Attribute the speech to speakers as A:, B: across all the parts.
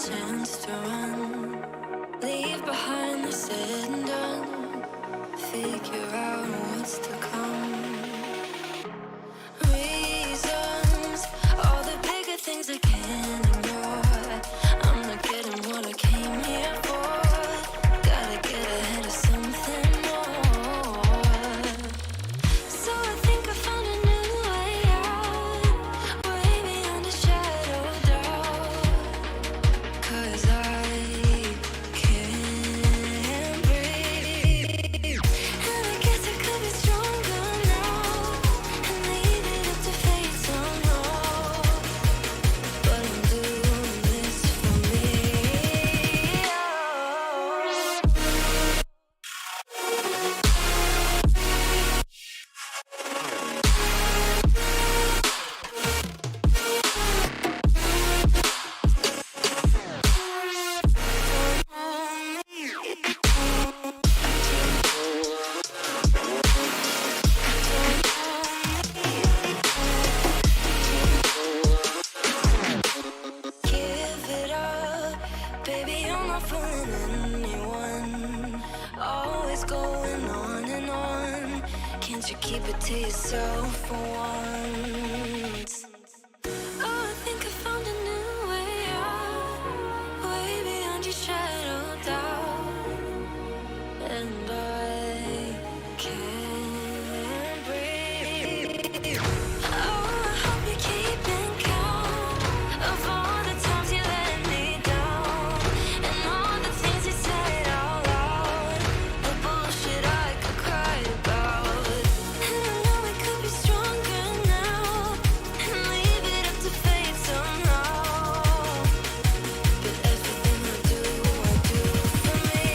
A: chance to run, leave behind the said and done, figure out what's to come. Reasons, all the bigger things I can't ignore. I'm not getting what I came here for. Gotta get ahead of something more. So I think I found a new way out, way beyond a shadow of doubt. 'Cause I can't breathe, and I guess I could be stronger now and leave it up to fate somehow. But I'm doing this for me. Give it up, baby, I'm not fooling anyone. Always going on and on. Can't you keep it to yourself for once? Oh, I think I found a new way out, way beyond your shadow of doubt. And I can't breathe. Oh, I hope you're keeping count of all the times you let me down, and all the things you said out loud, the bullshit I could cry about. And I know we could be stronger now and leave it up to fate somehow. But everything I do for me.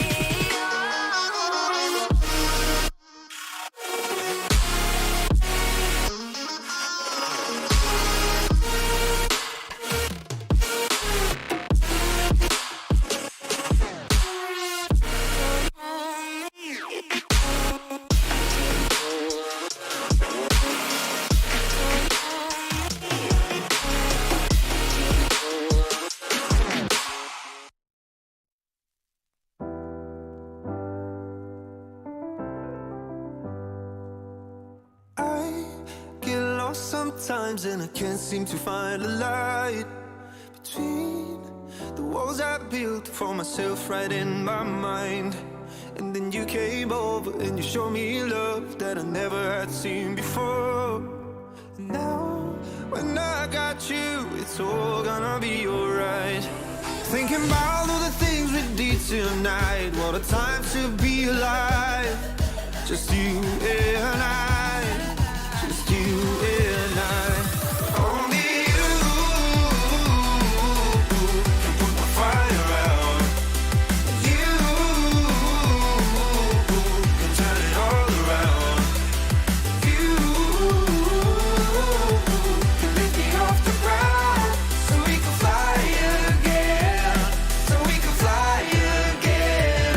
B: I get lost sometimes and I can't seem to find a light between the walls I built for myself right in my mind. And then you came over and you showed me love that I never had seen before. And now when I got you, it's all gonna be alright. Thinking about all the things we did tonight, what a time to be alive. Just you and I, just you and I. Only you can put my fire out. You can turn it all around. You can lift me off the ground so we can fly again, so we can fly again.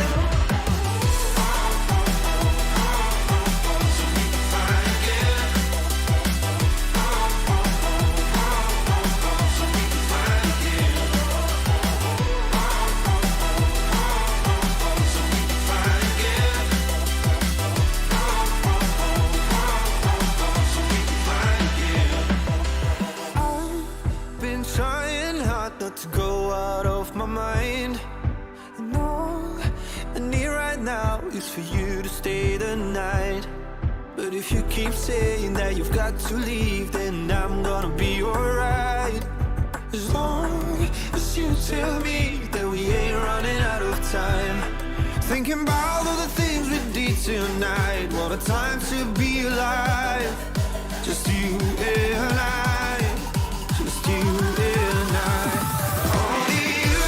B: I've been trying hard not to go out of my mind. And all I need right now is for you to stay the night. But if you keep saying that you've got to leave, then I'm gonna be alright. As long as you tell me that we ain't running out of time. Thinking about all the things we did tonight, what a time to be alive. Just you and I, just you and I. Only you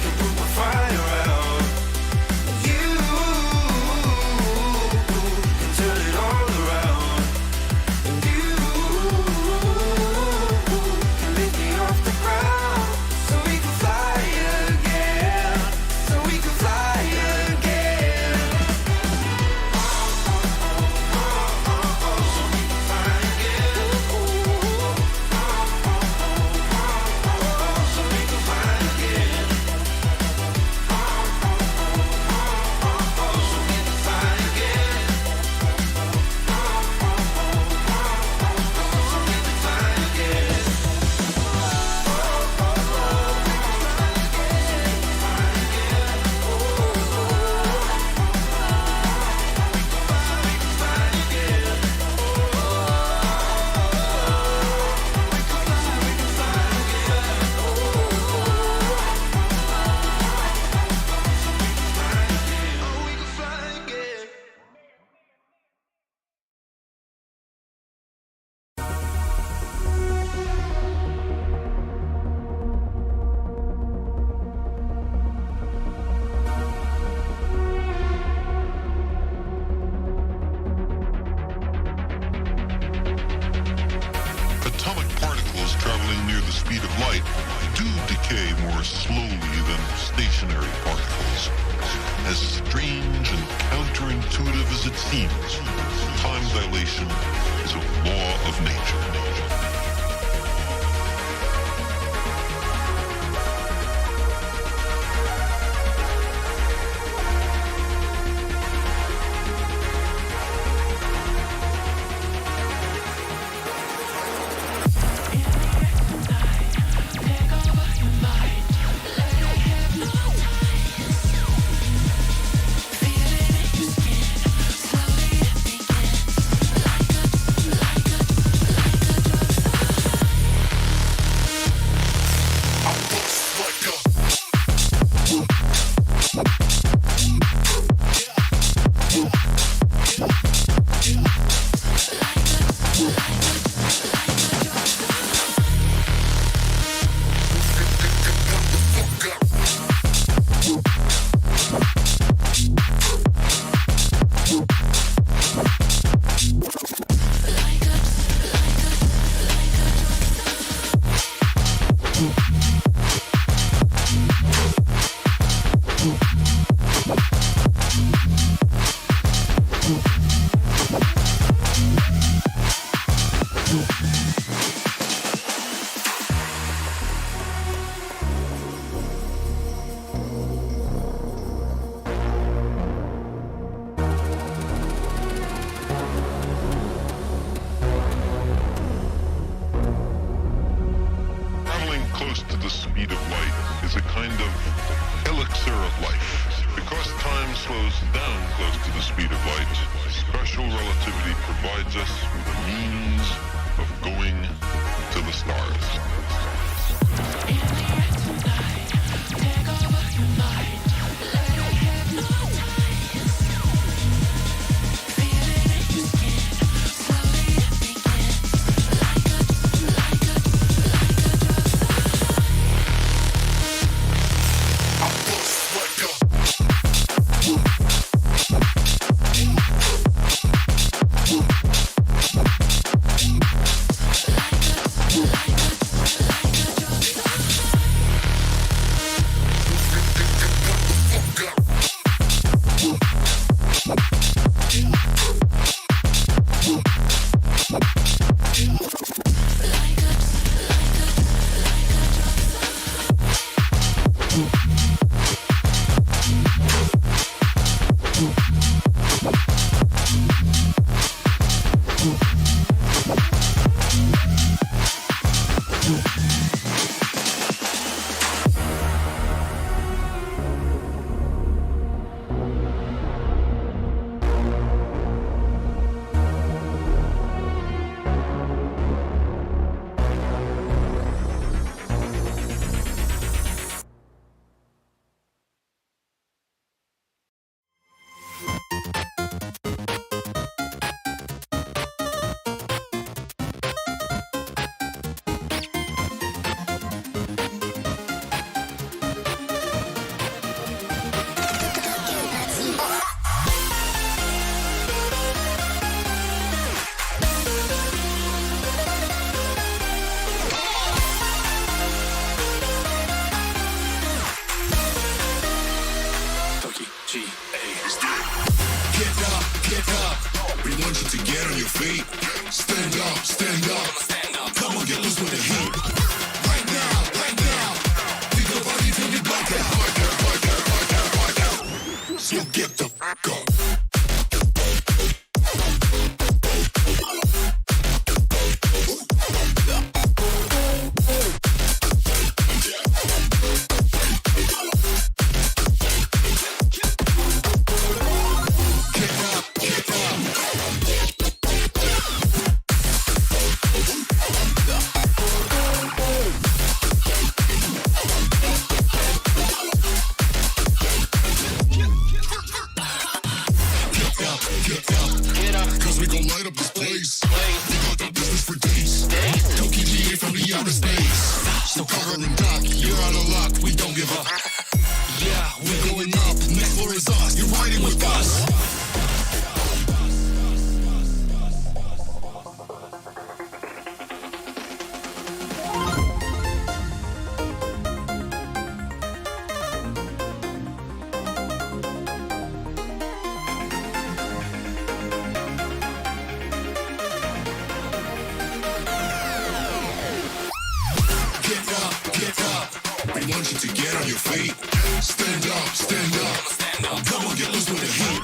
B: can put my fire out. You can turn it all around. And you can lift me off the ground so we can fly again, so we can fly again. So we can fly again.
C: more slowly than stationary particles. As strange and counterintuitive as it seems, time dilation is a law of nature.
D: feet. Stand up, stand up, stand up. Come on, get loose with the heat.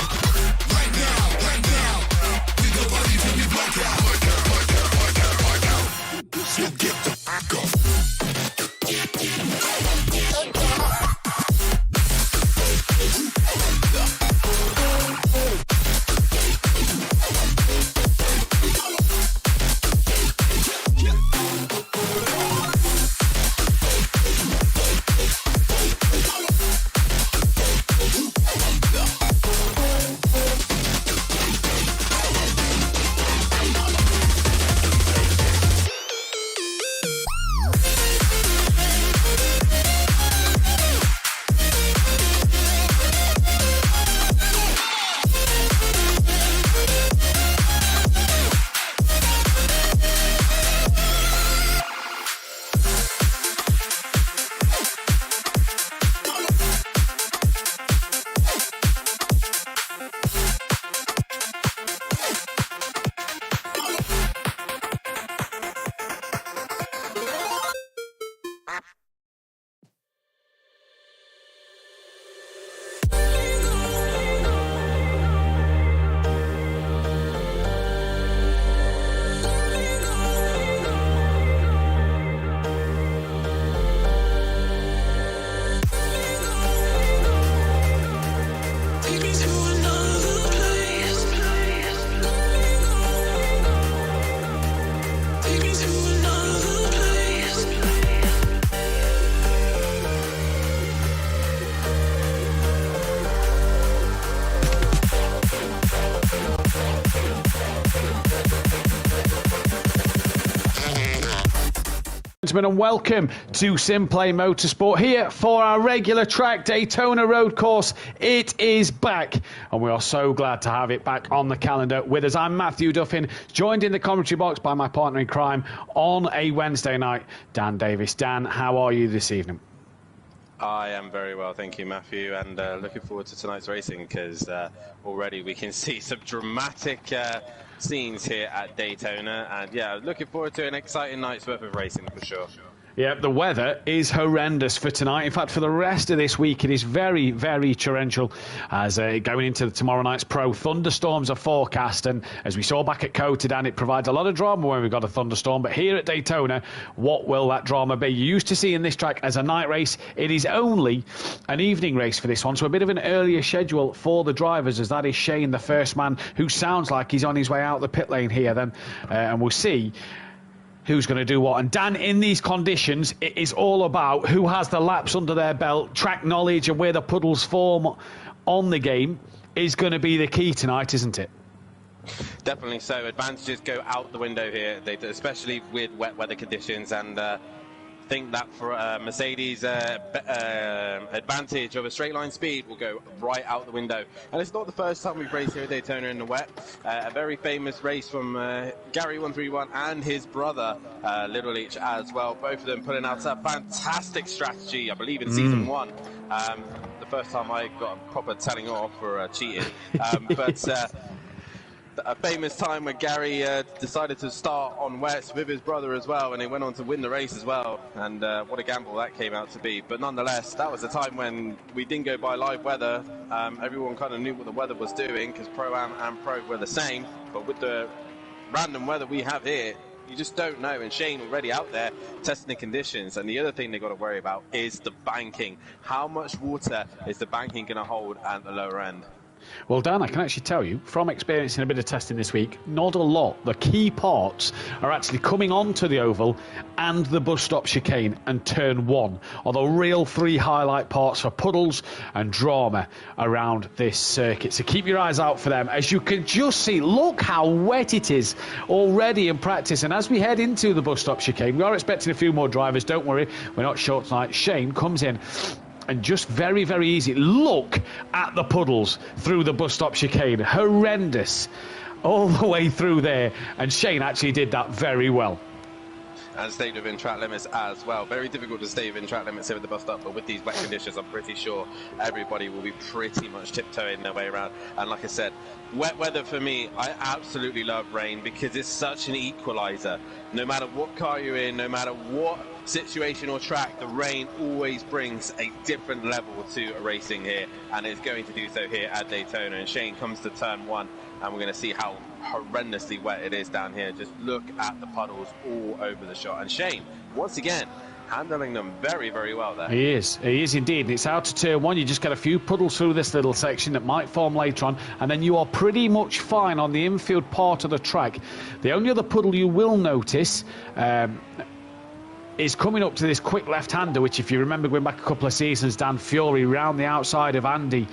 D: Right now, get the body till we black out. Black out. So get the fuck up.
E: And welcome to Simplay Motorsport here for our regular track Daytona road course. It is back and we are so glad to have it back on the calendar with us. I'm Mathew Duffin, joined in the commentary box by my partner in crime on a Wednesday night, Dan Davis. Dan, how are you this evening?
F: I am very well, thank you, Mathew, and looking forward to tonight's racing because already we can see some dramatic scenes here at Daytona, and yeah, looking forward to an exciting night's worth of racing for sure.
E: Yeah, the weather is horrendous for tonight. In fact, for the rest of this week, it is very, very torrential. As going into tomorrow night's Pro, thunderstorms are forecast. And as we saw back at Cotedan, it provides a lot of drama when we've got a thunderstorm. But here at Daytona, what will that drama be? You used to see in this track as a night race. It is only an evening race for this one. So a bit of an earlier schedule for the drivers, as that is Shane, the first man, who sounds like he's on his way out the pit lane here then. And we'll see who's going to do what. And Dan, in these conditions, it is all about who has the laps under their belt. Track knowledge and where the puddles form on the game is going to be the key tonight, isn't it?
F: Definitely so. Advantages go out the window here, especially with wet weather conditions, and think that for Mercedes' advantage of a straight line speed will go right out the window. And it's not the first time we've raced here at Daytona in the wet. A very famous race from Gary 131 and his brother Little H as well. Both of them putting out a fantastic strategy, I believe, in season one. The first time I got a proper telling off for cheating. But a famous time when Gary decided to start on wets with his brother as well, and he went on to win the race as well, and what a gamble that came out to be. But nonetheless, that was a time when we didn't go by live weather. Everyone kind of knew what the weather was doing because Pro-Am and Pro were the same, but with the random weather we have here, you just don't know. And Shane already out there testing the conditions. And the other thing they've got to worry about is the banking. How much water is the banking going to hold at the lower end?
E: Well, Dan, I can actually tell you, from experiencing a bit of testing this week, not a lot. The key parts are actually coming onto the oval and the bus stop chicane and turn one are the real three highlight parts for puddles and drama around this circuit. So keep your eyes out for them. As you can just see, look how wet it is already in practice. And as we head into the bus stop chicane, we are expecting a few more drivers. Don't worry, we're not short tonight. Shane comes in and just very, very easy. Look at the puddles through the bus stop chicane. Horrendous all the way through there. And Shane actually did that very well.
F: and stayed within track limits as well. Very difficult to stay within track limits here with the bus stop, but with these wet conditions, I'm pretty sure everybody will be pretty much tiptoeing their way around. And like I said, wet weather for me, I absolutely love rain because it's such an equalizer. No matter what car you're in, no matter what situation or track, the rain always brings a different level to racing here, and it's going to do so here at Daytona. And Shane comes to turn 1, and we're going to see how horrendously wet it is down here. Just look at the puddles all over the shot, and Shane once again handling them very, very well there.
E: He is indeed. And it's out to turn 1. You just get a few puddles through this little section that might form later on, and then you are pretty much fine on the infield part of the track. The only other puddle you will notice is coming up to this quick left-hander, which, if you remember going back a couple of seasons, Dan Fury round the outside of Andy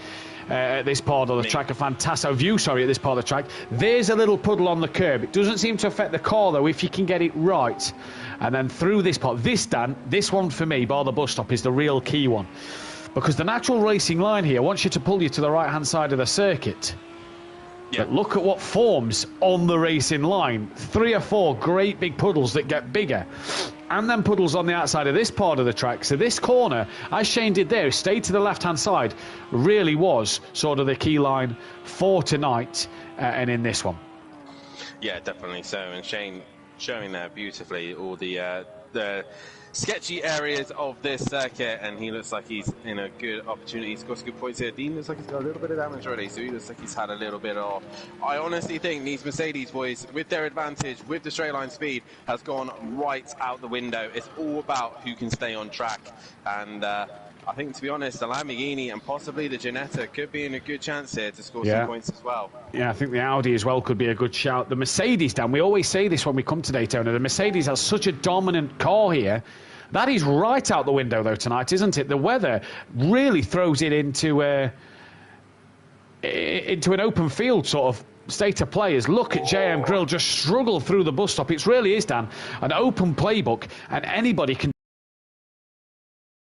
E: at this part of the track, a fantastic view, at this part of the track. There's a little puddle on the curb. It doesn't seem to affect the car, though, if you can get it right. And then through this part, this one for me, bar the bus stop, is the real key one. Because the natural racing line here wants you to pull you to the right-hand side of the circuit. But look at what forms on the racing line. 3 or 4 great big puddles that get bigger. And then puddles on the outside of this part of the track. So this corner, as Shane did there, stayed to the left-hand side, really was sort of the key line for tonight and in this one.
F: Yeah, definitely so. And Shane showing there beautifully all the sketchy areas of this circuit, and he looks like he's in a good opportunity. He's got some good points here. Dean looks like he's got a little bit of damage already, so he looks like he's had a little bit off. I honestly think these Mercedes boys, with their advantage, with the straight line speed, has gone right out the window. It's all about who can stay on track, and I think, to be honest, the Lamborghini and possibly the Ginetta could be in a good chance here to score some points as well.
E: Yeah, I think the Audi as well could be a good shout. The Mercedes, Dan, we always say this when we come to Daytona, the Mercedes has such a dominant car here. That is right out the window, though, tonight, isn't it? The weather really throws it into an open field sort of state of players. Look at JM Grill just struggle through the bus stop. It really is, Dan, an open playbook, and anybody can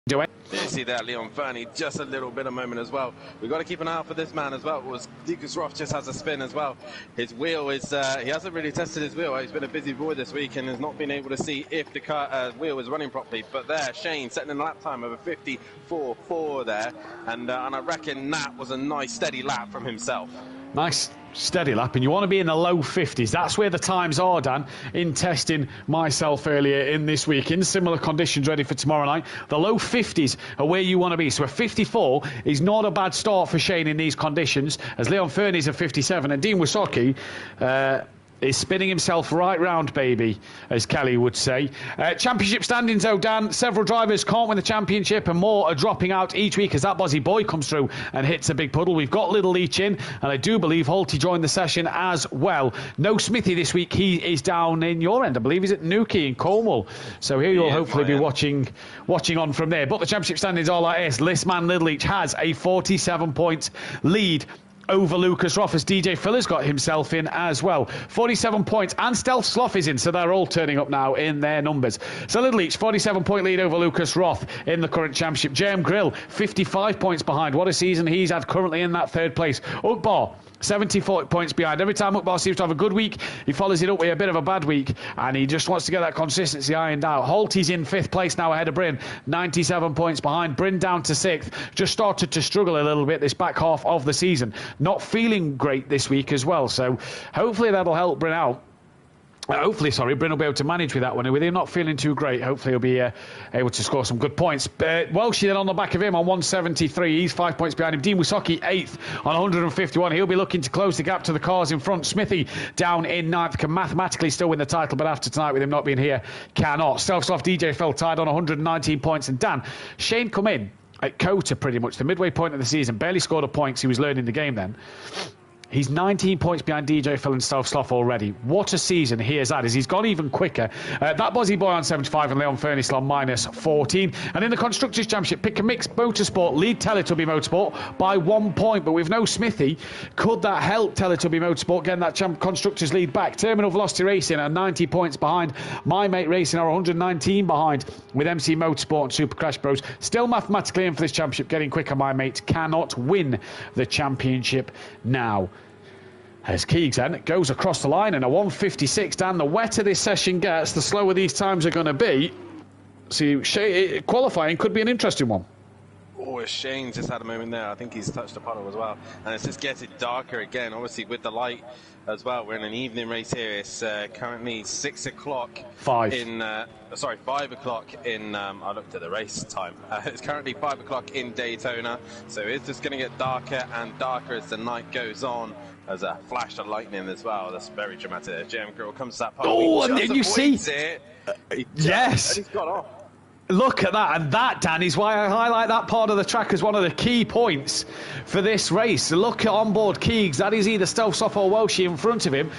E: do it.
F: You see that Leon Fernie, just a little bit of moment as well. We've got to keep an eye out for this man as well. Lucas Roth just has a spin as well. His wheel is, he hasn't really tested his wheel. He's been a busy boy this week and has not been able to see if the car, wheel is running properly. But there, Shane setting in a lap time of a 54.4 there. And I reckon that was a nice steady lap from himself.
E: Nice steady lap, and you want to be in the low 50s. That's where the times are, Dan, in testing myself earlier in this week in similar conditions ready for tomorrow night. The low 50s are where you want to be. So a 54 is not a bad start for Shane in these conditions, as Leon Fernie's a 57, and Dean Wysocki is spinning himself right round, baby, as Kelly would say. Championship standings, though, Dan. Several drivers can't win the championship, and more are dropping out each week as that Bozzy Boy comes through and hits a big puddle. We've got Little Leach in, and I do believe Holty joined the session as well. No Smithy this week. He is down in your end, I believe. He's at Newquay in Cornwall. So here you'll hopefully be watching on from there. But the championship standings are like this. Listman Little Leach has a 47-point lead over Lucas Roth, as DJ Fuller's got himself in as well. 47 points, and Stealth Sloth is in, so they're all turning up now in their numbers. So Little Leach, 47-point lead over Lucas Roth in the current championship. JM Grill, 55 points behind. What a season he's had currently in that third place. Ukbar, 74 points behind. Every time Ukbar seems to have a good week, he follows it up with a bit of a bad week, and he just wants to get that consistency ironed out. Holty's in 5th place now ahead of Bryn, 97 points behind. Bryn down to 6th, just started to struggle a little bit this back half of the season. Not feeling great this week as well, so hopefully that'll help Bryn out. Bryn will be able to manage with that one. With him not feeling too great, hopefully he'll be able to score some good points. Welshie then on the back of him on 173. He's 5 points behind him. Dean Wysocki 8th on 151. He'll be looking to close the gap to the cars in front. Smithy down in 9th. Can mathematically still win the title, but after tonight with him not being here, cannot. Self-Soft DJ fell tied on 119 points. And Dan, Shane come in at Cota pretty much the midway point of the season. Barely scored a point because he was learning the game then. He's 19 points behind DJ Phil and Stealth Sloth already. What a season he has had, as he's gone even quicker. That Bozzy Boy on 75 and Leon Fernie on minus 14. And in the Constructors' Championship, Pick and Mix Motorsport lead Teletubby Motorsport by 1 point. But with no Smithy, could that help Teletubby Motorsport getting that Constructors' lead back? Terminal Velocity Racing are 90 points behind. My Mate Racing are 119 behind, with MC Motorsport and Super Crash Bros still mathematically in for this championship. Getting quicker, My Mate cannot win the championship now. As Keegs then goes across the line, and a 1:56 down. The wetter this session gets, the slower these times are going to be. So qualifying could be an interesting one.
F: Oh, Shane just had a moment there. I think he's touched a puddle as well. And it's just getting darker again, obviously, with the light as well. We're in an evening race here. It's currently 6 o'clock.
E: 5
F: o'clock in, I looked at the race time. It's currently 5 o'clock in Daytona. So it's just going to get darker and darker as the night goes on. There's a flash of lightning as well. That's very dramatic. Jam Girl comes to that part.
E: Oh, and then you see... yes.
F: And he's got off.
E: Look at that, and that, Dan, is why I highlight that part of the track as one of the key points for this race. Look at onboard Keegs, that is either Stelsoff or Welshie in front of him,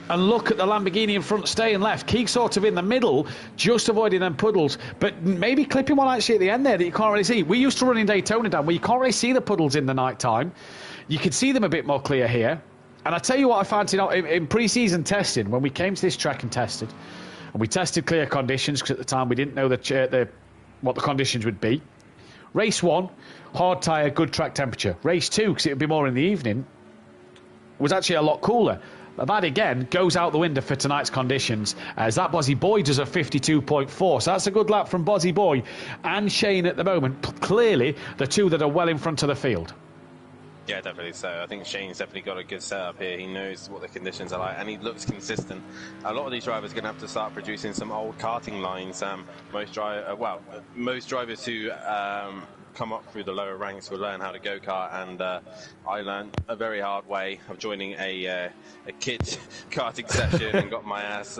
E: and look at the Lamborghini in front staying left. Keegs sort of in the middle, just avoiding them puddles, but maybe clipping one actually at the end there that you can't really see. We used to run in Daytona, Dan, where you can't really see the puddles in the night time. You can see them a bit more clear here. And I tell you what I found in pre-season testing, when we came to this track and tested, and we tested clear conditions, because at the time we didn't know what the conditions would be. Race 1, hard tyre, good track temperature. Race 2, because it would be more in the evening, was actually a lot cooler. But that, again, goes out the window for tonight's conditions, as that Bozzy Boy does a 52.4. So that's a good lap from Bozzy Boy and Shane at the moment. Clearly, the two that are well in front of the field.
F: Yeah, definitely so. I think Shane's definitely got a good setup here. He knows what the conditions are like, and he looks consistent. A lot of these drivers are going to have to start producing some old karting lines. Most drivers who come up through the lower ranks will learn how to go-kart, and I learned a very hard way of joining a kids karting session and got my ass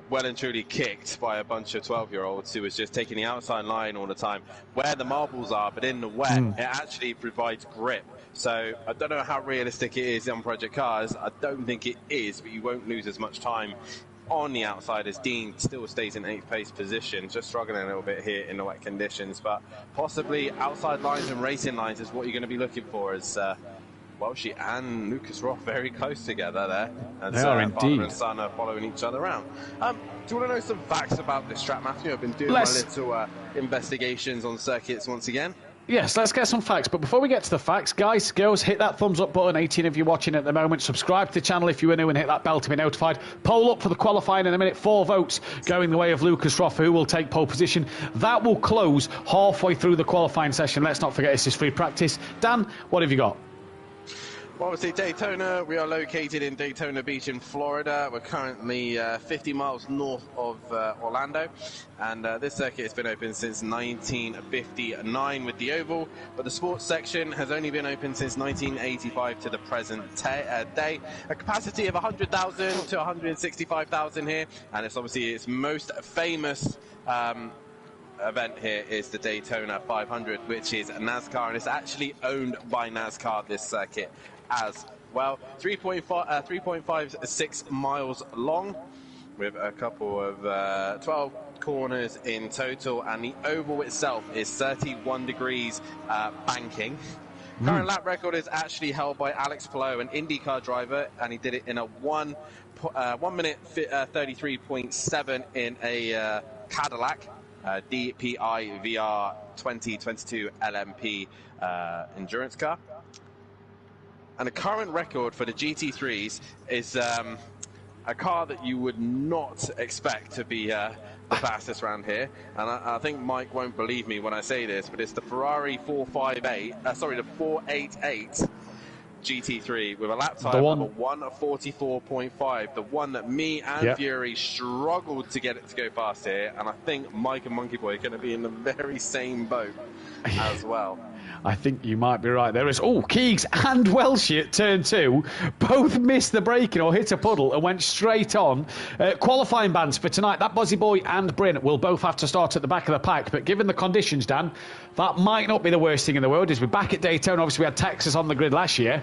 F: well and truly kicked by a bunch of 12-year-olds who was just taking the outside line all the time, where the marbles are, but in the wet, it actually provides grip. So I don't know how realistic it is on Project Cars. I don't think it is, but you won't lose as much time on the outside as Dean still stays in 8th place position, just struggling a little bit here in the wet conditions. But possibly outside lines and racing lines is what you're going to be looking for, as Welshie and Lucas Roth very close together there. And
E: they are indeed.
F: Father and son are following each other around. Do you want to know some facts about this track, Matthew? I've been doing my little investigations on circuits once again.
E: Yes, let's get some facts. But before we get to the facts, guys, girls, hit that thumbs up button. 18 of you watching at the moment. Subscribe to the channel if you are new, and hit that bell to be notified. Poll up for the qualifying in a minute. 4 votes going the way of Lucas Roth, who will take pole position. That will close halfway through the qualifying session. Let's not forget, this is free practice. Dan, what have you got?
F: Well, obviously, Daytona, we are located in Daytona Beach in Florida. We're currently 50 miles north of Orlando, and this circuit has been open since 1959 with the oval, but the sports section has only been open since 1985 to the present day. A capacity of 100,000 to 165,000 here, and it's obviously its most famous event here is the Daytona 500, which is NASCAR, and it's actually owned by NASCAR, this circuit as well. 3.56 miles long, with a couple of 12 corners in total, and the oval itself is 31 degrees banking. Current lap record is actually held by Alex Palou, an IndyCar driver, and he did it in a 1 minute 33.7 in a Cadillac DPI VR 2022 LMP endurance car. And the current record for the GT3s is a car that you would not expect to be the fastest around here. And I think Mike won't believe me when I say this, but it's the Ferrari 488 GT3 with a lap time of a 1:44.5, the one that me and Fury struggled to get it to go past here, and I think Mike and Monkey Boy are going to be in the very same boat as well.
E: I think you might be right. There is Keegs and Welshie at turn 2 both missed the braking or hit a puddle and went straight on. Qualifying bans for tonight. That Bozzy Boy and Bryn will both have to start at the back of the pack, but given the conditions, Dan, that might not be the worst thing in the world. As we're back at Daytona, obviously we had Texas on the grid last year.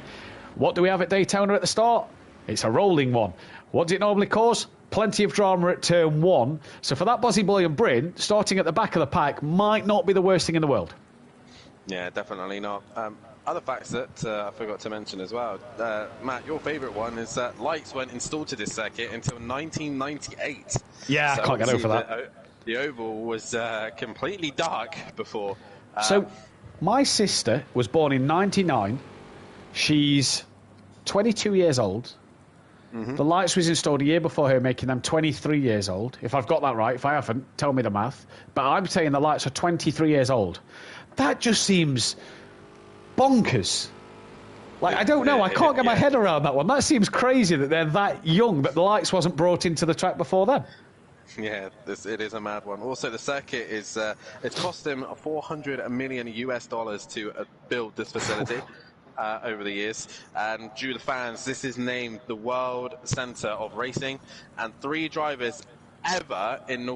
E: What do we have at Daytona at the start? It's a rolling one. What does it normally cause? Plenty of drama at turn 1. So for that Bozzy Boy and Bryn, starting at the back of the pack might not be the worst thing in the world. Yeah,
F: definitely not. Other facts that I forgot to mention as well. Matt, your favourite one is that lights weren't installed to this circuit until 1998.
E: Yeah, so I can't get over that.
F: The oval was completely dark before.
E: So my sister was born in 99. She's 22 years old. The lights was installed a year before her, making them 23 years old. If I've got that right, if I haven't, tell me the math. But I'm saying the lights are 23 years old. That just seems bonkers. Like, I don't know. I can't get my head around that one. That seems crazy that they're that young, but the lights wasn't brought into the track before then.
F: Yeah, it is a mad one. Also, the circuit is it's cost them $400 million to build this facility over the years. And due to the fans, this is named the World Center of Racing. And 3 drivers ever in the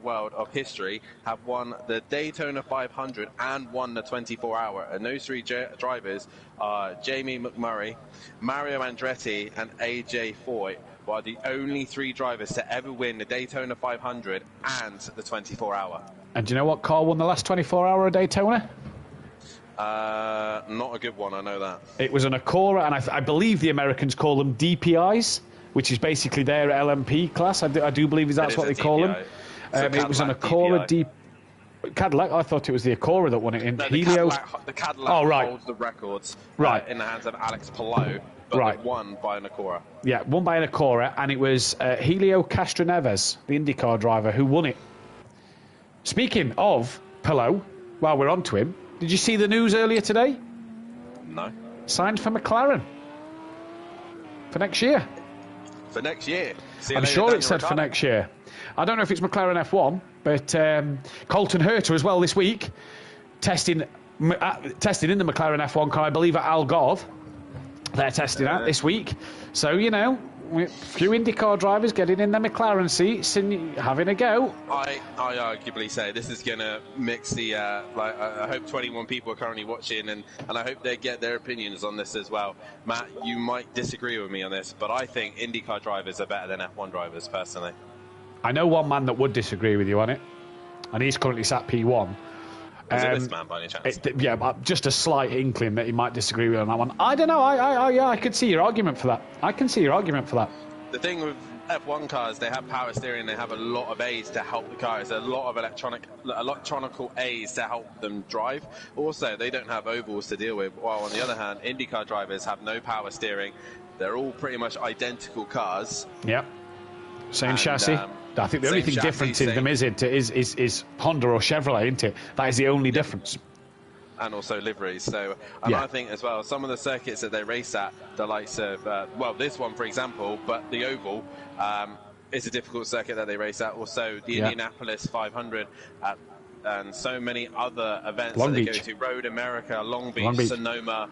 F: world of history have won the Daytona 500 and won the 24-hour. And those 3 drivers are Jamie McMurray, Mario Andretti, and AJ Foyt, who are the only 3 drivers to ever win the Daytona 500 and the 24-hour.
E: And do you know what car won the last 24-hour of Daytona?
F: Not a good one, I know that.
E: It was an Acura, and I believe the Americans call them DPIs, which is basically their LMP class. I do believe that's what they call them. It was an Acura Cadillac. I thought it was the Acura that won it in Helio.
F: The Cadillac holds the records in the hands of Alex Palou, but won by an Acura.
E: Yeah, won by an Acura, and it was Helio Castroneves, the IndyCar driver, who won it. Speaking of Palou, while we're on to him, did you see the news earlier today?
F: No.
E: Signed for McLaren for next year.
F: For next year?
E: I'm sure it said for next year. I don't know if it's McLaren F1, but Colton Herta as well this week, testing in the McLaren F1 car, I believe at Algarve. They're testing that this week. So, you know, a few IndyCar drivers getting in their McLaren seats and having a go.
F: I arguably say this is going to mix the... I hope 21 people are currently watching, and I hope they get their opinions on this as well. Matt, you might disagree with me on this, but I think IndyCar drivers are better than F1 drivers, personally.
E: I know one man that would disagree with you on it, and he's currently sat P1.
F: Is it this man by any chance?
E: Just a slight inkling that he might disagree with on that one. I don't know. I could see your argument for that.
F: The thing with F1 cars, they have power steering. They have a lot of aids to help the car. There's a lot of electronical aids to help them drive. Also, they don't have ovals to deal with. While on the other hand, IndyCar drivers have no power steering. They're all pretty much identical cars.
E: Yep. Same chassis. I think the only thing different in them is Honda or Chevrolet, isn't it? That is the only difference.
F: And also liveries. So I think as well, some of the circuits that they race at, the likes of, this one, for example, but the Oval is a difficult circuit that they race at. Also, the Indianapolis 500 and so many other events that they go to. Road America, Long Beach. Sonoma,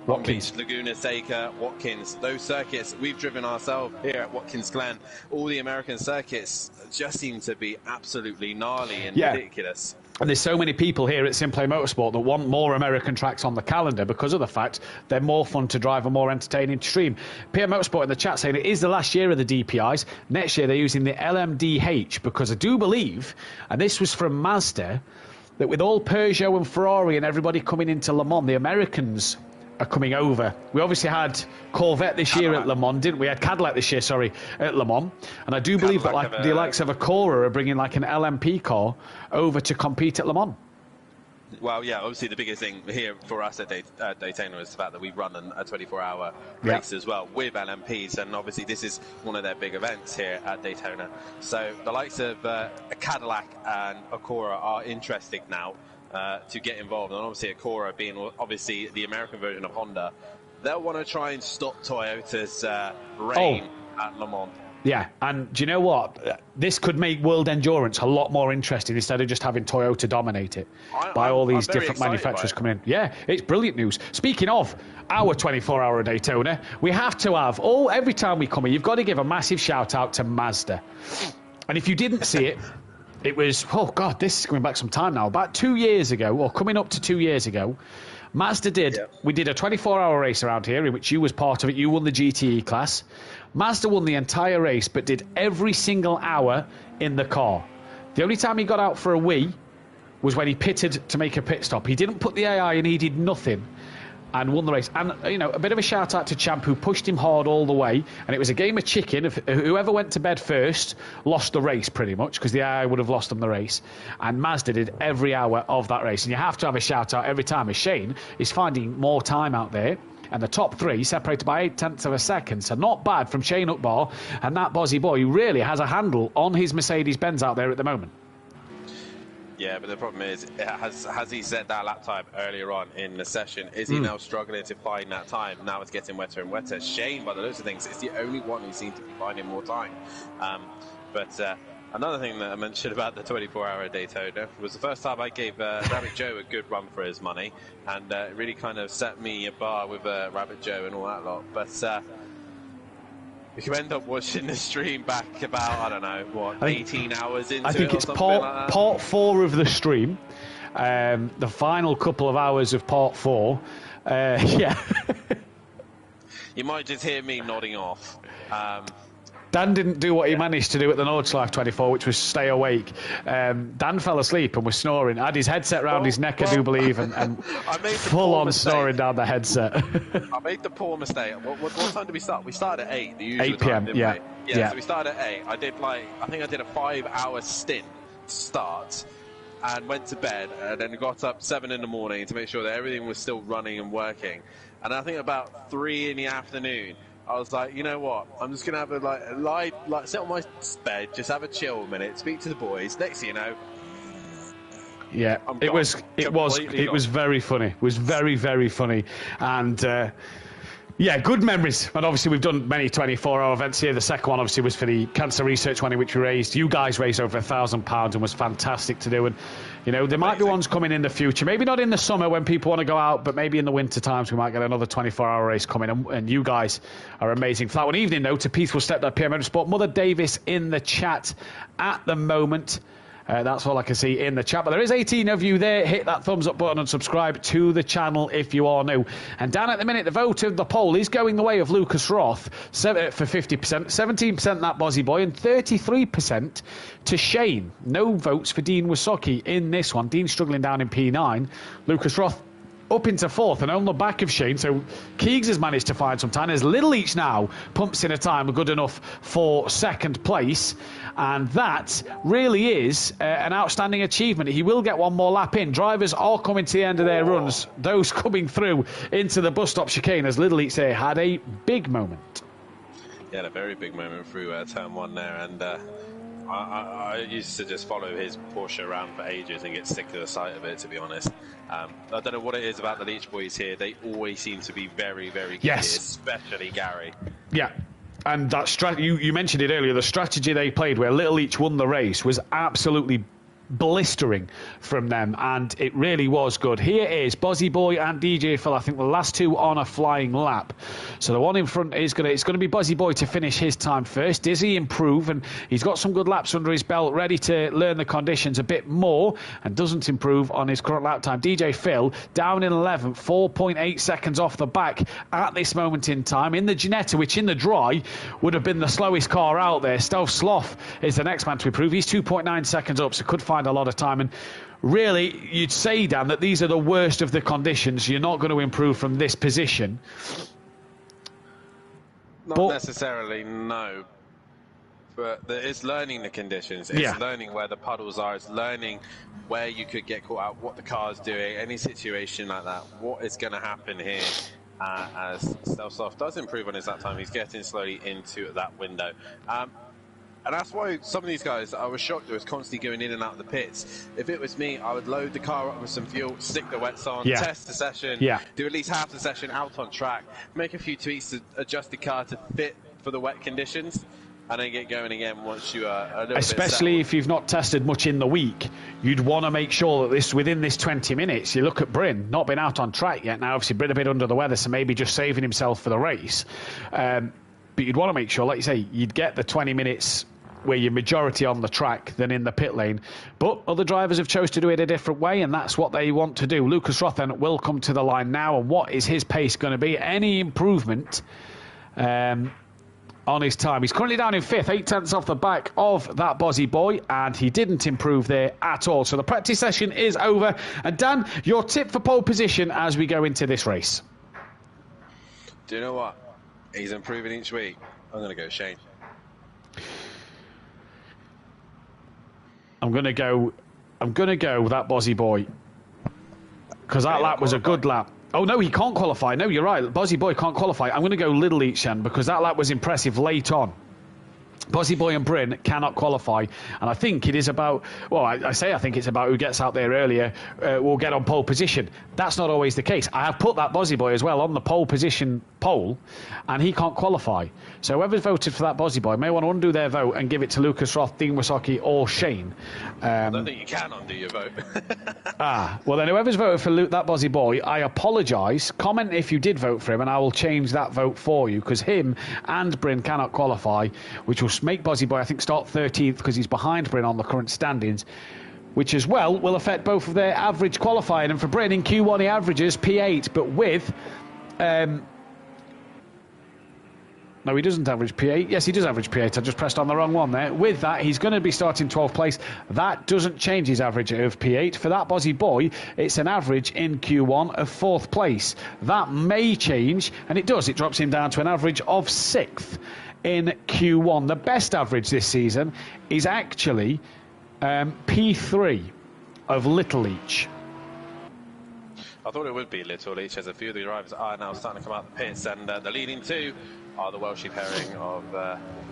F: Watkins, Laguna Seca, Watkins, those circuits we've driven ourselves here at Watkins Glen. All the American circuits just seem to be absolutely gnarly and ridiculous.
E: And there's so many people here at Simplay Motorsport that want more American tracks on the calendar because of the fact they're more fun to drive and more entertaining to stream. Pierre Motorsport in the chat saying it is the last year of the DPIs. Next year they're using the LMDH because I do believe, and this was from Mazda, that with all Peugeot and Ferrari and everybody coming into Le Mans, the Americans are coming over. We obviously had Corvette this year at Le Mans, didn't we? Had Cadillac this year, at Le Mans. And I do believe that the likes of Acura are bringing like an LMP car over to compete at Le Mans.
F: Well, yeah, obviously the biggest thing here for us at Daytona is the fact that we run a 24-hour race as well with LMPs, and obviously this is one of their big events here at Daytona. So the likes of Cadillac and Acura are interested now to get involved, and obviously Acura being obviously the American version of Honda, they'll want to try and stop Toyota's reign at Le Mans.
E: Yeah, and do you know what? This could make World Endurance a lot more interesting instead of just having Toyota dominate it by all these different manufacturers coming in. Yeah, it's brilliant news. Speaking of our 24-hour Daytona, we have to have, every time we come here, you've got to give a massive shout out to Mazda. And if you didn't see it, it was, this is going back some time now, about 2 years ago, or coming up to 2 years ago, Mazda we did a 24-hour race around here in which you was part of it. You won the GTE class. Mazda won the entire race, but did every single hour in the car. The only time he got out for a wee was when he pitted to make a pit stop. He didn't put the AI in, he did nothing, and won the race. And, a bit of a shout out to Champ, who pushed him hard all the way. And it was a game of chicken. Whoever went to bed first lost the race, pretty much, because the AI would have lost them the race. And Mazda did every hour of that race. And you have to have a shout out every time, as Shane is finding more time out there and the top 3 separated by 0.8 of a second. So not bad from Shane Uckbar and that Bozzy Boy, who really has a handle on his Mercedes-Benz out there at the moment.
F: Yeah, but the problem is, has he set that lap time earlier on in the session? Is he now struggling to find that time? Now it's getting wetter and wetter. Shane, by the looks of things, is the only one who seems to be finding more time. But another thing that I mentioned about the 24-hour Daytona was the first time I gave Rabbit Joe a good run for his money, and it really kind of set me a bar with Rabbit Joe and all that lot. But if you end up watching the stream back about, I don't know, what, 18 hours into it,
E: I think it's
F: like
E: part 4 of the stream, the final couple of hours of part 4. Yeah.
F: You might just hear me nodding off.
E: Dan didn't do what he managed to do at the Nordschleife 24, which was stay awake. Dan fell asleep and was snoring. Had his headset round his neck, I do believe, and full-on snoring down the headset.
F: I made the poor mistake. What time did we start? We started at 8, the usual
E: 8 p.m.,
F: time,
E: yeah.
F: didn't we? Yeah, so we started at 8. I think I did a 5-hour stint to start and went to bed, and then got up 7 in the morning to make sure that everything was still running and working. And I think about 3 in the afternoon, I was like, you know what? I'm just gonna have a sit on my bed, just have a chill a minute, speak to the boys. Next thing you know,
E: yeah, it was very funny. It was very, very funny, and yeah, good memories. And obviously, we've done many 24-hour events here. The second one, obviously, was for the cancer research one, in which we raised. You guys raised over £1,000 and was fantastic to do. And you know, there might be ones coming in the future. Maybe not in the summer when people want to go out, but maybe in the winter times we might get another 24-hour race coming. And you guys are amazing. For that one evening, though, to Peaceful Step, PM Motorsport, Mother Davis in the chat at the moment. That's all I can see in the chat. But there is 18 of you there. Hit that thumbs up button and subscribe to the channel if you are new. And down at the minute, the vote of the poll is going the way of Lucas Roth for 50%, 17% that Bozzy Boy, and 33% to Shane. No votes for Dean Wasocki in this one. Dean struggling down in P9. Lucas Roth up into 4th and on the back of Shane. So Keegs has managed to find some time. As Little Each now pumps in a time good enough for 2nd place. And that really is an outstanding achievement. He will get one more lap in. Drivers are coming to the end of their runs. Those coming through into the bus stop chicane, as Little Each there had a big moment.
F: Yeah, a very big moment through turn 1 there. And I used to just follow his Porsche around for ages and get sick to the sight of it, to be honest. I don't know what it is about the Leach boys here. They always seem to be very, very good,
E: yes,
F: here, especially Gary.
E: Yeah. And that you mentioned it earlier, the strategy they played where Little Each won the race was absolutely blistering from them, and it really was good. Here is Bozzy Boy and DJ Phil, I think the last two on a flying lap. So the one in front is going to be Bozzy Boy to finish his time first. Does he improve? And he's got some good laps under his belt, ready to learn the conditions a bit more, and doesn't improve on his current lap time. DJ Phil down in 11th, 4.8 seconds off the back at this moment in time in the Ginetta, which in the dry would have been the slowest car out there. Stealth Sloth is the next man to improve. He's 2.9 seconds up, so could find a lot of time. And really, you'd say, Dan, that these are the worst of the conditions. You're not going to improve from this position.
F: Not necessarily, no. But it's learning the conditions. It's learning where the puddles are. It's learning where you could get caught out, what the car's doing, any situation like that. What is going to happen here as Stealth Sloth does improve on his lap time. He's getting slowly into that window. And that's why some of these guys, I was shocked, they was constantly going in and out of the pits. If it was me, I would load the car up with some fuel, stick the wets on, test the session, do at least half the session out on track, make a few tweaks to adjust the car to fit for the wet conditions, and then get going again once you are a little
E: especially
F: bit
E: if you've not tested much in the week. You'd want to make sure that within this 20 minutes, you look at Bryn, not been out on track yet. Now, obviously, Bryn a bit under the weather, so maybe just saving himself for the race. But you'd want to make sure, like you say, you'd get the 20 minutes where you're majority on the track than in the pit lane. But other drivers have chose to do it a different way, and that's what they want to do. Lucas Roth then will come to the line now, and what is his pace going to be? Any improvement on his time? He's currently down in 5th, 8 tenths off the back of that Bozzy Boy, and he didn't improve there at all. So the practice session is over. And Dan, your tip for pole position as we go into this race?
F: Do you know what? He's improving each week. I'm going to go Shane.
E: I'm gonna go with that Bozzy Boy, because that lap was a good lap. Oh, no, he can't qualify. No, you're right. Bozzy Boy can't qualify. I'm going to go Little Leach then, because that lap was impressive late on. Bozzy Boy and Bryn cannot qualify, and I think it is about, well, I think it's about who gets out there earlier will get on pole position. That's not always the case. I have put that Bozzy Boy as well on the pole position poll, and he can't qualify. So whoever's voted for that Bozzy Boy may want to undo their vote and give it to Lucas Roth, Dean Wysocki or Shane.
F: I don't think you can undo your vote.
E: Well then whoever's voted for that Bozzy Boy, I apologise. Comment if you did vote for him and I will change that vote for you, because him and Bryn cannot qualify, which will make Bozzy Boy, I think, start 13th because he's behind Bryn on the current standings, which as well will affect both of their average qualifying. And for Bryn in Q1 he averages P8, but with no, he doesn't average P8. Yes, he does average P8. I just pressed on the wrong one there. With that, he's going to be starting 12th place. That doesn't change his average of P8. For that Bozzy Boy, it's an average in Q1 of 4th place. That may change, and it does. It drops him down to an average of 6th in Q1. The best average this season is actually P3 of Little Leach.
F: I thought it would be Little Leach, as a few of the drivers are now starting to come out the pits, and the leading two are the Welshie pairing of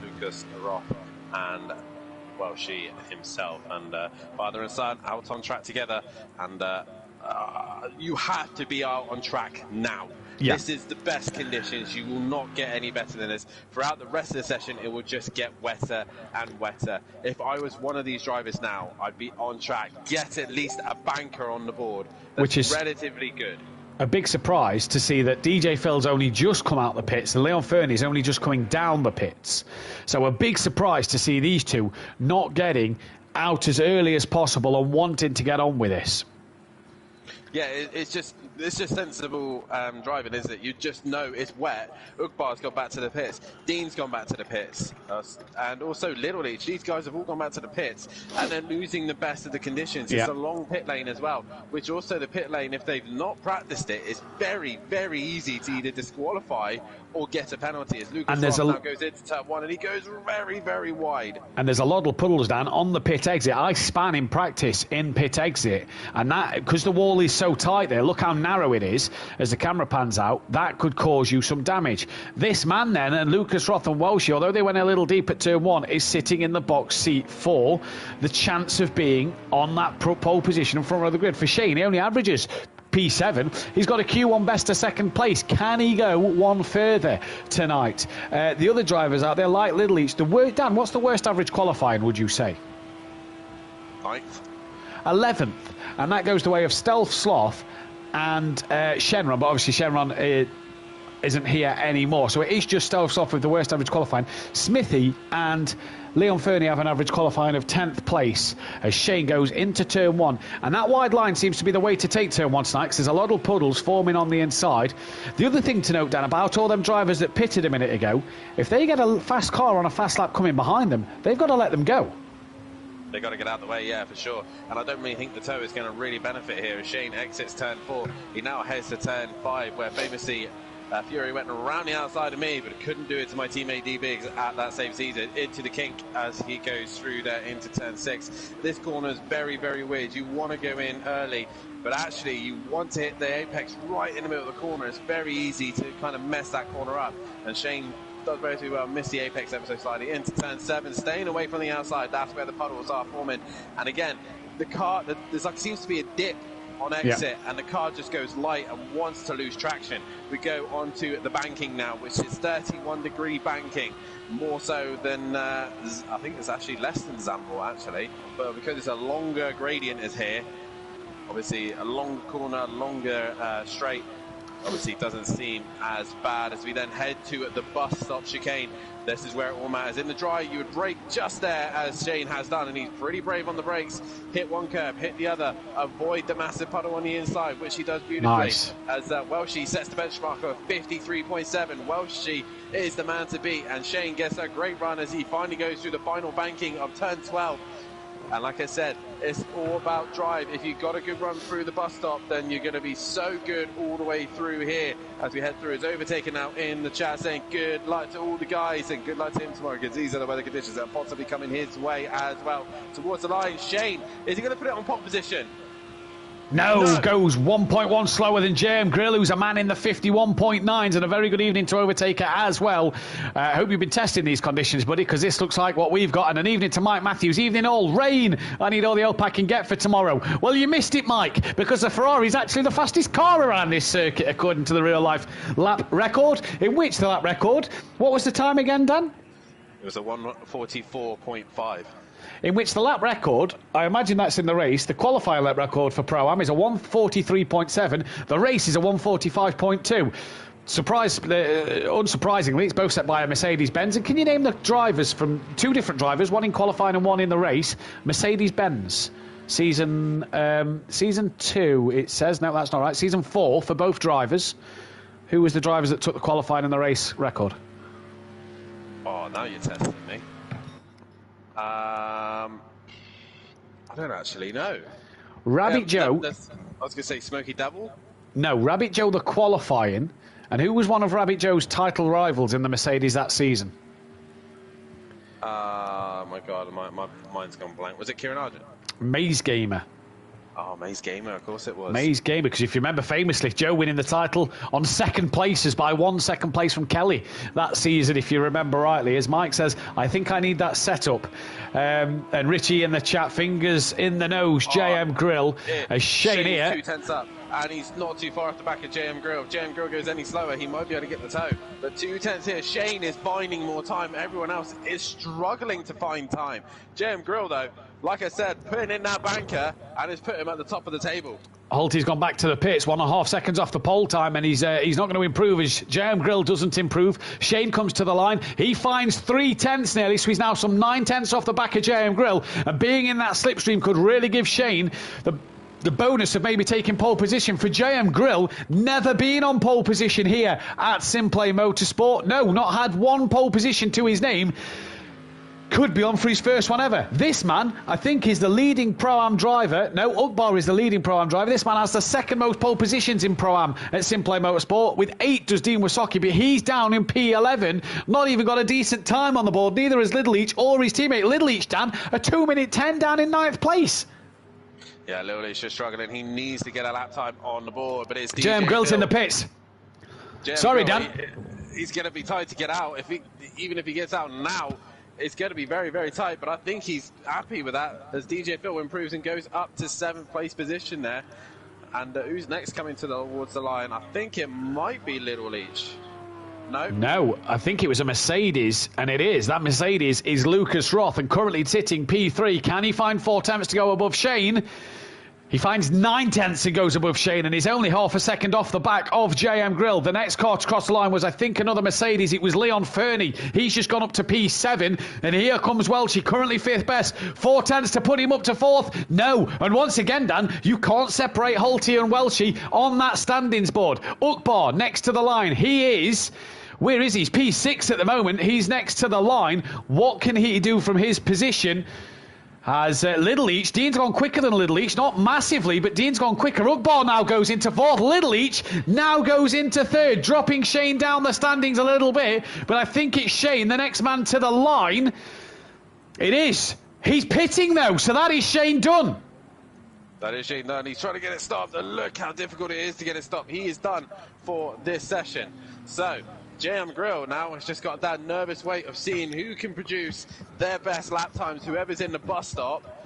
F: Lucas Roth and Welshie himself, and father and son out on track together, and you have to be out on track now. Yeah. This is the best conditions. You will not get any better than this. Throughout the rest of the session, it will just get wetter and wetter. If I was one of these drivers now, I'd be on track. Get at least a banker on the board. That's which is relatively good.
E: A big surprise to see that DJ Phil's only just come out the pits and Leon Fernie's only just coming down the pits. So a big surprise to see these two not getting out as early as possible and wanting to get on with this.
F: Yeah, it's just sensible driving, isn't it? You just know it's wet. Ugbar's gone back to the pits. Dean's gone back to the pits. And also Little Leach. These guys have all gone back to the pits. And they're losing the best of the conditions. It's a long pit lane as well, which also the pit lane, if they've not practiced it, is very, very easy to either disqualify or get a penalty. As Lucas Roth now goes into turn 1 and he goes very, very wide.
E: And there's a lot of puddles down on the pit exit. I span in practice in pit exit. And that, because the wall is so tight there, look how narrow it is as the camera pans out, that could cause you some damage. This man then, and Lucas Roth and Welshie, although they went a little deep at turn 1, is sitting in the box seat for the chance of being on that pole position in front of the grid. For Shane, he only averages P7. He's got a Q1 best to 2nd place. Can he go one further tonight? The other drivers out there, like Little Leach, Dan, what's the worst average qualifying, would you say?
F: 9th.
E: 11th. And that goes the way of Stealth Sloth and Shenron, but obviously Shenron isn't here anymore. So it is just Stealth Sloth with the worst average qualifying. Smithy and Leon Fernie have an average qualifying of 10th place as Shane goes into turn 1. And that wide line seems to be the way to take turn 1 tonight, because there's a lot of puddles forming on the inside. The other thing to note, Dan, about all them drivers that pitted a minute ago, if they get a fast car on a fast lap coming behind them, they've got to let them go.
F: They've got to get out of the way, yeah, for sure. And I don't really think the tow is going to really benefit here. As Shane exits turn 4, he now heads to turn 5, where famously Fury went around the outside of me, but couldn't do it to my teammate D-Biggs at that same season. Into the kink as he goes through there into turn 6. This corner is very, very weird. You want to go in early, but actually you want to hit the apex right in the middle of the corner. It's very easy to kind of mess that corner up. And Shane does very well, miss the apex ever so slightly into turn 7, staying away from the outside. That's where the puddles are forming. And again, the car, there's like seems to be a dip on exit, and the car just goes light and wants to lose traction. We go on to the banking now, which is 31-degree banking, more so than I think it's actually less than Zambor actually, but because it's a longer gradient is here, obviously a longer corner, longer straight, obviously doesn't seem as bad. As we then head to the bus stop chicane, this is where it all matters. In the dry, you would brake just there, as Shane has done, and he's pretty brave on the brakes. Hit one curb, hit the other, avoid the massive puddle on the inside, which he does beautifully.
E: Nice.
F: As Welshie sets the benchmark of 53.7. Welshie is the man to beat, and Shane gets a great run as he finally goes through the final banking of turn 12. And like I said, it's all about drive. If you've got a good run through the bus stop, then you're going to be so good all the way through here. As we head through, it's overtaken now in the chat, saying good luck to all the guys and good luck to him tomorrow, because these are the weather conditions that are possibly coming his way as well. Towards the line, Shane, is he going to put it on pole position?
E: No, goes 1.1 slower than JM Grill, who's a man in the 51.9s, and a very good evening to Overtaker as well. I hope you've been testing these conditions, buddy, because this looks like what we've got. And an evening to Mike Matthews. Evening all. Rain. I need all the help I can get for tomorrow. Well, you missed it, Mike, because the Ferrari is actually the fastest car around this circuit, according to the real-life lap record, in which the lap record, what was the time again, Dan?
F: It was a 1:44.5.
E: In which the lap record, I imagine that's in the race, the qualifying lap record for Pro-Am is a 1:43.7, the race is a 1:45.2. Unsurprisingly, it's both set by a Mercedes-Benz. And can you name the drivers from two different drivers, one in qualifying and one in the race? Mercedes-Benz. Season 2, it says. No, that's not right. Season 4 for both drivers. Who was the drivers that took the qualifying and the race record?
F: Oh, now you're testing me. I don't actually know.
E: Rabbit Joe.
F: I was going to say Smoky Devil.
E: No, Rabbit Joe the qualifying. And who was one of Rabbit Joe's title rivals in the Mercedes that season?
F: My God, my mind's gone blank. Was it Kieran Argent?
E: Maze Gamer.
F: Oh, Maze Gamer, of course it was.
E: Maze Gamer, because if you remember famously, Joe winning the title on second places by 1 second place from Kelly that season, if you remember rightly. As Mike says, I think I need that setup. And Richie in the chat, fingers in the nose, JM Grill. Shane here.
F: 2 tenths up, and he's not too far off the back of JM Grill. If JM Grill goes any slower, he might be able to get the toe. But 2 tenths here, Shane is finding more time. Everyone else is struggling to find time. JM Grill, though, like I said, putting in that banker and has put him at the top of the table.
E: Holty's gone back to the pits, 1.5 seconds off the pole time, and he's not going to improve as JM Grill doesn't improve. Shane comes to the line. He finds 3 tenths nearly, so he's now some 9 tenths off the back of JM Grill. And being in that slipstream could really give Shane the bonus of maybe taking pole position. For JM Grill, never been on pole position here at Simplay Motorsport. No, not had one pole position to his name. Could be on for his first one ever. This man, I think, is the leading Pro-Am driver. No, Ukbar is the leading Pro-Am driver. This man has the second most pole positions in Pro-Am at Simplay Motorsport. With 8 does Dean Wysocki, but he's down in P11. Not even got a decent time on the board. Neither has Little Each or his teammate Little Each, Dan. A 2:10 down in 9th place.
F: Yeah, Little Each is struggling. He needs to get a lap time on the board, but it's
E: JM Grill's in the pits. Sorry, Dan.
F: He's going to be tight to get out. Even if he gets out now, it's going to be very, very tight, but I think he's happy with that as DJ Phil improves and goes up to 7th place position there. And who's next coming towards the line? I think it might be Little Each. No,
E: I think it was a Mercedes, and it is. That Mercedes is Lucas Roth, and currently sitting P3. Can he find 4 tenths to go above Shane? He finds 9 tenths and goes above Shane, and he's only 0.5 seconds off the back of JM Grill. The next car to cross the line was, I think, another Mercedes. It was Leon Fernie. He's just gone up to P7, and here comes Welchie, currently 5th best. 4 tenths to put him up to 4th? No. And once again, Dan, you can't separate Holty and Welchie on that standings board. Ukbar next to the line. He is... Where is he? He's P6 at the moment. He's next to the line. What can he do from his position? As Little Each, Dean's gone quicker than Little Each, not massively, but Dean's gone quicker. Ukbar now goes into 4th. Little Each now goes into 3rd, dropping Shane down the standings a little bit. But I think it's Shane, the next man to the line. It is. He's pitting though, so that is Shane done.
F: That is Shane done. He's trying to get it stopped, and look how difficult it is to get it stopped. He is done for this session. So, JM Grill now has just got that nervous weight of seeing who can produce their best lap times. Whoever's in the bus stop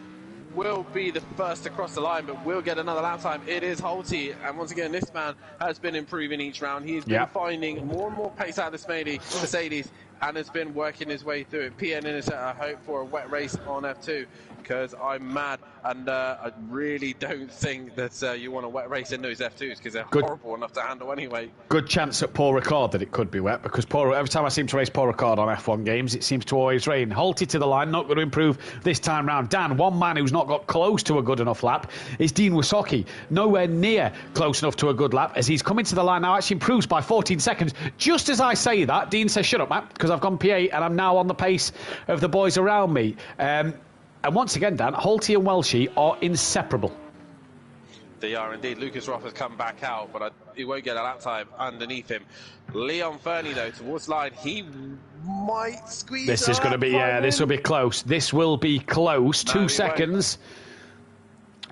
F: will be the first to cross the line, but will get another lap time. It is Holty, and once again, this man has been improving each round. He's been finding more and more pace out of this Mercedes, and has been working his way through it. PN Intercept, I hope for a wet race on F2, because I'm mad, and I really don't think that you want a wet race in those F2s, because they're horrible enough to handle anyway.
E: Good chance at Paul Ricard that it could be wet, because every time I seem to race Paul Ricard on F1 games, it seems to always rain. Holty to the line, not going to improve this time round. Dan, one man who's not got close to a good enough lap is Dean Wysocki. Nowhere near close enough to a good lap, as he's coming to the line now, actually improves by 14 seconds. Just as I say that, Dean says, shut up, Matt, because I've gone P8 and I'm now on the pace of the boys around me. And once again, Dan, Holty and Welchie are inseparable.
F: They are indeed. Lucas Roth has come back out, but he won't get a lap time underneath him. Leon Fernie, though, towards the line, he might squeeze.
E: This is going to be, this will be close. This will be close. 2 seconds.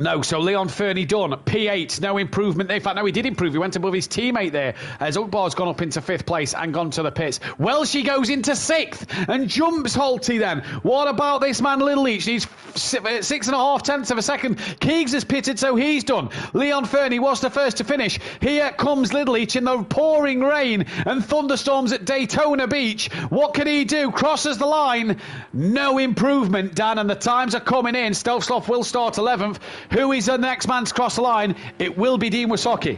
E: No, so Leon Fernie done. P8, no improvement. In fact, no, he did improve. He went above his teammate there as Ukbar's gone up into 5th place and gone to the pits. Welshie goes into 6th and jumps Holty then. What about this man, Little Leach? He's 6.5 tenths of a second. Keegs has pitted, so he's done. Leon Fernie was the first to finish. Here comes Little Leach in the pouring rain and thunderstorms at Daytona Beach. What can he do? Crosses the line. No improvement, Dan, and the times are coming in. Stelsloff will start 11th. Who is the next man to cross the line? It will be Dean Wysocki.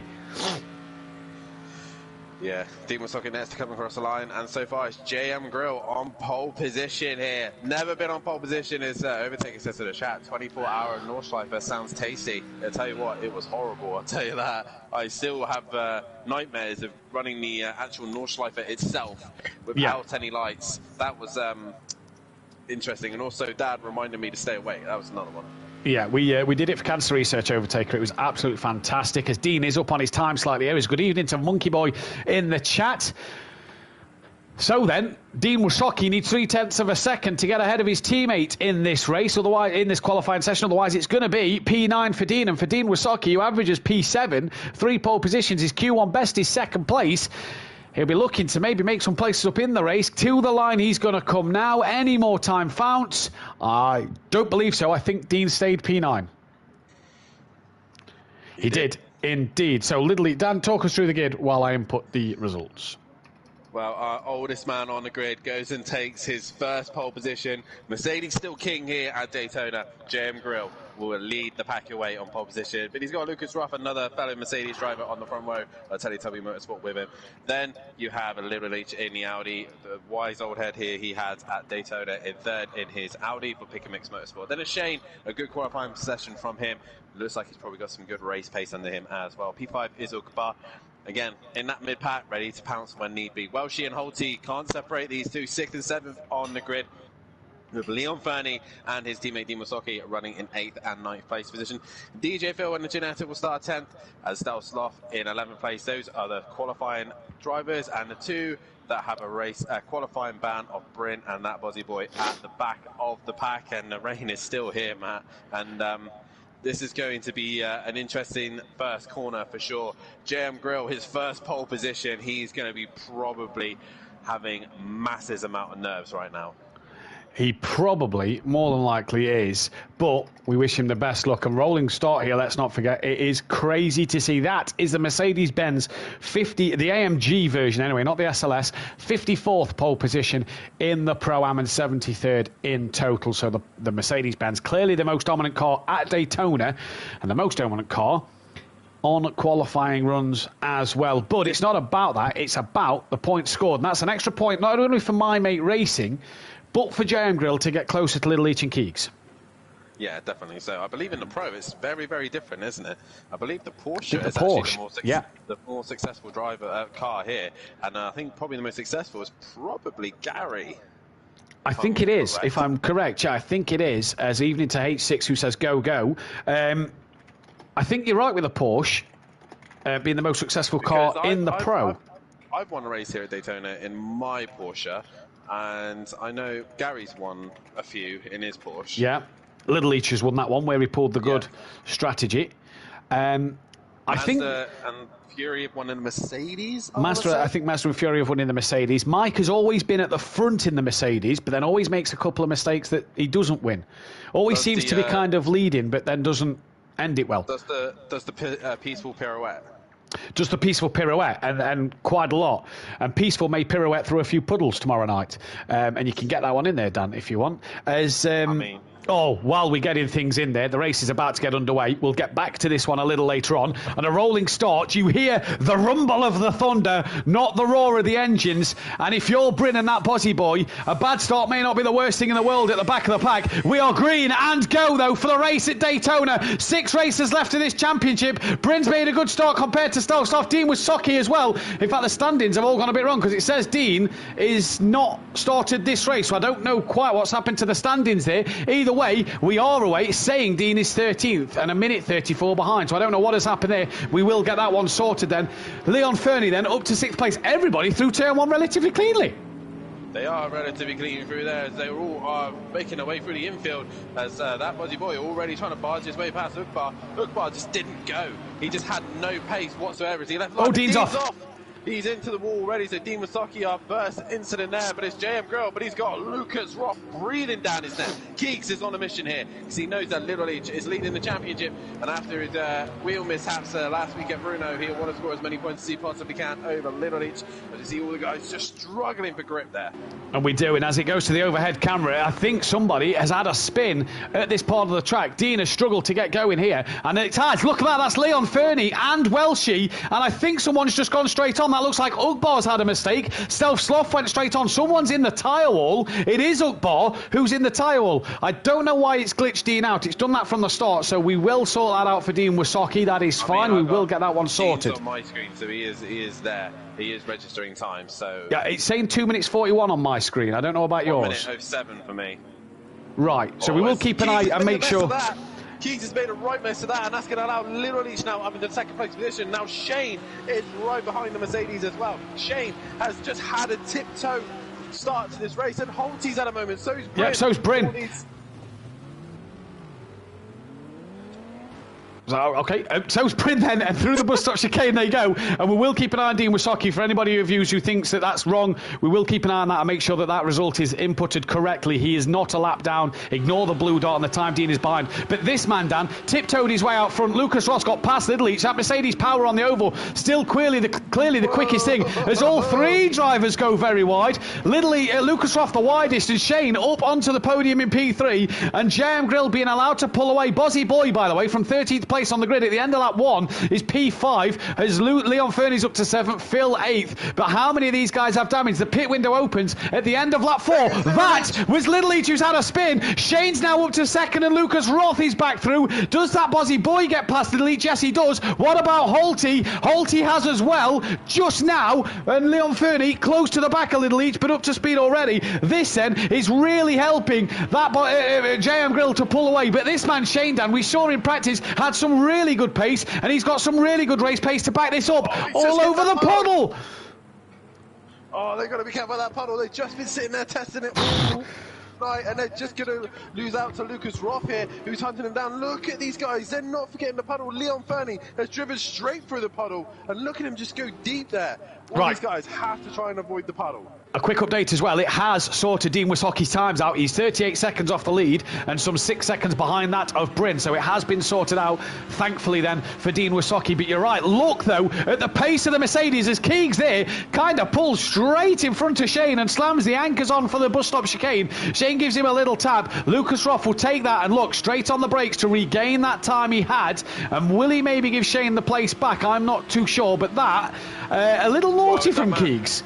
F: Yeah, Dean Wysocki next to come across the line, and so far it's JM Grill on pole position here. Never been on pole position. His overtaking says to the chat, 24-hour Nordschleife sounds tasty. I'll tell you what, it was horrible, I'll tell you that. I still have nightmares of running the actual Nordschleife itself without any lights. That was interesting, and also Dad reminded me to stay awake. That was another one.
E: Yeah, we did it for Cancer Research Overtaker. It was absolutely fantastic. As Dean is up on his time slightly here. Good evening to Monkey Boy in the chat. So then, Dean Wysocki needs 0.3 of a second to get ahead of his teammate in this race, otherwise in this qualifying session. Otherwise, it's going to be P9 for Dean. And for Dean Wysocki, who averages P7, 3 pole positions, his Q1 best is 2nd place. He'll be looking to maybe make some places up in the race. To the line he's going to come now. Any more time found? I don't believe so. I think Dean stayed P9. He did indeed. So, Dan, talk us through the grid while I input the results.
F: Well, our oldest man on the grid goes and takes his first pole position. Mercedes still king here at Daytona. JM Grill will lead the pack away on pole position. But he's got Lucas Ruff, another fellow Mercedes driver, on the front row at Teletubby Motorsport with him. Then you have a Little Leach in the Audi. The wise old head here he had at Daytona in 3rd in his Audi for Pick and Mix Motorsport. Then a Shane, a good qualifying session from him. Looks like he's probably got some good race pace under him as well. P5 is Ukbar. Again, in that mid-pack, ready to pounce when need be. Welshie and Holty can't separate these two. 6th and 7th on the grid, with Leon Fernie and his teammate Dean Wysocki running in 8th and 9th place position. DJ Phil and the Genetic will start 10th, as Stelsloff in 11th place. Those are the qualifying drivers, and the 2 that have a qualifying ban of Bryn and that Bozzy Boy at the back of the pack. And the rain is still here, Matt. And this is going to be an interesting first corner for sure. JM Grill, his first pole position, he's going to be probably having massive amount of nerves right now.
E: He probably, more than likely, is. But we wish him the best luck. And rolling start here, let's not forget, it is crazy to see. That is the Mercedes-Benz 50, the AMG version anyway, not the SLS, 54th pole position in the Pro-Am and 73rd in total. So the Mercedes-Benz, clearly the most dominant car at Daytona and the most dominant car on qualifying runs as well. But it's not about that. It's about the points scored. And that's an extra point, not only for My Mate Racing, but for JM Grill to get closer to Little Leach and Keegs.
F: Yeah, definitely. So I believe in the Pro, it's very, very different, isn't it? I believe the Porsche is actually the more successful driver car here. And I think probably the most successful is probably Gary.
E: I think it is, if I'm correct. Yeah, I think it is. As evening to H6 who says go, go. I think you're right with the Porsche being the most successful car in the Pro.
F: I've won a race here at Daytona in my Porsche. And I know Gary's won a few in his Porsche.
E: Yeah, Little Leach has won that one where he pulled the good strategy. I think
F: and Fury have won in the Mercedes.
E: I think Mazda and Fury have won in the Mercedes. Mike has always been at the front in the Mercedes, but then always makes a couple of mistakes that he doesn't win. Always seems to be kind of leading, but then doesn't end it well.
F: Does the peaceful pirouette?
E: Just a peaceful pirouette, and quite a lot. And peaceful may pirouette through a few puddles tomorrow night. And you can get that one in there, Dan, if you want. While we're getting things in there, the race is about to get underway. We'll get back to this one a little later on. And a rolling start, you hear the rumble of the thunder, not the roar of the engines. And if you're Bryn and that Bozzy Boy, a bad start may not be the worst thing in the world at the back of the pack. We are green and go, though, for the race at Daytona. 6 races left in this championship. Bryn's made a good start compared to Stelsloff. Dean Wysocki as well. In fact, the standings have all gone a bit wrong because it says Dean is not started this race. So I don't know quite what's happened to the standings there. Either way, we are away saying Dean is 13th and a minute 34 behind. So I don't know what has happened there. We will get that one sorted then. Leon Fernie then up to 6th place. Everybody through turn 1 relatively cleanly.
F: They are relatively clean through there as they all are making their way through the infield as that Buzzy Boy already trying to barge his way past Ukbar. Ukbar just didn't go. He just had no pace whatsoever as he left.
E: Oh, Dean's off.
F: He's into the wall already, so Dean Wasaki, our first incident there, but it's JM Girl, but he's got Lucas Roth breathing down his neck. Keeks is on a mission here, because he knows that Little Leach is leading the championship, and after his wheel mishaps last week at Bruno, he'll want to score as many points as he possibly can over Little Leach, but you see all the guys just struggling for grip there.
E: And we do, and as it goes to the overhead camera, I think somebody has had a spin at this part of the track. Dean has struggled to get going here, and it has. Look at that, that's Leon Fernie and Welshie, and I think someone's just gone straight on. That looks like Ugbar's had a mistake. Stealth Sloth went straight on. Someone's in the tyre wall. It is Ugbar who's in the tyre wall. I don't know why it's glitched Dean out. It's done that from the start, so we will sort that out for Dean Wasaki. That is fine. We will get that one sorted.
F: Dean's on my screen, so he is there. He is registering time, so...
E: Yeah, it's saying 2 minutes 41 on my screen. I don't know about yours.
F: 1:07 for me.
E: Right, so we will keep an eye and make sure...
F: Keys has made a right mess of that, and that's going to allow Little Leach now up in the second place position. Now Shane is right behind the Mercedes as well. Shane has just had a tiptoe start to this race, and Holty's at a moment. So's Bryn.
E: Yep, so's Bryn. So, okay, so's Bryn then, and through the bus stop chicane they go, and we will keep an eye on Dean Wasaki. For anybody of you who thinks that that's wrong, we will keep an eye on that and make sure that that result is inputted correctly. He is not a lap down. Ignore the blue dot and the time Dean is behind. But this man, Dan, tiptoed his way out front. Lucas Ross got past Little Leach. That Mercedes power on the oval, still clearly the quickest thing, as all three drivers go very wide. Lucas Ross the widest, and Shane up onto the podium in P3, and JM Grill being allowed to pull away. Bozzy Boy, by the way, from 13th place on the grid at the end of lap 1 is P5, as Leon Fernie's up to 7th, Phil 8th. But how many of these guys have damage? The pit window opens at the end of lap 4. That was Little Leach who's had a spin. Shane's now up to 2nd, and Lucas Roth is back through. Does that Bozzy Boy get past Little Leach? Yes, he does. What about Holty? Holty has as well, just now, and Leon Fernie close to the back of Little Leach, but up to speed already. This then is really helping that JM Grill to pull away. But this man Shane, Dan, we saw in practice, had some really good pace, and he's got some really good race pace to back this up. All over the puddle.
F: Oh, they've got to be careful of that puddle. They've just been sitting there testing it all night, and they're just going to lose out to Lucas Roth here, who's hunting them down. Look at these guys. They're not forgetting the puddle. Leon Fernie has driven straight through the puddle, and look at him just go deep there. All these guys have to try and avoid the puddle.
E: A quick update as well, it has sorted Dean Wasaki's times out. He's 38 seconds off the lead and some 6 seconds behind that of Bryn, so it has been sorted out, thankfully then, for Dean Wasaki. But you're right, look though at the pace of the Mercedes as Keegs there kind of pulls straight in front of Shane and slams the anchors on for the bus stop chicane. Shane gives him a little tap. Lucas Roth will take that and look straight on the brakes to regain that time he had. And will he maybe give Shane the place back? I'm not too sure, but that a little naughty from Keegs.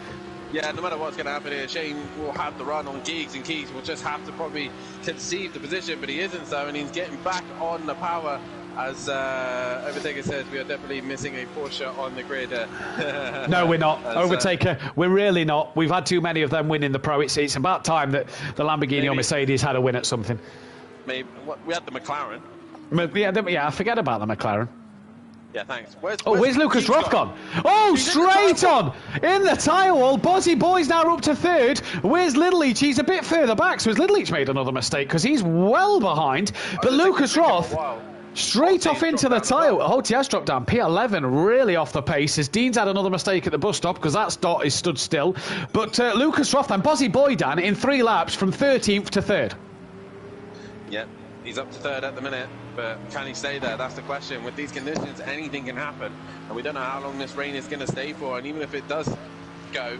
F: Yeah, no matter what's going to happen here, Shane will have the run on Keegs, and Keegs will just have to probably concede the position, but he isn't so, and he's getting back on the power. As Overtaker says, we are definitely missing a Porsche on the grid.
E: No, we're not. Overtaker, we're really not. We've had too many of them winning the Pro. It's about time that the Lamborghini or Mercedes had a win at something.
F: Maybe we had the McLaren.
E: Yeah, I forget about the McLaren.
F: Yeah, thanks.
E: Where's Lucas Roth gone? Oh, straight on! In the tyre wall. Bozzy Boy's now up to 3rd. Where's Little Leach? He's a bit further back, so has Little Leach made another mistake? Because he's well behind. But Lucas Roth, straight off into the tyre. Holty has dropped down. P11 really off the pace, as Dean's had another mistake at the bus stop, because that dot is stood still. But Lucas Roth and Bozzy Boy, Dan, in 3 laps from 13th to 3rd.
F: Yep. He's up to 3rd at the minute, but can he stay there? That's the question. With these conditions, anything can happen, and we don't know how long this rain is going to stay for. And even if it does go,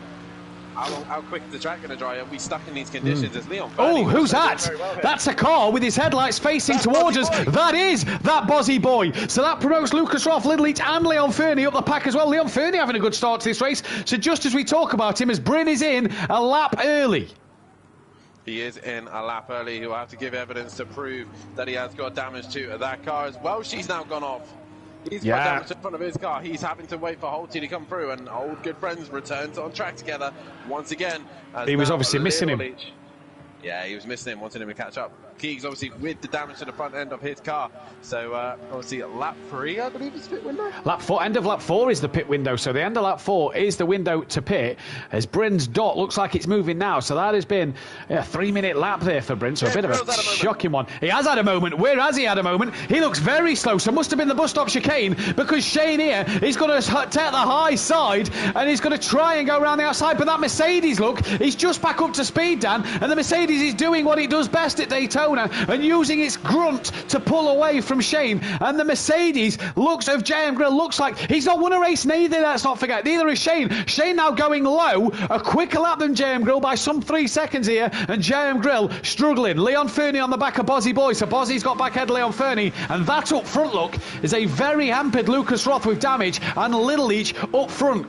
F: how quick is the track going to dry? Are we stuck in these conditions? As Leon Fernie
E: who's that? That's a car with his headlights facing towards us. That is that Bozzy Boy. So that promotes Lucas Roth, Little Leach, and Leon Fernie up the pack as well. Leon Fernie having a good start to this race. So just as we talk about him, as Bryn is in a lap early.
F: He is in a lap early. He'll have to give evidence to prove that he has got damage to that car as well. She's now gone off. He's got damage in front of his car. He's having to wait for Holty to come through, and old good friends returns on track together once again.
E: He was obviously missing him.
F: Yeah, he was missing him, wanting him to catch up. Keegs obviously with the damage to the front end of his car. So obviously lap 3, I believe, is pit window.
E: Lap 4, end of lap 4 is the pit window. So the end of lap 4 is the window to pit. As Bryn's dot looks like it's moving now. So that has been a 3-minute lap there for Bryn. So a bit of a shocking one. He has had a moment. Where has he had a moment? He looks very slow. So must have been the bus stop chicane, because Shane here is going to take the high side and he's going to try and go around the outside. But that Mercedes, look, he's just back up to speed, Dan. And the Mercedes is doing what it does best at Daytona and using its grunt to pull away from Shane. And the Mercedes looks of JM Grill looks like he's not won a race neither, let's not forget. Neither is Shane. Shane now going low, a quicker lap than JM Grill by some 3 seconds here, and JM Grill struggling. Leon Fernie on the back of Bozzy Boy, so Bozzy's got back ahead Leon Fernie, and that up front look is a very hampered Lucas Roth with damage, and Little Leach up front.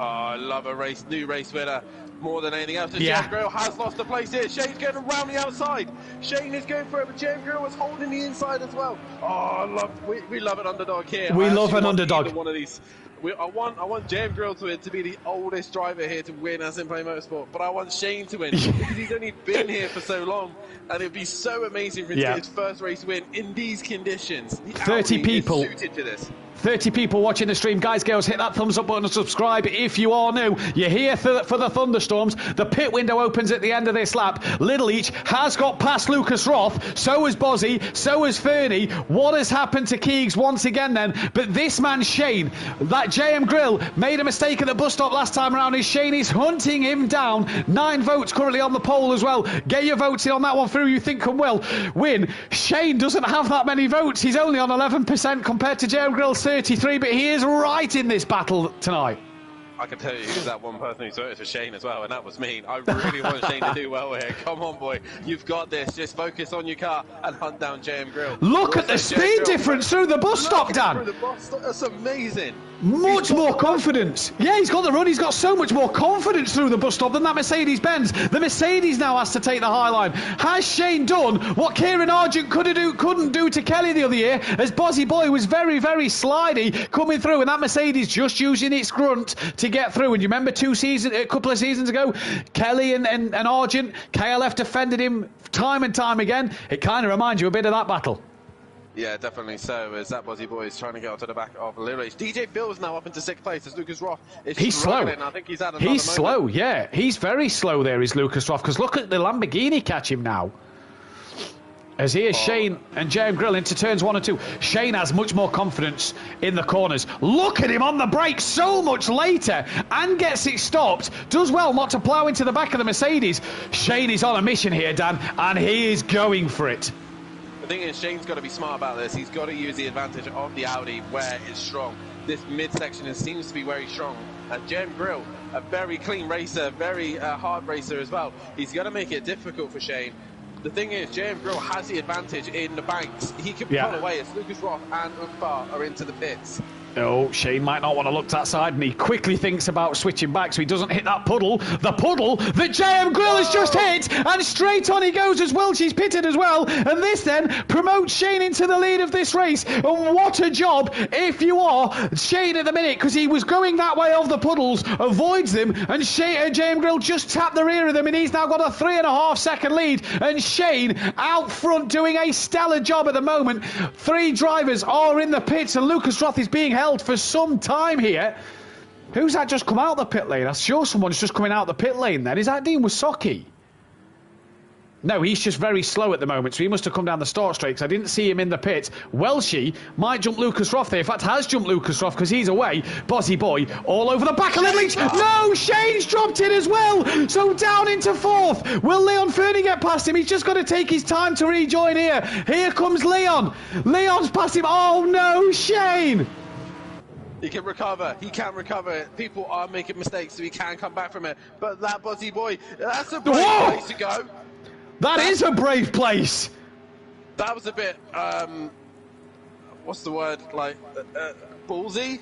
F: Oh, I love a race, new race winner more than anything else.
E: Yeah.
F: James Grill has lost the place here. Shane's going around the outside. Shane is going for it, but James Grill was holding the inside as well. Oh, we love an underdog here.
E: We love an underdog.
F: One of these. I want James Grill to be the oldest driver here to win as Simplay Motorsport, but I want Shane to win because he's only been here for so long, and it'd be so amazing for him to get his first race win in these conditions. The
E: 30 people
F: is suited to this.
E: 30 people watching the stream. Guys, girls, hit that thumbs up button and subscribe if you are new. You're here for the thunderstorms. The pit window opens at the end of this lap. Little Each has got past Lucas Roth. So has Bozzy. So has Fernie. What has happened to Keegs once again then? But this man, Shane, that JM Grill made a mistake at the bus stop last time around. Shane is hunting him down. 9 votes currently on the poll as well. Get your votes in on that one through. You think can will win. Shane doesn't have that many votes. He's only on 11% compared to JM Grill's 33, but he is right in this battle tonight.
F: I can tell you who's that one person who voted for Shane as well, and that was me. I really want Shane to do well here. Come on, boy. You've got this. Just focus on your car and hunt down JM Grill.
E: Look at the speed difference through the bus stop, Dan.
F: That's amazing.
E: Much more confidence. Yeah, he's got the run. He's got so much more confidence through the bus stop than that Mercedes-Benz. The Mercedes now has to take the high line. Has Shane done what Kieran Argent couldn't do to Kelly the other year, as Bozzy Boy was very, very slidey coming through, and that Mercedes just using its grunt to get through? And you remember a couple of seasons ago, Kelly and Argent, KLF defended him time and time again. It kind of reminds you a bit of that battle.
F: Yeah, definitely so, as that Bozzy Boy is trying to get onto the back of Little H. DJ Bill's now up into 6th place as Lucas Roth is struggling. I think he's had another moment.
E: He's slow, yeah. He's very slow there, is Lucas Roth, because look at the Lamborghini catch him now. As here's Shane and JM Grill into turns 1 and 2. Shane has much more confidence in the corners. Look at him on the brake so much later and gets it stopped. Does well not to plough into the back of the Mercedes. Shane is on a mission here, Dan, and he is going for it.
F: The thing is, Shane's got to be smart about this. He's got to use the advantage of the Audi where it's strong. This midsection seems to be very strong. And JM Grill, a very clean racer, very hard racer as well. He's going to make it difficult for Shane. The thing is, JM Grill has the advantage in the banks. He can pull away as Lucas Roth and Ukbar are into the pits.
E: Oh, Shane might not want to look to that side, and he quickly thinks about switching back so he doesn't hit that puddle. The puddle that JM Grill has just hit, and straight on he goes as well. She's pitted as well, and this then promotes Shane into the lead of this race. And what a job if you are Shane at the minute, because he was going that way of the puddles, avoids them, and JM Grill just tapped the rear of them, and he's now got a 3.5 second lead. And Shane out front doing a stellar job at the moment. 3 drivers are in the pits, and Lucas Roth is being held for some time here. Who's that just come out the pit lane? I'm sure someone's just coming out the pit lane then. Is that Dean Wasocki? No, he's just very slow at the moment, so he must have come down the start straight because I didn't see him in the pit. Welshie might jump Lucas Roth there. In fact, has jumped Lucas Roth because he's away. Bozzy Boy all over the back of Little Leach. No, Shane's dropped in as well. So down into 4th. Will Leon Fernie get past him? He's just got to take his time to rejoin here. Here comes Leon. Leon's past him. Oh no, Shane.
F: He can recover. He can recover. People are making mistakes, so he can come back from it. But that Bozzy Boy, that's a brave place to go.
E: That is a brave place.
F: That was a bit, what's the word, like, ballsy?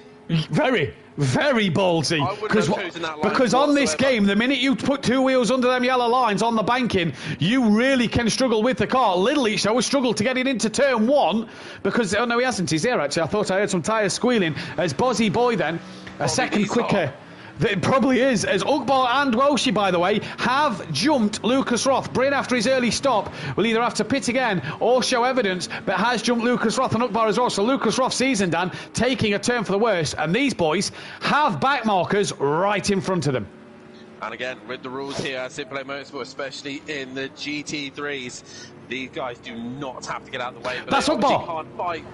E: Very, very ballsy.
F: I wouldn't have chosen that line
E: because on this
F: whatsoever.
E: game, the minute you put 2 wheels under them yellow lines on the banking, you really can struggle with the car. Little Each, though, has struggled to get it into turn 1 because, oh no, he hasn't. He's there, actually. I thought I heard some tyres squealing. As Bozzy Boy then, a second quicker. It probably is, as Ugbar and Welshie, by the way, have jumped Lucas Roth. Bryn, after his early stop, will either have to pit again or show evidence, but has jumped Lucas Roth and Ugbar as well. So Lucas Roth, Seaosn, Dan, taking a turn for the worst, and these boys have back markers right in front of them.
F: And again, with the rules here at Simplay Motorsport, especially in the GT3s, these guys do not have to get out of the way. But
E: that's
F: they obviously
E: Ugbar.
F: can't fight.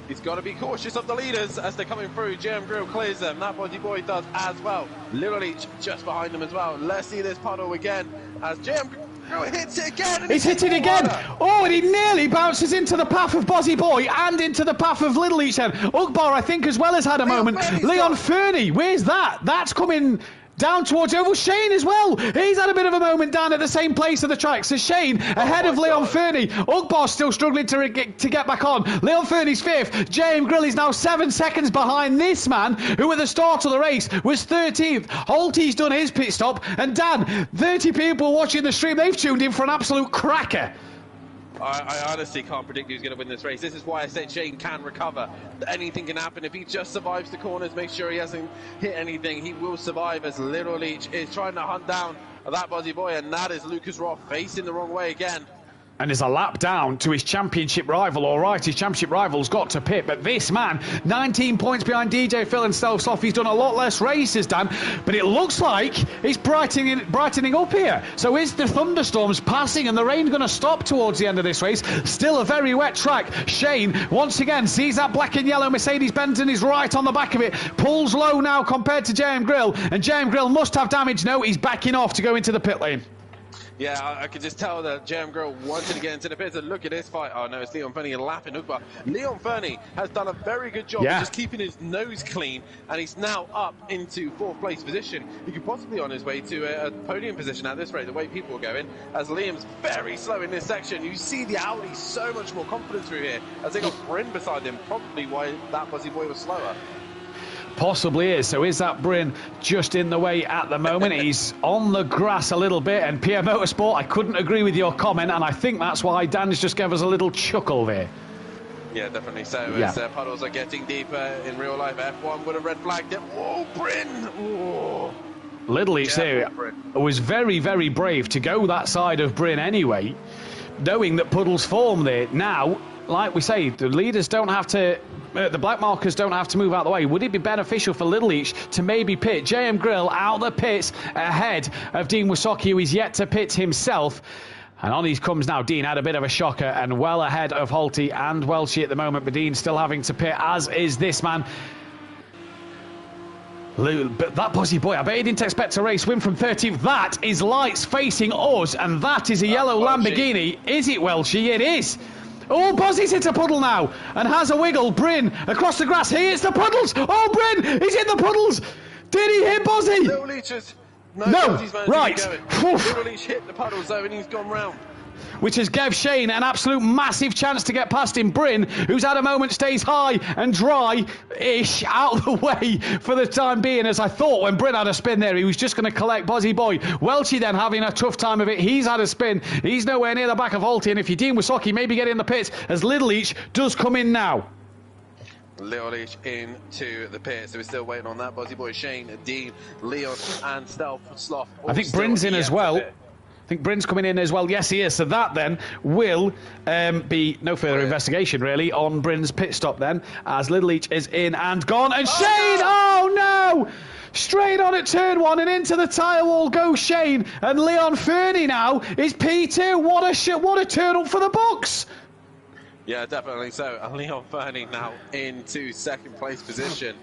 F: He's got to be cautious of the leaders as they're coming through. JM Grill clears them. That Body Boy does as well. Little Leach just behind them as well. Let's see this puddle again as JM Grill hits it again. And
E: He's hit it again. Oh, and he nearly bounces into the path of Bozzy Boy and into the path of Little Leach then. Ugbar, I think, as well has had a moment. Leon Fernie, where's that? That's coming down towards Oval. Shane as well. He's had a bit of a moment down at the same place of the track. So Shane ahead of Leon Fernie. Ugbar still struggling to get back on. Leon Fernie's fifth. JM Grill is now 7 seconds behind this man, who at the start of the race was 13th. Holty's done his pit stop. And Dan, 30 people watching the stream, they've tuned in for an absolute cracker.
F: I honestly can't predict who's going to win this race. This is why I said Shane can recover. Anything can happen. If he just survives the corners, make sure he hasn't hit anything, he will survive, as Little Leach is trying to hunt down that Bozzy Boy, and that is Lucas Roth facing the wrong way again.
E: And there's a lap down to his championship rival. All right, his championship rival's got to pit, but this man, 19 points behind DJ Phil and Stelsoff. He's done a lot less races, Dan, but it looks like it's brightening up here. So is the thunderstorms passing and the rain going to stop towards the end of this race? Still a very wet track. Shane, once again, sees that black and yellow Mercedes-Benz and is right on the back of it. Pulls low now compared to JM Grill, and JM Grill must have damage. No, he's backing off to go into the pit lane.
F: Yeah, I could just tell that JM Grill wanted to get into the pits, and look at this fight. Oh no, it's Leon Fernie lapping Ugbar. Leon Fernie has done a very good job of just keeping his nose clean, and he's now up into 4th place position. He could possibly on his way to a podium position at this rate, the way people are going, as Liam's very slow in this section. You see the Audi so much more confident through here, as they got Bryn beside him, probably why that Buzzy Boy was slower.
E: Possibly is. So is that Bryn just in the way at the moment? He's on the grass a little bit, and Pierre Motorsport, I couldn't agree with your comment, and I think that's why Dan's just gave us a little chuckle there.
F: Yeah, definitely so. As puddles are getting deeper in real life, F1 would have red flagged it. Whoa, Bryn! Whoa.
E: Little Leach there was very, very brave to go that side of Bryn anyway, knowing that puddles form there. Now, like we say, the leaders don't have to, the black markers don't have to move out the way. Would it be beneficial for Little Leach to maybe pit? JM Grill out the pits ahead of Dean Wysocki, who is yet to pit himself. And on he comes now. Dean had a bit of a shocker and well ahead of Holty and Welshie at the moment, but Dean still having to pit, as is this man. But that Bozzy Boy, I bet he didn't expect to race win from 13th. That is lights facing us, and that is a yellow Lamborghini. Is it, Welshie? It is. Oh, Bozzy's hit a puddle now and has a wiggle. Bryn across the grass. He hits the puddles. Oh, Bryn, he's hit the puddles. Did he hit Bozzy?
F: Little Leach has...
E: No, right.
F: Little Leach hit the puddles though, and he's gone round.
E: Which has gave Shane an absolute massive chance to get past him. Bryn, who's had a moment, stays high and dry-ish out of the way for the time being, as I thought when Bryn had a spin there, he was just going to collect Bozzy Boy. Welshie then having a tough time of it. He's had a spin. He's nowhere near the back of Holty, and if you Dean Wysocki, maybe get in the pits, as Little Leach does come in now.
F: Little Leach into the pit, so we're still waiting on that. Bozzy Boy, Shane, Dean, Leon, and Sloth.
E: I think Bryn's in as well. I think Bryn's coming in as well. Yes, he is. So that then will be no further investigation, really, on Bryn's pit stop then, as Little Leach is in and gone. And Shane, oh no! Straight on at turn 1 and into the tyre wall goes Shane. And Leon Fernie now is P2. What a turn up for the books.
F: Yeah, definitely so. And Leon Fernie now into 2nd place position.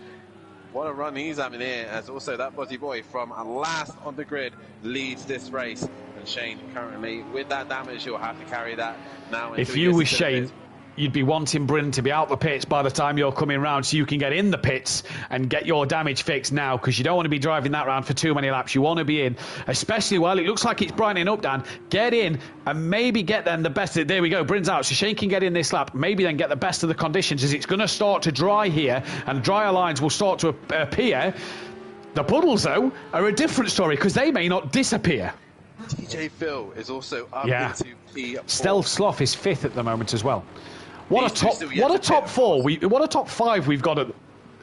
F: What a run he's having here, as also that Bozzy Boy from last on the grid leads this race. And Shane currently, with that damage, he'll have to carry that now.
E: If you were Shane, you'd be wanting Bryn to be out the pits by the time you're coming round, so you can get in the pits and get your damage fixed now, because you don't want to be driving that round for too many laps. You want to be in, especially while it looks like it's brightening up, Dan. Get in and maybe get then the best. There we go, Bryn's out, so Shane can get in this lap. Maybe then get the best of the conditions, as it's going to start to dry here, and drier lines will start to appear. The puddles, though, are a different story, because they may not disappear.
F: DJ Phil is also up into P4.
E: Stealth Sloth is 5th at the moment as well. What a top 4! What a top 5 we've got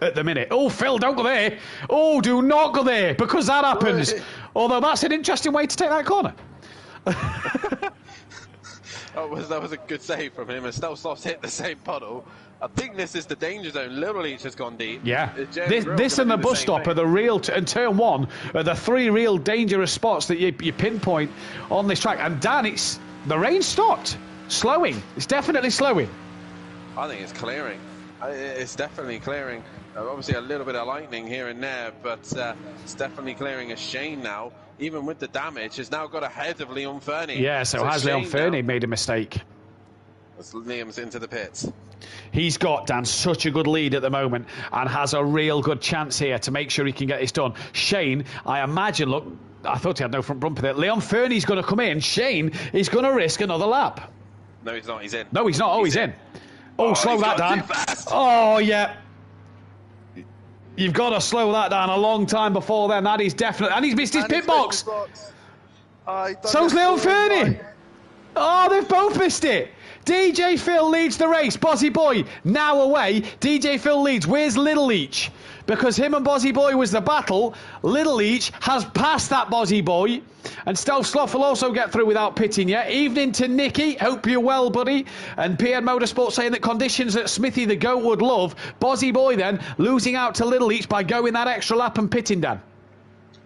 E: at the minute. Oh, Phil, don't go there. Oh, do not go there, because that happens. Although that's an interesting way to take that corner.
F: That was a good save from him, and Stelsloff's hit the same puddle. I think this is the danger zone. Little Leach has gone deep.
E: Yeah, this and the bus stop are the real, and turn one are the three real dangerous spots that you pinpoint on this track. And Dan, the rain stopped, slowing. It's definitely slowing.
F: I think it's clearing. It's definitely clearing. Obviously a little bit of lightning here and there, but it's definitely clearing. As Shane now, even with the damage, has now got ahead of Leon Fernie.
E: Yeah, so has Leon Fernie made a mistake?
F: As Liam's into the pits.
E: He's got, Dan, such a good lead at the moment and has a real good chance here to make sure he can get this done. Shane, I imagine, look, I thought he had no front bumper there. Leon Fernie's going to come in. Shane is going to risk another lap.
F: No, he's not. He's in.
E: No, he's not. Oh, he's in. Oh, slow that down.
F: Fast.
E: Oh, yeah. You've got to slow that down a long time before then. That is definitely... And he's missed his pit box. So's Leon Fernie. Oh, they've both missed it. DJ Phil leads the race. Bozzy Boy now away. DJ Phil leads. Where's Little Leach? Because him and Bozzy Boy was the battle. Little Leach has passed that Bozzy Boy. And Stelsloff will also get through without pitting yet. Evening to Nicky. Hope you're well, buddy. And PN Motorsport saying that conditions that Smithy the GOAT would love. Bozzy Boy then losing out to Little Leach by going that extra lap and pitting, Dan.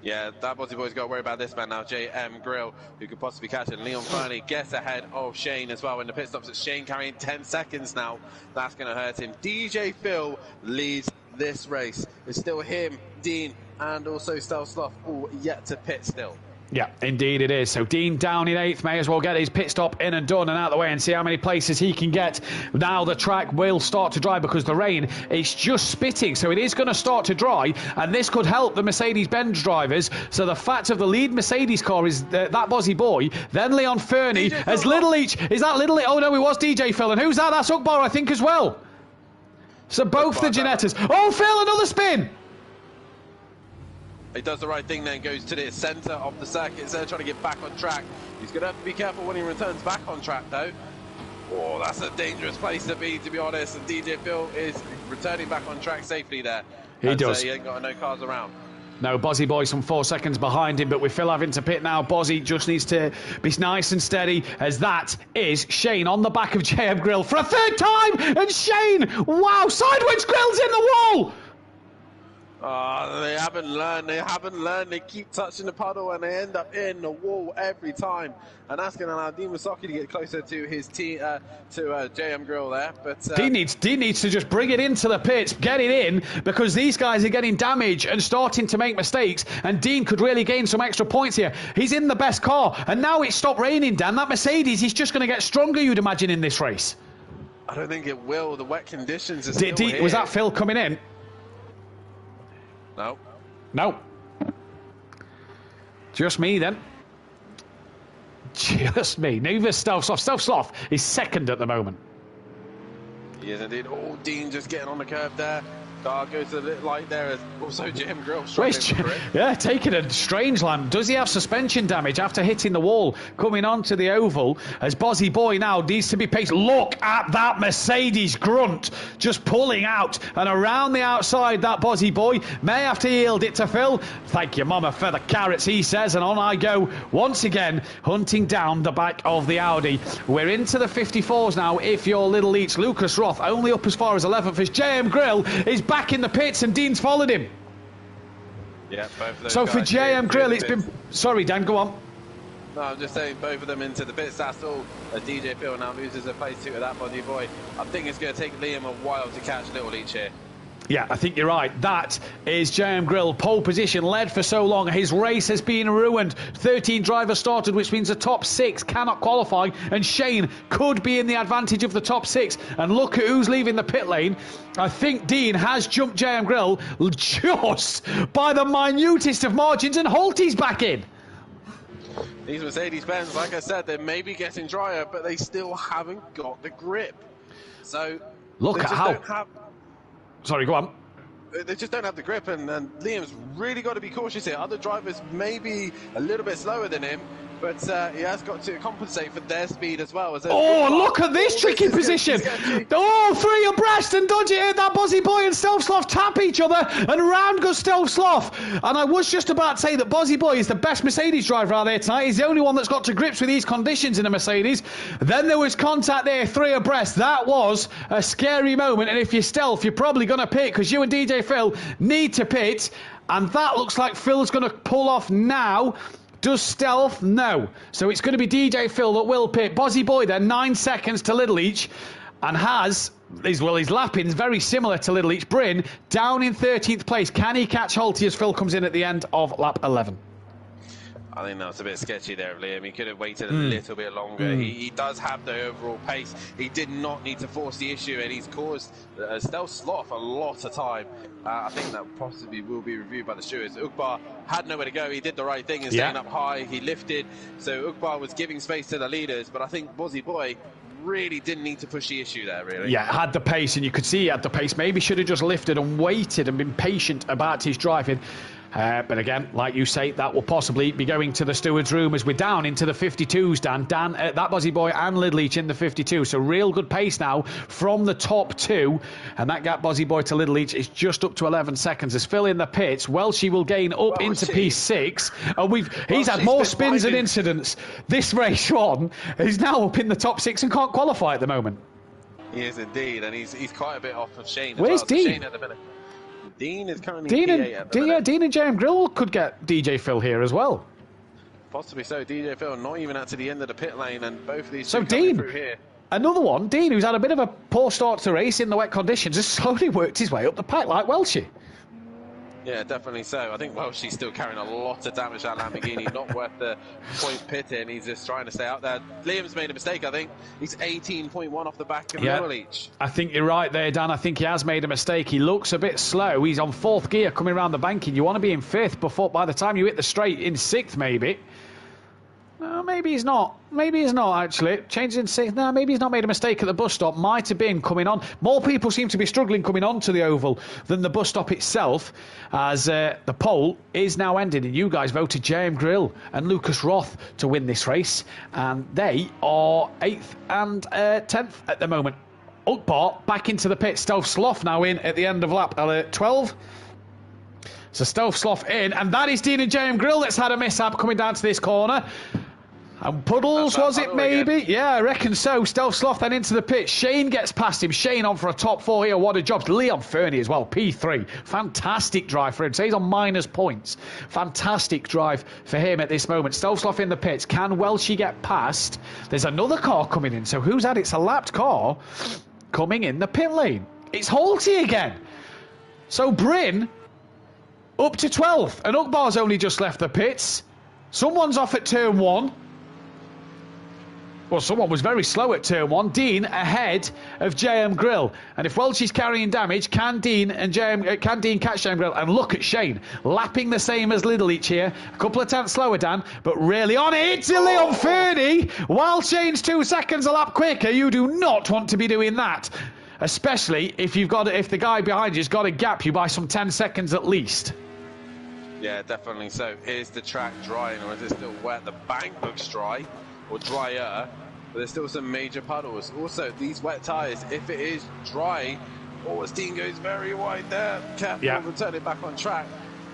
F: Yeah, that Bozzy Boy's got to worry about this man now, JM Grill, who could possibly catch it. Leon Fernie gets ahead of Shane as well in the pit stops. It's Shane carrying 10 seconds now. That's going to hurt him. DJ Phil leads this race. It's still him, Dean, and also Stelsloff, all yet to pit still.
E: Yeah, indeed it is. So Dean down in 8th, may as well get his pit stop in and done and out of the way and see how many places he can get. Now the track will start to dry because the rain is just spitting, so it is going to start to dry, and this could help the Mercedes-Benz drivers. So the fact of the lead Mercedes car is that Bozzy Boy, then Leon Fernie, as Little Leach. Is that Little Leach? Oh no, it was DJ Phil, and who's that? That's Ukbar, I think, as well. So both the Ginettas. Oh, Phil, another spin!
F: He does the right thing then, goes to the centre of the circuit instead of trying to get back on track. He's going to have to be careful when he returns back on track, though. Oh, that's a dangerous place to be honest. And DJ Phil is returning back on track safely there.
E: He does.
F: He ain't got no cars around.
E: No, Bozzy Boy some 4 seconds behind him, but with Phil having to pit now, Bozzy just needs to be nice and steady, as that is Shane on the back of JM Grill for a third time, and Shane, wow, sideways grill's in the wall!
F: Oh, they haven't learned. They keep touching the puddle and they end up in the wall every time. And that's going to allow Dean Masaki to get closer to his team, to JM Grill there. But
E: Dean needs to just bring it into the pits, get it in, because these guys are getting damage and starting to make mistakes. And Dean could really gain some extra points here. He's in the best car. And now it's stopped raining, Dan. That Mercedes is just going to get stronger, you'd imagine, in this race.
F: I don't think it will. The wet conditions are still here.
E: Was that Phil coming in?
F: No.
E: Just me then. Just me. Neither Stelsloff. Stelsloff is second at the moment.
F: He is indeed. Oh, Dean just getting on the curve there. Car goes a bit light there. As also Jim Grill struggling.
E: Yeah, taking a strange line. Does he have suspension damage after hitting the wall coming onto the oval? As Bozzy Boy now needs to be patient. Look at that Mercedes grunt just pulling out and around the outside. That Bozzy Boy may have to yield it to Phil. Thank you, Mama, for the carrots, he says. And on I go once again, hunting down the back of the Audi. We're into the 54s now. If you're Little Leach, Lucas Roth only up as far as 11th as JM Grill is back in the pits and Dean's followed him.
F: Yeah, both of those
E: so
F: guys
E: for JM Grill, it's been... Sorry, Dan, go on.
F: No, I'm just saying both of them into the pits. That's all. DJ Phil now loses a place to that Bozzy Boy. I think it's going to take Liam a while to catch Little Leach here.
E: Yeah, I think you're right. That is JM Grill. Pole position, led for so long. His race has been ruined. 13 drivers started, which means the top 6 cannot qualify. And Shane could be in the advantage of the top 6. And look at who's leaving the pit lane. I think Dean has jumped JM Grill just by the minutest of margins. And Holty's back in.
F: These Mercedes-Benz, like I said, they may be getting drier, but they still haven't got the grip. So
E: look at how... Sorry, go on.
F: they just don't have the grip, and Liam's really got to be cautious here. Other drivers may be a little bit slower than him, but he has got to compensate for their speed as well.
E: Oh, look at this tricky position. Oh, 3 abreast, and Dodgy hit that Buzzy Boy and Stealth Sloth tap each other, and round goes Stealth Sloth. And I was just about to say that Buzzy Boy is the best Mercedes driver out there tonight. He's the only one that's got to grips with these conditions in a Mercedes. Then there was contact there, 3 abreast. That was a scary moment, and if you're Stealth, you're probably going to pit, because you and DJ Phil need to pit, and that looks like Phil's going to pull off now. Does Stealth? No. So it's going to be DJ Phil that will pit. Bozzy Boy then, 9 seconds to Little Each, and his lapping is very similar to Little Each. Bryn down in 13th place. Can he catch Holty as Phil comes in at the end of lap 11?
F: I think that was a bit sketchy there of Liam. He could have waited a little bit longer. He does have the overall pace. He did not need to force the issue, and he's caused Stealth Sloth a lot of time. I think that possibly will be reviewed by the stewards. Ukbar had nowhere to go. He did the right thing in staying up high. He lifted, so Ukbar was giving space to the leaders, but I think Bozzy Boy really didn't need to push the issue there, really. Yeah,
E: had the pace, and you could see he had the pace. Maybe should have just lifted and waited and been patient about his driving. But again, like you say, that will possibly be going to the steward's room as we're down into the 52s, Dan. That Buzzy Boy and Little Each in the 52. So real good pace now from the top 2. And that gap Buzzy Boy to Little Each is just up to 11 seconds. As Phil in the pits, Welshie will gain up into P6. And he's had more spins and incidents this race on. He's now up in the top 6 and can't qualify at the moment.
F: He is indeed, and he's quite a bit off of Shane.
E: Where's Dean?
F: Shane at the minute. Dean is currently Dean and
E: JM Grill could get DJ Phil here as well.
F: Possibly so. DJ Phil not even out to the end of the pit lane, and both of these
E: so
F: two
E: Dean
F: through here.
E: Another one, Dean, who's had a bit of a poor start to the race in the wet conditions, has slowly worked his way up the pack like Welshie.
F: Yeah, definitely so. I think Welshie's still carrying a lot of damage, that Lamborghini. Not worth the point pitting. He's just trying to stay out there. Liam's made a mistake, I think. He's 18.1 off the back of Little Each.
E: I think you're right there, Dan. I think he has made a mistake. He looks a bit slow. He's on 4th gear coming around the banking. You want to be in 5th before, by the time you hit the straight, in 6th maybe. Maybe he's not. Maybe he's not, actually. Changes in 6th. No, maybe he's not made a mistake at the bus stop. Might have been coming on. More people seem to be struggling coming onto the oval than the bus stop itself, as the poll is now ended. And you guys voted JM Grill and Lucas Roth to win this race. And they are 8th and 10th at the moment. Ukbar back into the pit. Stealth Sloth now in at the end of lap 12. So Stealth Sloth in. And that is Dean and JM Grill that's had a mishap coming down to this corner. And Puddles, was it maybe? Again. Yeah, I reckon so. Stealth Sloth then into the pit. Shane gets past him. Shane on for a top 4 here. What a job. Leon Fernie as well, P3. Fantastic drive for him. So he's on minus points. Fantastic drive for him at this moment. Stealth Sloth in the pits. Can Welshie get past? There's another car coming in. So who's had it? It's a lapped car coming in the pit lane. It's Holty again. So Bryn up to 12th. And Ukbar's only just left the pits. Someone's off at turn 1. Well, someone was very slow at turn 1. Dean ahead of JM Grill. And if Welshie's carrying damage, can Dean catch JM Grill? And look at Shane, lapping the same as Little Each here. A couple of tenths slower, Dan, but really on it. It's Leon Fernie. While Shane's 2 seconds a lap quicker, you do not want to be doing that. Especially if the guy behind you's got a gap you by some 10 seconds at least.
F: Yeah, definitely so. Is the track drying, or is it still wet? The bank looks dry, or drier, but there's still some major puddles. Also, these wet tyres, if it is dry, Dean goes very wide there. Careful of turning back on track.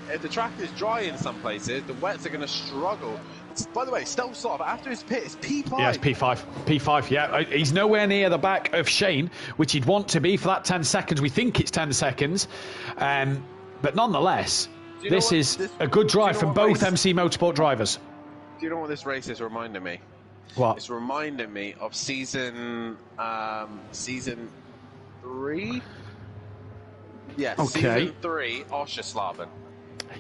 F: If the track is dry in some places, the wets are going to struggle. By the way, Stealth Sloth, after his pit, is P5.
E: Yeah, it's P5. P5, yeah. He's nowhere near the back of Shane, which he'd want to be for that 10 seconds. We think it's 10 seconds. But nonetheless, this is a good drive from both MC Motorsport drivers.
F: Do you know what this race is reminding me?
E: What?
F: It's reminding me of season 3. Yes,
E: okay.
F: Season 3, Oscherslaben.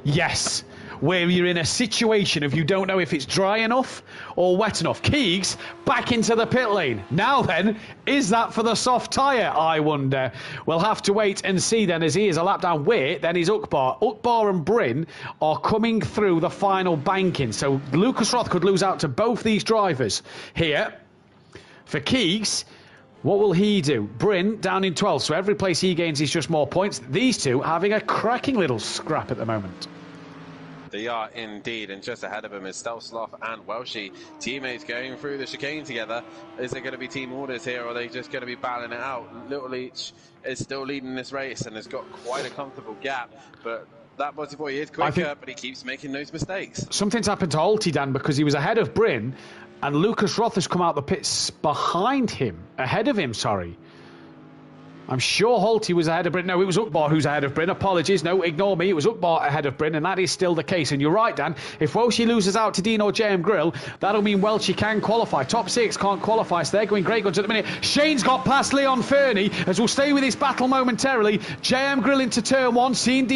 E: Yes, where you're in a situation of you don't know if it's dry enough or wet enough. Keegs back into the pit lane. Now then, is that for the soft tyre, I wonder? We'll have to wait and see then, as he is a lap down. Then is Ukbar. Ukbar and Bryn are coming through the final banking. So Lucas Roth could lose out to both these drivers here. For Keegs, What will he do? Bryn down in 12th, so every place he gains is just more points. These two having a cracking little scrap at the moment.
F: They are indeed, and just ahead of him is Stelsloff and Welshie. Teammates going through the chicane together. Is there going to be team orders here, or are they just going to be battling it out? Little Leach is still leading this race and has got quite a comfortable gap, but that Buzzy Boy is quicker, but he keeps making those mistakes.
E: Something's happened to Holty, Dan, because he was ahead of Bryn, and Lucas Roth has come out the pits behind him, ahead of him, sorry. I'm sure Holty was ahead of Bryn. No, it was Ukbar who's ahead of Bryn. Apologies. No, ignore me. It was Ukbar ahead of Bryn, and that is still the case. And you're right, Dan. If Welshie loses out to Dean or JM Grill, that'll mean Welshie can qualify. Top 6 can't qualify, so they're going great guns at the minute. Shane's got past Leon Fernie, as we'll stay with this battle momentarily. JM Grill into turn 1, sees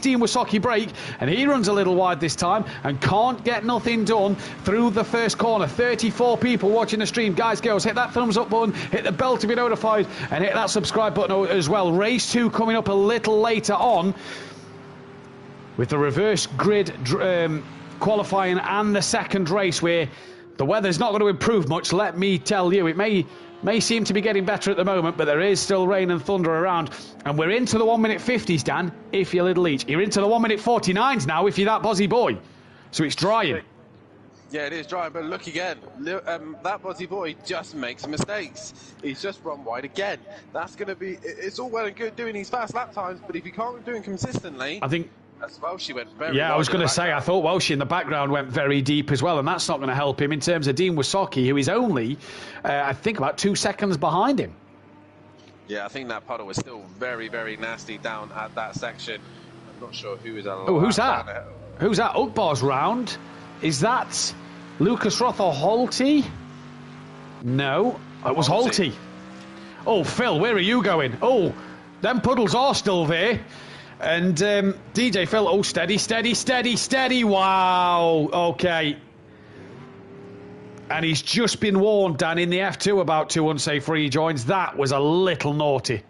E: Dean Wysocki break, and he runs a little wide this time and can't get nothing done through the first corner. 34 people watching the stream. Guys, girls, hit that thumbs up button, hit the bell to be notified, and hit that subscribe button as well. Race 2 coming up a little later on with the reverse grid qualifying and the second race, where the weather's not going to improve much, let me tell you. It may seem to be getting better at the moment, but there is still rain and thunder around, and we're into the 1 minute 50s, Dan, if you're Little Leach. You're into the 1 minute 49s now if you're that Buzzy Boy, so it's drying.
F: Yeah, it is dry, but look again. That Buzzy Boy just makes mistakes. He's just run wide again. That's going to be... It's all well and good doing these fast lap times, but if you can't do it consistently... I think... As Welshie went very...
E: Yeah, I was going to say, I thought Welshie in the background went very deep as well, and that's not going to help him in terms of Dean Wysocki, who is only, I think, about 2 seconds behind him.
F: Yeah, I think that puddle was still very, very nasty down at that section. I'm not sure who is...
E: Oh, who's that? Who's that? Ukbar's round. Is that Lucas Roth or Holty? No, it was Holty. Oh, Phil, where are you going? Oh, them puddles are still there. And DJ Phil, oh, steady, steady, steady, steady. Wow, okay. And he's just been warned, Dan, in the F2 about 2 unsafe rejoins. That was a little naughty.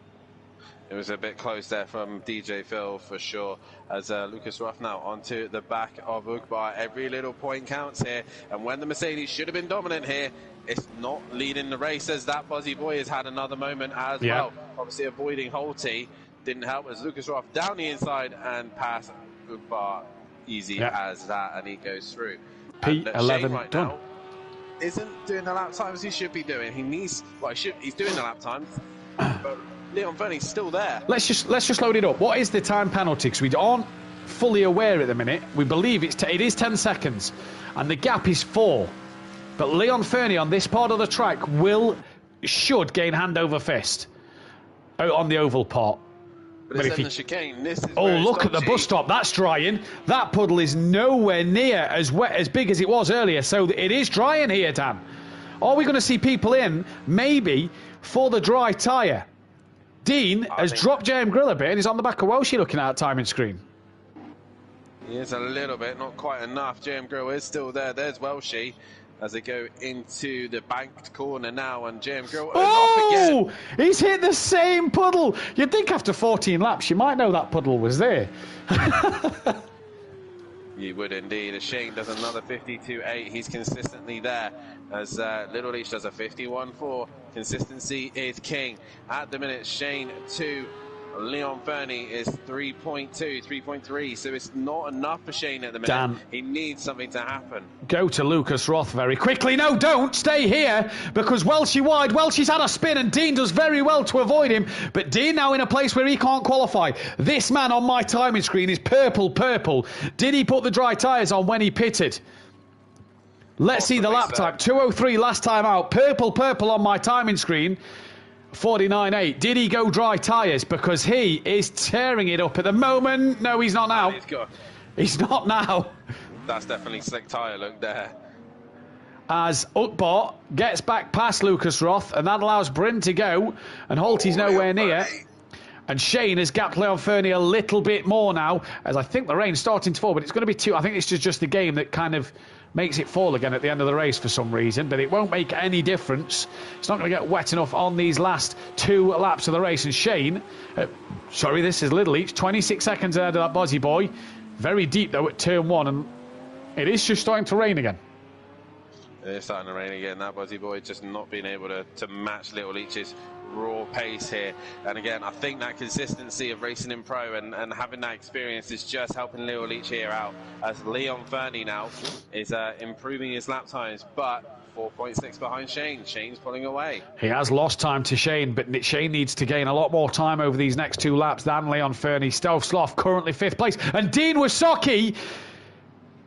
F: It was a bit close there from DJ Phil for sure, as Lucas Roth now onto the back of Ukbar. Every little point counts here, and when the Mercedes should have been dominant here, it's not leading the race, as that Buzzy Boy has had another moment as well. Obviously avoiding Holty didn't help, as Lucas Roth down the inside and past Ukbar easy as that, and he goes through.
E: P11
F: right
E: done.
F: Now isn't doing the lap times he should be doing. He needs, well, he's doing the lap times, but Leon Fernie's still there. Let's
E: just load it up. What is the time penalty? Because we aren't fully aware at the minute. We believe it is 10 seconds, and the gap is 4. But Leon Fernie on this part of the track should gain hand over fist out on the oval part.
F: But it's in the chicane. This is
E: look at the bus stop. That's drying. That puddle is nowhere near as wet, as big as it was earlier. So it is drying here, Dan. Are we going to see people in, maybe, for the dry tyre? Dean has dropped JM Grill a bit and he's on the back of Welshie looking at that timing screen.
F: He is a little bit, not quite enough. JM Grill is still there. There's Welshie as they go into the banked corner now, and JM Grill is off again.
E: He's hit the same puddle. You'd think after 14 laps you might know that puddle was there.
F: You would indeed. As Shane does another 52.8, he's consistently there. As Little Leach does a 51.4. Consistency is king. At the minute, Shane 2, Leon Fernie is 3.2, 3.3. So it's not enough for Shane at the minute.
E: Dan,
F: he needs something to happen.
E: Go to Lucas Roth very quickly. No, don't. Stay here, because Welshie wide. Welshie's had a spin and Dean does very well to avoid him. But Dean now in a place where he can't qualify. This man on my timing screen is purple. Did he put the dry tyres on when he pitted? Let's see the lap time. 2:03 last time out. Purple on my timing screen. 49.8. Did he go dry tyres? Because he is tearing it up at the moment. No, he's not now. He's not now.
F: That's definitely slick tyre look there.
E: As Ukbar gets back past Lucas Roth, and that allows Bryn to go, and Holty's nowhere near. And Shane has gapped Leon Fernie a little bit more now, as I think the rain's starting to fall, but it's going to be 2. I think it's just the game that kind of makes it fall again at the end of the race for some reason, but it won't make any difference. It's not going to get wet enough on these last 2 laps of the race. And Shane, this is Little Leach, 26 seconds ahead of that Buzzy Boy. Very deep though at turn 1, and it is just starting to rain again.
F: It's starting to rain again. That Buzzy Boy just not being able to match Little Leach's raw pace here. And again, I think that consistency of racing in pro and having that experience is just helping Little Leach here out, as Leon Fernie now is improving his lap times, but 4.6 behind Shane. Shane's pulling away.
E: He has lost time to Shane, but Shane needs to gain a lot more time over these next 2 laps than Leon Fernie. Stealth Sloth currently 5th place, and Dean Wysocki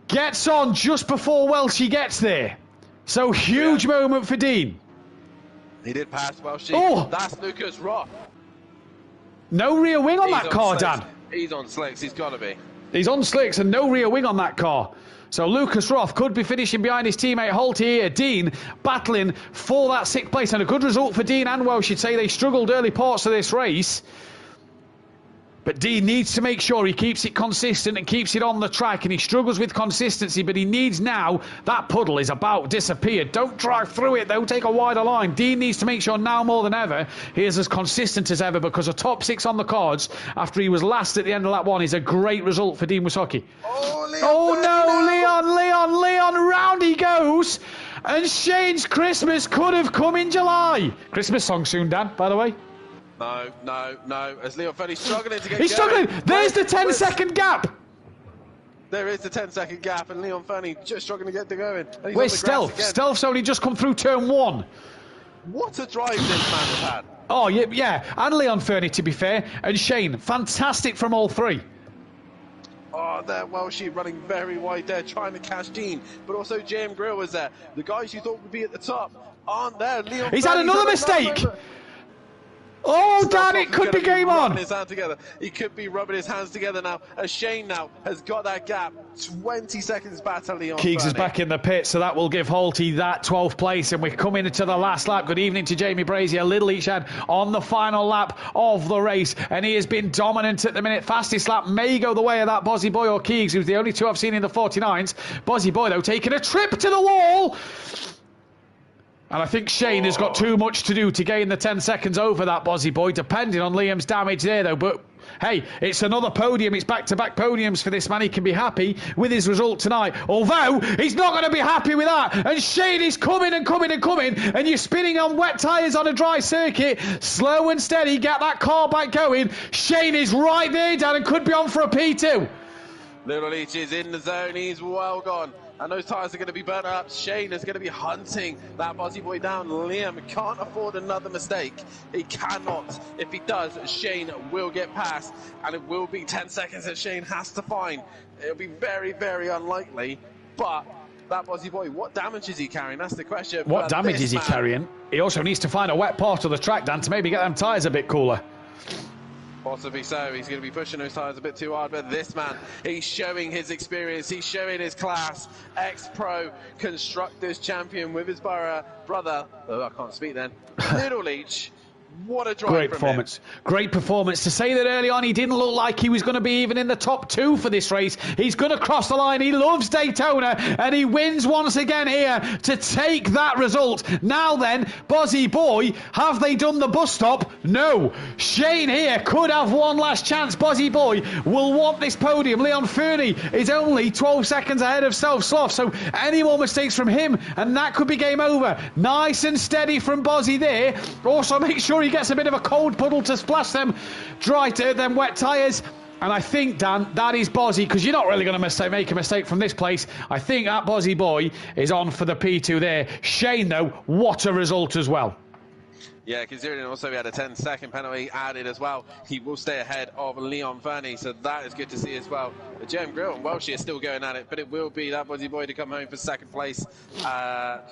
E: gets on just before Welshie gets there. So huge moment for Dean.
F: He did pass Welshie.
E: Oh!
F: That's Lucas Roth.
E: No rear wing on that car,
F: slicks.
E: Dan.
F: He's on slicks. He's got to be.
E: He's on slicks and no rear wing on that car. So Lucas Roth could be finishing behind his teammate Holte here. Dean battling for that 6th place, and a good result for Dean and Welsh. You'd say they struggled early parts of this race. But Dean needs to make sure he keeps it consistent and keeps it on the track, and he struggles with consistency, but he needs now. That puddle is about disappeared. Don't drive through it, though. Take a wider line. Dean needs to make sure now more than ever he is as consistent as ever, because a top 6 on the cards after he was last at the end of lap 1 is a great result for Dean Wysocki. Oh no, Leon, round he goes. And Shane's Christmas could have come in July. Christmas song soon, Dan, by the way.
F: No. As Leon Fernie's struggling to get
E: He's
F: going.
E: struggling. There's the 10-second gap.
F: There is the 10-second gap, and Leon Fernie just struggling to get going.
E: Where's Stealth? Stealth's only just come through turn 1.
F: What a drive this man has had.
E: Oh, yeah. And Leon Fernie, to be fair. And Shane, fantastic from all 3.
F: Oh, there, Welshie running very wide there, trying to catch Dean. But also JM Grill was there. The guys you thought would be at the top aren't there. Leon
E: He's had
F: Fernie's
E: another mistake. Oh, Dan, it could be game on.
F: His hand together. He could be rubbing his hands together now, as Shane now has got that gap 20 seconds back to Leon
E: Keegs
F: Fernie.
E: is back in the pit, so that will give Holte that 12th place, and we're coming into the last lap. Good evening to Jamie Brazier. Little Each had on the final lap of the race, and he has been dominant at the minute. Fastest lap may go the way of that Bozzy Boy or Keegs, who's the only 2 I've seen in the 49s. Bozzy Boy, though, taking a trip to the wall. And I think Shane has got too much to do to gain the 10 seconds over that Bozzy Boy, depending on Liam's damage there, though. But hey, it's another podium. It's back-to-back podiums for this man. He can be happy with his result tonight, although he's not going to be happy with that. And Shane is coming, and you're spinning on wet tyres on a dry circuit. Slow and steady, get that car back going. Shane is right there, Dan, and could be on for a P2.
F: Little Leach is in the zone. He's well gone. And those tyres are going to be burnt up. Shane is going to be hunting that Bozzy Boy down. Liam can't afford another mistake. He cannot. If he does, Shane will get past. And it will be 10 seconds that Shane has to find. It'll be very, very unlikely. But that Bozzy Boy, what damage is he carrying? That's the question.
E: What damage is he carrying? He also needs to find a wet part of the track, Dan, to maybe get them tyres a bit cooler.
F: Possibly so. He's going to be pushing those tyres a bit too hard, but this man, he's showing his experience, he's showing his class. Ex-pro constructors champion with his brother. Oh, I can't speak then. Little Leach. What a drive.
E: Great performance. Great performance. To say that early on he didn't look like he was going to be even in the top 2 for this race. He's going to cross the line. He loves Daytona, and he wins once again here to take that result. Now then, Bozzy Boy, have they done the bus stop? No. Shane here could have one last chance. Bozzy Boy will want this podium. Leon Fernie is only 12 seconds ahead of Stealth Sloth, so any more mistakes from him and that could be game over. Nice and steady from Bozzy there. Also make sure he gets a bit of a cold puddle to splash them them wet tyres. And I think, Dan, that is Bozzy, because you're not really going to make a mistake from this place. I think that Bozzy Boy is on for the P2 there. Shane, though, what a result as well.
F: Yeah, considering also we had a 10-second penalty added as well, he will stay ahead of Leon Fernie, so that is good to see as well. The Jem Grill and Welshie are still going at it, but it will be that Bozzy Boy to come home for second place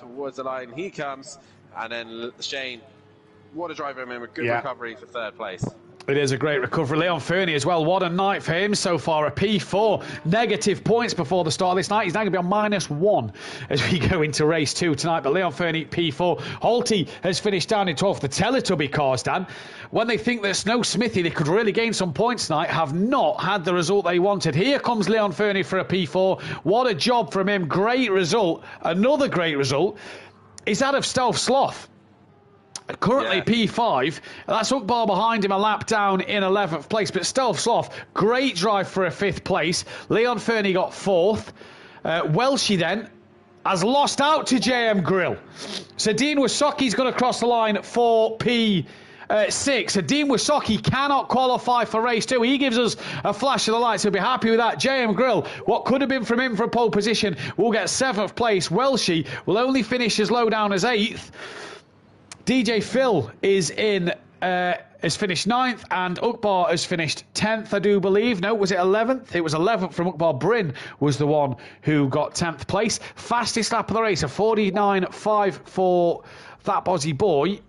F: towards the line. He comes, and then Shane, what a driver, man, with good recovery for third place.
E: It is a great recovery. Leon Fernie as well. What a night for him so far. A P4. Negative points before the start of this night. He's now going to be on -1 as we go into race 2 tonight. But Leon Fernie, P4. Holte has finished down in 12th. The Teletubby cars, Dan, when they think that Snow Smithy, they could really gain some points tonight, have not had the result they wanted. Here comes Leon Fernie for a P4. What a job from him. Great result. Another great result is that of Stealth Sloth. Currently P5, that's Ukbar behind him, a lap down in 11th place. But Stealth Sloth, great drive for a 5th place. Leon Fernie got 4th. Welshie then has lost out to JM Grill. So Dean Wasoki's going to cross the line for P6. So Dean Wasocki cannot qualify for race 2. He gives us a flash of the lights. He'll be happy with that. JM Grill, what could have been from him for a pole position, will get 7th place. Welshie will only finish as low down as 8th. DJ Phil is in... has finished 9th, and Ukbar has finished 10th, I do believe. No, was it 11th? It was 11th from Ukbar. Bryn was the one who got 10th place. Fastest lap of the race, a 49.5 for that Bozzy Boy,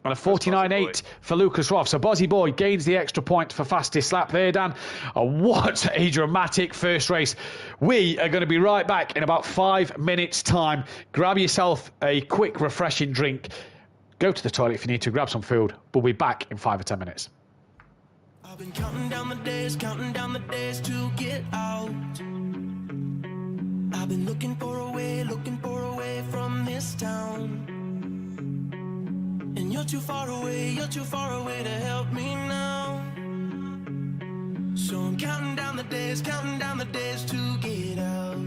E: and a 49.8 for Lucas Roth. So Bozzy Boy gains the extra point for fastest lap there, Dan. What a dramatic first race. We are going to be right back in about 5 minutes' time. Grab yourself a quick, refreshing drink. Go to the toilet if you need to, grab some food. We'll be back in 5 or 10 minutes.
B: I've been counting down the days to get out. I've been looking for a way from this town. And you're too far away to help me now. So I'm counting down the days to get out.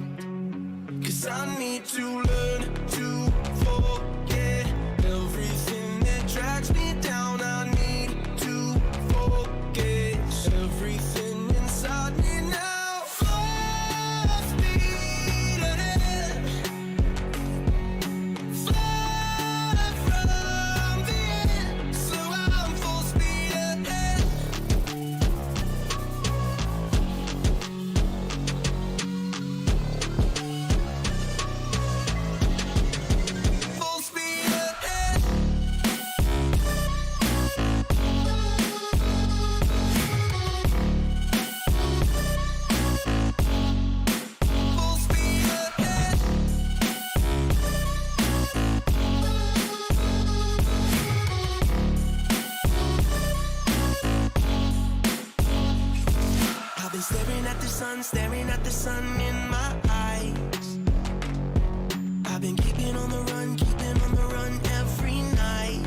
B: 'Cause I need to learn to forget everything that drags me down. I need to forget everything inside me now. Full speed ahead, fly from the end. So I'm full speed ahead. Full speed ahead. Full speed ahead. I've been staring at the sun in my eyes. I've been keeping on the run every night.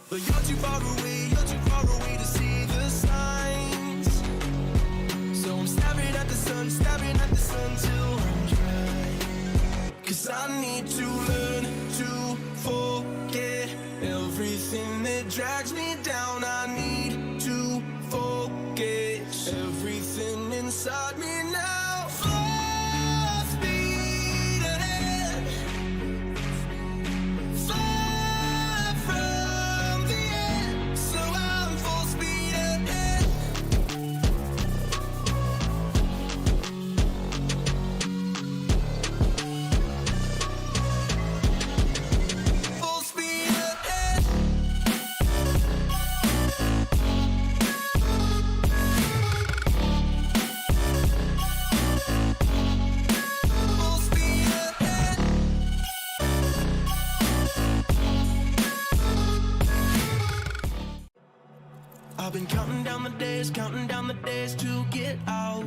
B: But you're too far away to see the signs. So I'm staring at the sun till I'm dry. 'Cause I need to learn to forget everything that drags me down. I need to forget everything inside me now. Full speed ahead, fly from the end. So I'm full speed ahead. Full speed ahead. Full speed ahead. I've been counting down the days to get out.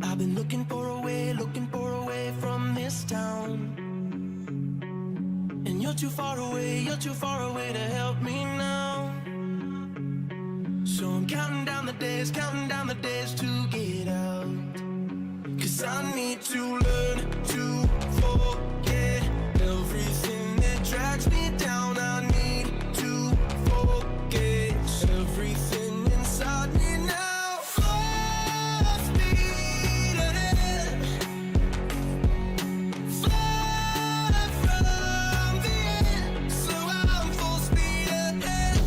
B: I've been looking for a way from this town. And you're too far away to help me now. So I'm counting down the days to get out. 'Cause I need to learn to forget everything that drags me down. I need to forget everything inside me now. Full speed ahead, fly from the end. So I'm full speed ahead.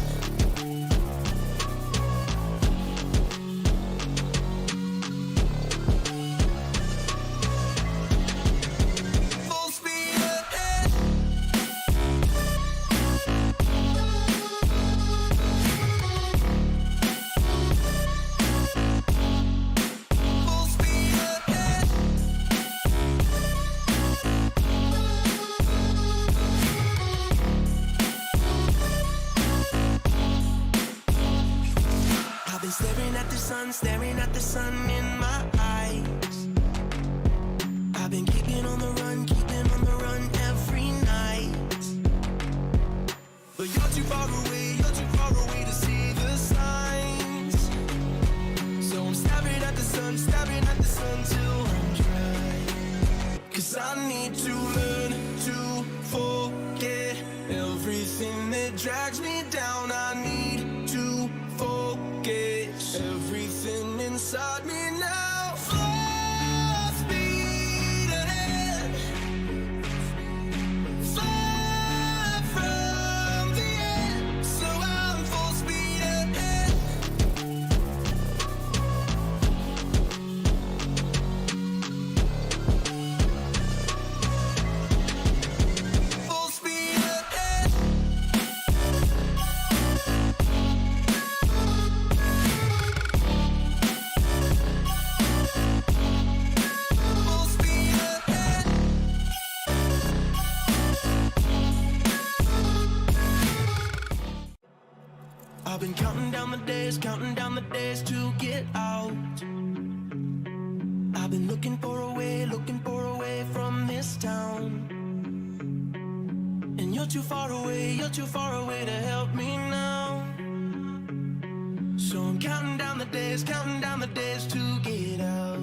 B: down the days to get out. I've been looking for a way from this town. And you're too far away to help me now. So I'm counting down the days to get out.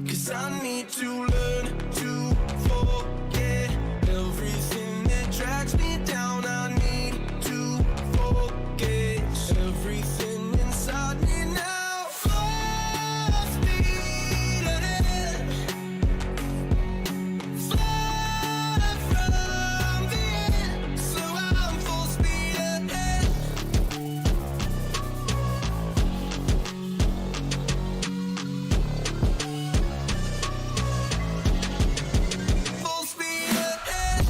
B: 'Cause I need to learn to forget everything that drags me down. I need to forget everything inside me now. Full speed ahead, fly from the end. So I'm full speed ahead. Full speed ahead.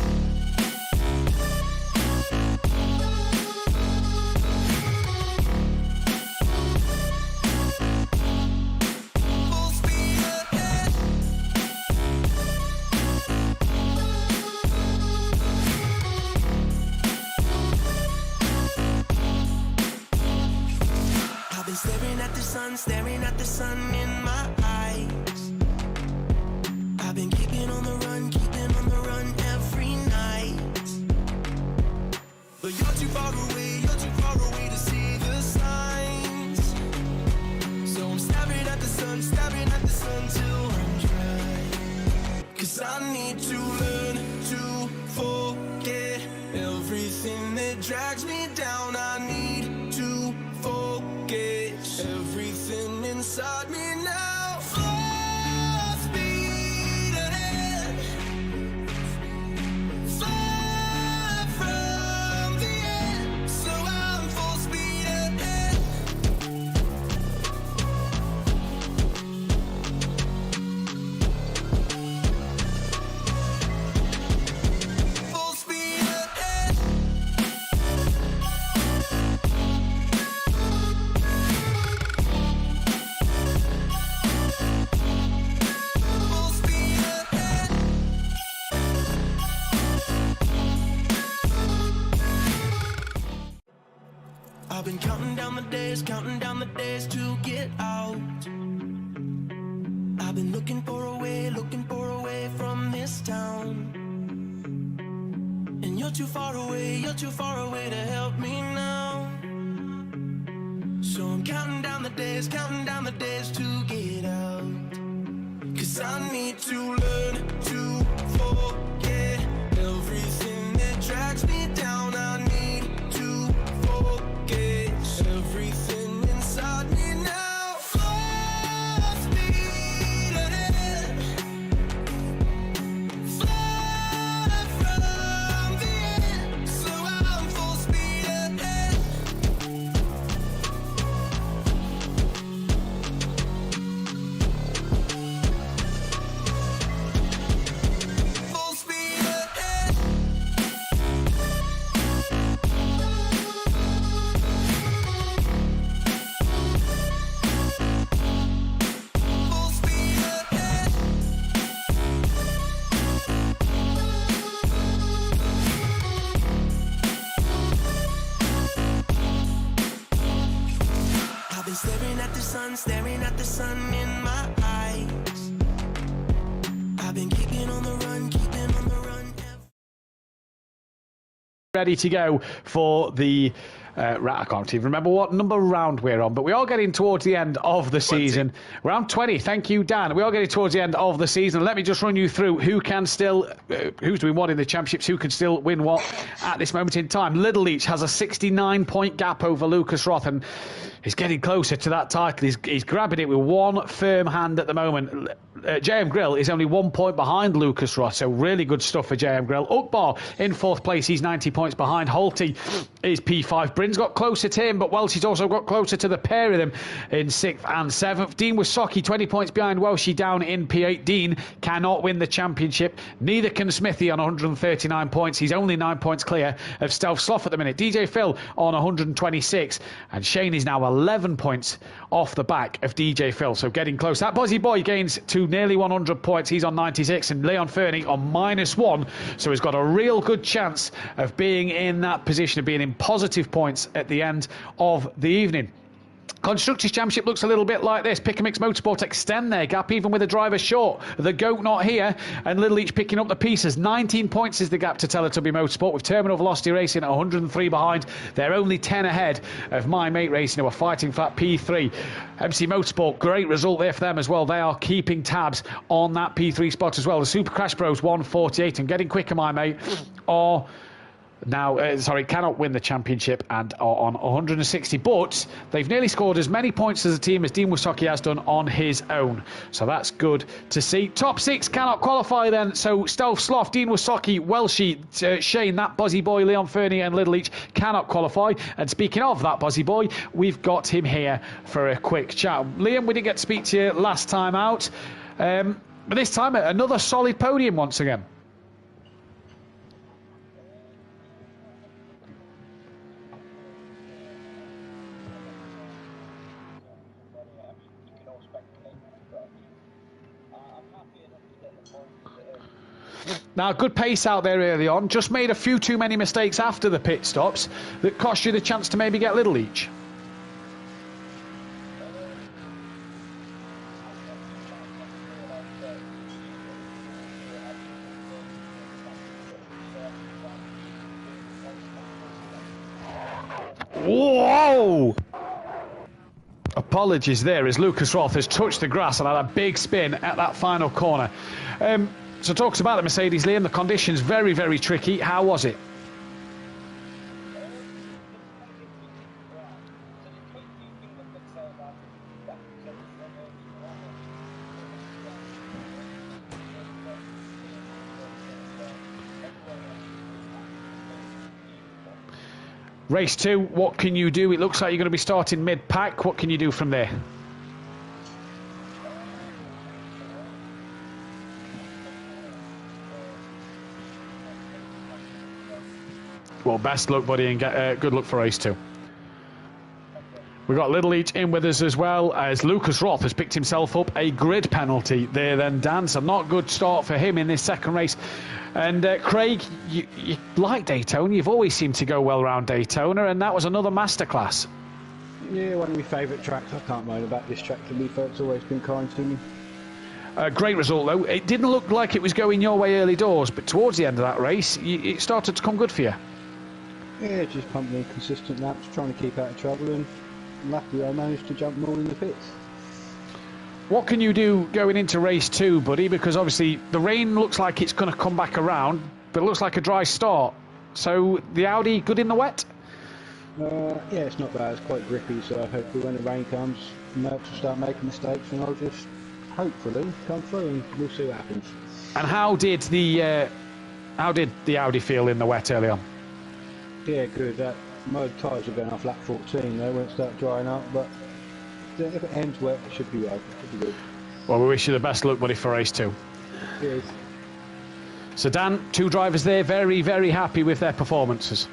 B: Full speed ahead. I've been staring at the sun in my eyes. I've been keeping on the run every night. But you're too far away to see the signs. So I'm staring at the sun till I'm dry. 'Cause I need to learn to forget everything that drags me down. I need to forget everything inside me now. Full speed ahead, fly from the end. So I'm full speed ahead. Full speed ahead. Full speed ahead. I've been counting down the days to get out. I've been looking for a way from this town. And you're too far away to help me now. So I'm counting down the days to get out. 'Cause I need to learn to forget everything that drags me down. I need to forget everything inside me now. Full speed ahead, fly from the end. So I'm full speed ahead. Full speed ahead. Full speed ahead. I've been staring at the sun in my eyes. I've been keeping on the run.
E: Ready to go for the I can't even remember what number round we're on, but we are getting towards the end of the season. Round 20. Thank you, Dan. We are getting towards the end of the season. Let me just run you through who can still, who's doing what in the championships, who can still win what at this moment in time. Little Leach has a 69-point gap over Lucas Roth, and he's getting closer to that title. He's grabbing it with one firm hand at the moment. JM Grill is only 1 point behind Lucas Roth, so really good stuff for JM Grill. Ukbar in 4th place. He's 90 points behind. Holty is P5. Bryn's got closer to him, but Welsh's also got closer to the pair of them in 6th and 7th. Dean Wysocki 20 points behind Welsh, down in P8. Dean cannot win the championship. Neither can Smithy on 139 points. He's only 9 points clear of Stealth Sloth at the minute. DJ Phil on 126, and Shane is now 11 points off the back of DJ Phil, so getting close. That Bozzy Boy gains to nearly 100 points. He's on 96, and Leon Fernie on -1, so he's got a real good chance of being in that position of being in positive points points at the end of the evening. Constructors' Championship looks a little bit like this. Pick-a-Mix Motorsport extend their gap, even with the driver short. The GOAT not here, and Little Each picking up the pieces. 19 points is the gap to Teletubby Motorsport, with Terminal Velocity Racing at 103 behind. They're only 10 ahead of My Mate Racing, who are fighting for that P3. MC Motorsport, great result there for them as well. They are keeping tabs on that P3 spot as well. The Super Crash Bros 148 and getting quicker, My Mate, are... Now, cannot win the championship and are on 160, but they've nearly scored as many points as a team as Dean Wysocki has done on his own. So that's good to see. Top 6 cannot qualify then. So Stealth Sloth, Dean Wysocki, Welshie, Shane, that Buzzy Boy, Leon Fernie and Little Each cannot qualify. And speaking of that Buzzy Boy, we've got him here for a quick chat. Liam, we didn't get to speak to you last time out, but this time another solid podium once again. Now, good pace out there early on. Just made a few too many mistakes after the pit stops that cost you the chance to maybe get Little Each. Whoa! Apologies there as Lucas Roth has touched the grass and had a big spin at that final corner. So talks about the Mercedes, Liam. The conditions very, very tricky. How was it? Race 2, what can you do? It looks like you're going to be starting mid-pack. What can you do from there? Well, best luck, buddy, and good luck for race 2. We've got Little Each in with us as well, as Lucas Roth has picked himself up a grid penalty there then, Dan. So not a good start for him in this second race. And Craig, you like Daytona. You've always seemed to go well around Daytona, and that was another masterclass.
G: Yeah, one of my favourite tracks. I can't moan about this track, to be fair. It's always been kind to me.
E: Great result, though. It didn't look like it was going your way early doors, but towards the end of that race, it started to come good for you.
G: Yeah, just pumping consistent laps, trying to keep out of trouble, and luckily I managed to jump more in the pits.
E: What can you do going into race 2, buddy? Because obviously the rain looks like it's going to come back around, but it looks like a dry start. So the Audi good in the wet?
G: Yeah, it's not bad. It's quite grippy, so hopefully when the rain comes, Mercs will start making mistakes, and I'll just hopefully come through, and we'll see what happens.
E: And how did the Audi feel in the wet early on?
G: Yeah, good. My tyres are going off lap 14. They won't start drying up, but if it ends wet, it should be right. It should be good.
E: Well, we wish you the best luck, buddy, for race 2.
G: Cheers.
E: So, Dan, 2 drivers there, very, very happy with their performances.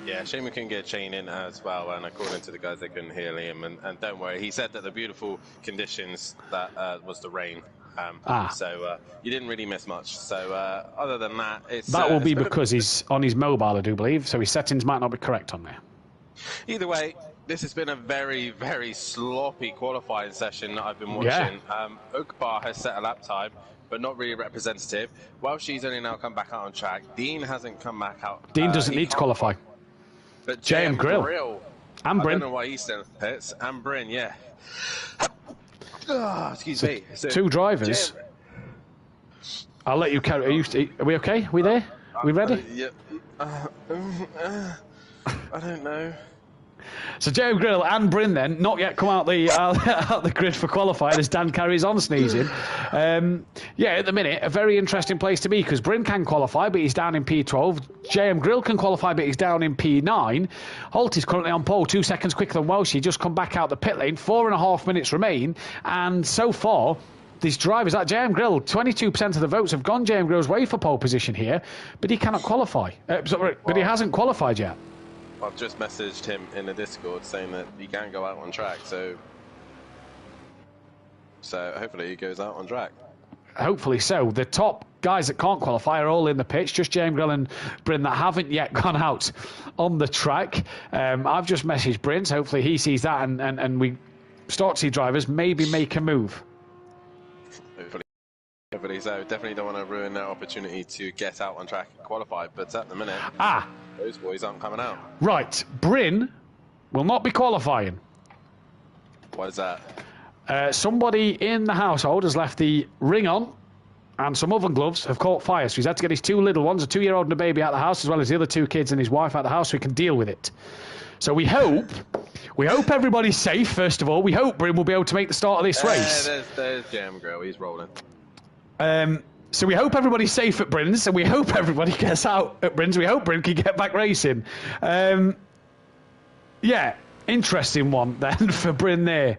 F: Yeah, shame we couldn't get a chain in as well, and according to the guys, they couldn't hear Liam. And don't worry, he said that the beautiful conditions that was the rain. So you didn't really miss much. So other than that,
E: that will be because he's on his mobile, I do believe, so his settings might not be correct on there.
F: Either way, this has been a very, very sloppy qualifying session that I've been watching.
E: Yeah.
F: Ukbar has set a lap time, but not really representative. Well, she's only now come back out on track. Dean hasn't come back out.
E: Dean doesn't need to qualify.
F: But
E: JM Grill. And Bryn.
F: I don't know why he's still in the pits. And Bryn, yeah. Oh, excuse me. So,
E: 2 drivers. I'll let you carry. Are we okay? Are we there? Are we ready?
F: Yeah. I don't know.
E: So JM Grill and Bryn then not yet come out the grid for qualifying as Dan carries on sneezing. Yeah, at the minute a very interesting place to be because Bryn can qualify but he's down in P12. JM Grill can qualify but he's down in P9. Holt is currently on pole 2 seconds quicker than Welsh. He just come back out the pit lane. 4.5 minutes remain, and so far these drivers at JM Grill, 22% of the votes have gone JM Grill's way for pole position here, but he cannot qualify. But he hasn't qualified yet.
F: I've just messaged him in the Discord saying that he can go out on track, so hopefully he goes out on track.
E: Hopefully so. The top guys that can't qualify are all in the pitch, just James Grill and Bryn that haven't yet gone out on the track. I've just messaged Bryn, so hopefully he sees that and we start to see drivers maybe make a move.
F: Hopefully so. Definitely don't want to ruin their opportunity to get out on track and qualify, but at the minute, those boys aren't coming out.
E: Right, Bryn will not be qualifying.
F: What is that?
E: Somebody in the household has left the ring on, and some oven gloves have caught fire. So he's had to get his 2 little ones, a 2-year-old and a baby, out of the house, as well as the other 2 kids and his wife out of the house, so he can deal with it. So we hope everybody's safe, first of all. We hope Bryn will be able to make the start of this race.
F: There's Jam Grill, he's rolling.
E: So we hope everybody's safe at Bryn's, and we hope everybody gets out at Bryn's. We hope Bryn can get back racing. Yeah, interesting one then for Bryn there.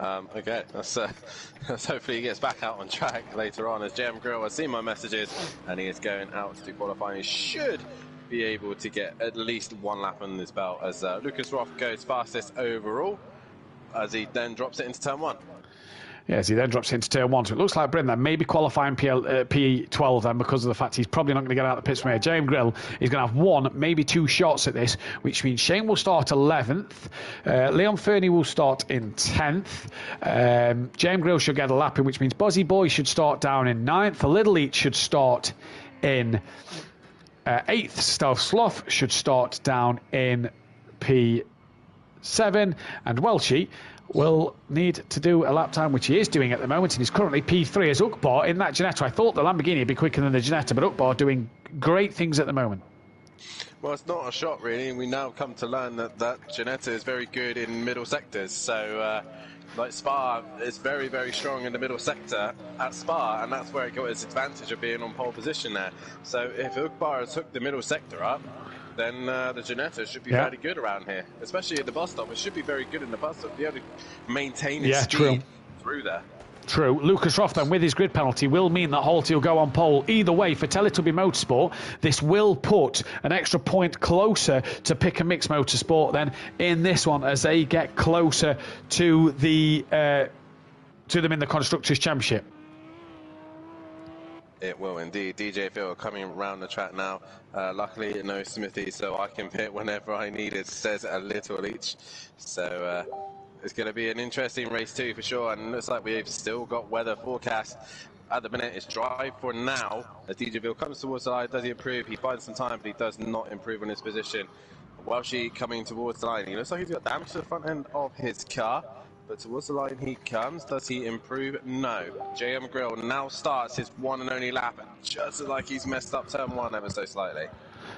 F: Okay, let's hopefully he gets back out on track later on, as Jam Grill has seen my messages and he is going out to do qualifying. He should be able to get at least 1 lap on this belt, as Lucas Roth goes fastest overall, as he then drops it into turn 1.
E: Yes, he then drops into turn 1. So it looks like Bryn then maybe qualifying P12 then, because of the fact he's probably not going to get out of the pits from here. James Grill is going to have 1, maybe 2 shots at this, which means Shane will start 11th. Leon Fernie will start in 10th. James Grill should get a lap in, which means Buzzy Boy should start down in 9th. The Little Eat should start in 8th. Stealth Sloth should start down in P7. And Welshie will need to do a lap time, which he is doing at the moment, and he's currently P3 as Ukbar in that Ginetta. I thought the Lamborghini would be quicker than the Ginetta, but Ukbar doing great things at the moment.
F: Well, it's not a shot really, and we now come to learn that Ginetta is very good in middle sectors. So like Spa is very, very strong in the middle sector at Spa, and that's where it got its advantage of being on pole position there. So if Ukbar has hooked the middle sector up, then the Ginetta should be fairly good around here, especially at the bus stop. It should be very good in the bus stop. The other maintain its speed through there.
E: True. Lucas Roth then with his grid penalty will mean that Halty will go on pole. Either way, for Teletubby Motorsport, this will put an extra point closer to Pick and Mix Motorsport then in this one, as they get closer to the to them in the Constructors' Championship.
F: It will indeed. DJ Phil coming around the track now. Luckily, no Smithy, so I can pit whenever I need it, says a little each. So it's going to be an interesting race too, for sure. And it looks like we've still got weather forecast. At the minute, it's dry for now. As DJ Phil comes towards the line, does he improve? He finds some time, but he does not improve on his position. Welshie coming towards the line. He looks like he's got damage to the front end of his car. But towards the line he comes. Does he improve? No. JM Grill now starts his 1 and only lap, just like he's messed up turn 1 ever so slightly.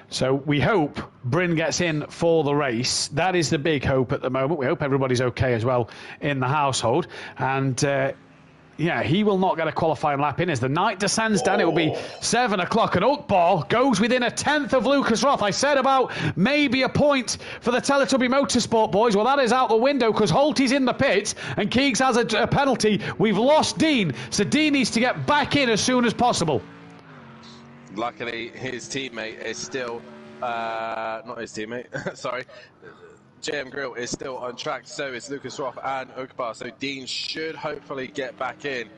E: So we hope Bryn gets in for the race. That is the big hope at the moment. We hope everybody's okay as well in the household. And yeah, he will not get a qualifying lap in. As the night descends down, it will be 7 o'clock, and Ukbar goes within a 10th of Lucas Roth. I said about maybe a point for the Teletubby Motorsport boys. Well, that is out the window, because Halty's in the pits and Keegs has a penalty. We've lost Dean, so Dean needs to get back in as soon as possible.
F: Luckily, his teammate is still, not his teammate, sorry. JM Grill is still on track, so is Lucas Roth and Ukbar, so Dean should hopefully get back in.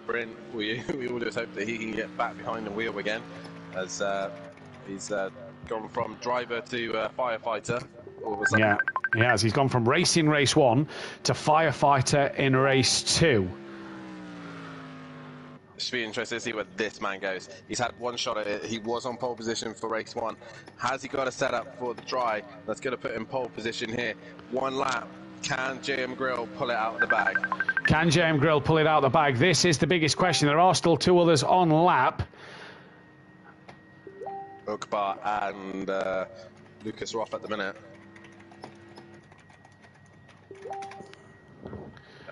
F: Bryn, we all just hope that he can get back behind the wheel again, as he's gone from driver to firefighter all of a sudden.
E: Yeah, he has. He's gone from racing race 1 to firefighter in race 2.
F: Should be interesting to see where this man goes. He's had 1 shot at it. He was on pole position for race 1. Has he got a setup for the dry? That's going to put him pole position here. 1 lap. Can JM Grill pull it out of the bag?
E: Can JM Grill pull it out of the bag? This is the biggest question. There are still 2 others on lap.
F: Ukbar and Lucas Roth at the minute.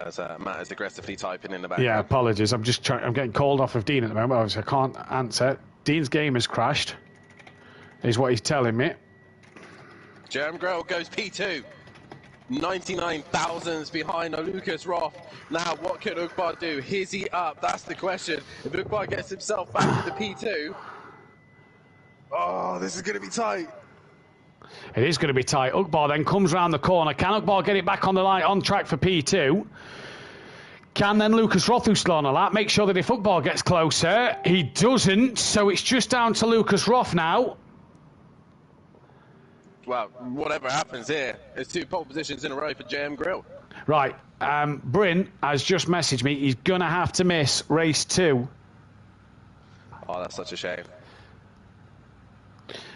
F: As Matt is aggressively typing in the background.
E: Yeah, apologies. I'm getting called off of Dean at the moment. Obviously, I can't answer. Dean's game has crashed, is what he's telling me.
F: JM Grill goes P2. 99 thousandths behind Lucas Roth. Now, what can Ukbar do? Is he up? That's the question. If Ukbar gets himself back to the P2, oh, this is going to be tight.
E: It is going to be tight. Ukbar then comes round the corner. Can Ukbar get it back on the line, on track for P2? Can then Lucas Roth, who's still on a lap, make sure that if Ugbal gets closer? He doesn't, so it's just down to Lucas Roth now.
F: Well, whatever happens here, it's 2 pole positions in a row for JM Grill.
E: Right, Bryn has just messaged me. He's going to have to miss race 2.
F: Oh, that's such a shame.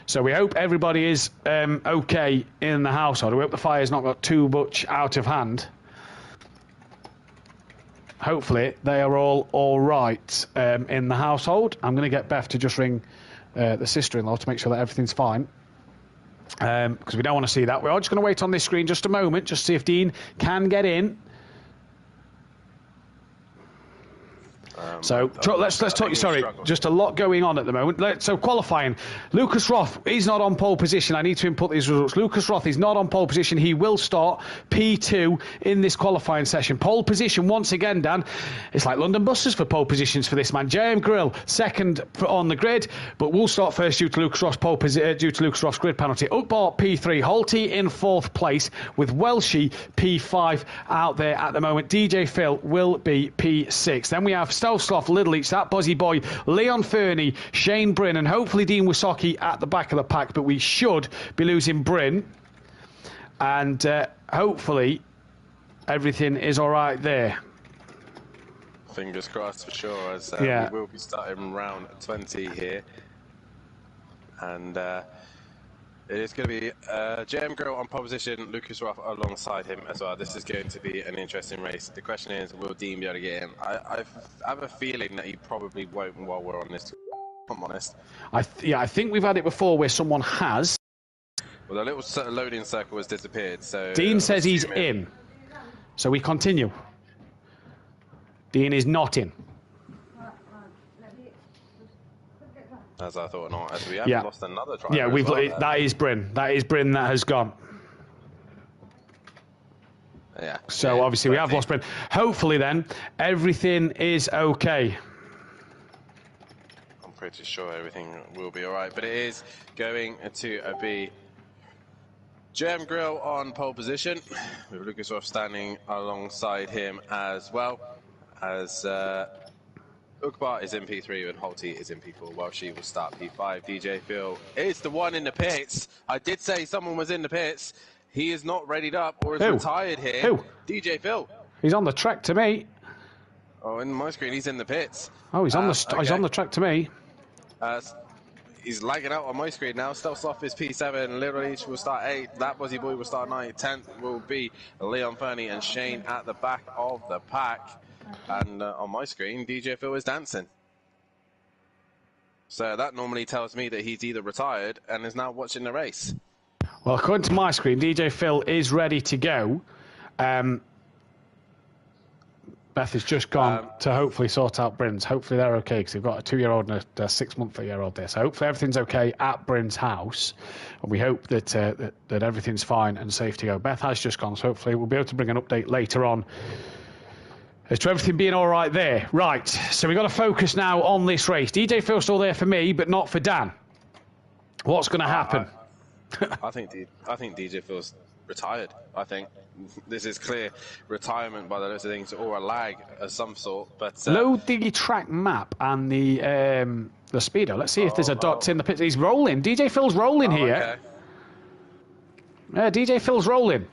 E: So we hope everybody is okay in the household. We hope the fire's not got too much out of hand. Hopefully they are all right in the household. I'm going to get Beth to just ring the sister-in-law to make sure that everything's fine. Because we don't want to see that. We're just going to wait on this screen just a moment, just to see if Dean can get in. So let's talk. Sorry, just a lot going on at the moment. So qualifying, Lucas Roth is not on pole position. I need to input these results. Lucas Roth is not on pole position. He will start P2 in this qualifying session. Pole position once again, Dan. It's like London buses for pole positions for this man. JM Grill second on the grid, but we'll start first due to Lucas Roth's grid penalty. Ugbal P3, Holty in 4th place with Welshie P5 out there at the moment. DJ Phil will be P6. Then we have Stelsloff, Little Each, that Buzzy Boy, Leon Fernie, Shane Bryn, and hopefully Dean Wysocki at the back of the pack, but we should be losing Bryn. And hopefully everything is all right there.
F: Fingers crossed for sure, as
E: yeah.
F: We will be starting round 20 here. And it is going to be JM Grill on pole position, Lucas Roth alongside him as well. This is going to be an interesting race. The question is, will Dean be able to get in? I have a feeling that he probably won't while we're on this, if I'm honest.
E: I think we've had it before where someone has.
F: Well, the little loading circle has disappeared, so...
E: Dean says he's in. So we continue. Dean is not in.
F: As I thought not, as we have lost another driver.
E: Yeah, that is Bryn. That is Bryn that has gone.
F: Yeah.
E: So obviously we have lost Bryn. Hopefully then everything is okay.
F: I'm pretty sure everything will be all right, but it is going to be JM Grill on pole position with Lucas Roth standing alongside him as well as. Ugbal is in P3 and Holty is in P4. Well, she will start P5. DJ Phil is the one in the pits. I did say someone was in the pits. He is not readied up or is retired here.
E: Who?
F: DJ Phil.
E: He's on the track to me.
F: Oh, in my screen, he's in the pits.
E: Oh, he's on the track to me.
F: He's lagging out on my screen now. Stelsloff is P7. Little Each will start 8th. That Buzzy Boy will start 9th. 10th will be Leon Fernie and Shane at the back of the pack. And on my screen, DJ Phil is dancing. So that normally tells me that he's either retired and is now watching the race.
E: Well, according to my screen, DJ Phil is ready to go. Beth has just gone to hopefully sort out Bryn's. Hopefully they're okay because they've got a 2-year-old and a 6-month-year-old there. So hopefully everything's okay at Bryn's house. And we hope that, that everything's fine and safe to go. Beth has just gone, so hopefully we'll be able to bring an update later on as to everything being all right there. Right, so we've got to focus now on this race. DJ Phil's still there for me, but not for Dan. What's going to happen?
F: I think DJ Phil's retired. I think this is clear retirement by the looks of things, or a lag of some sort. But
E: load the track map and the speedo. Let's see if there's a dot in the pits. He's rolling. DJ Phil's rolling here.
F: Okay.
E: Yeah, DJ Phil's rolling.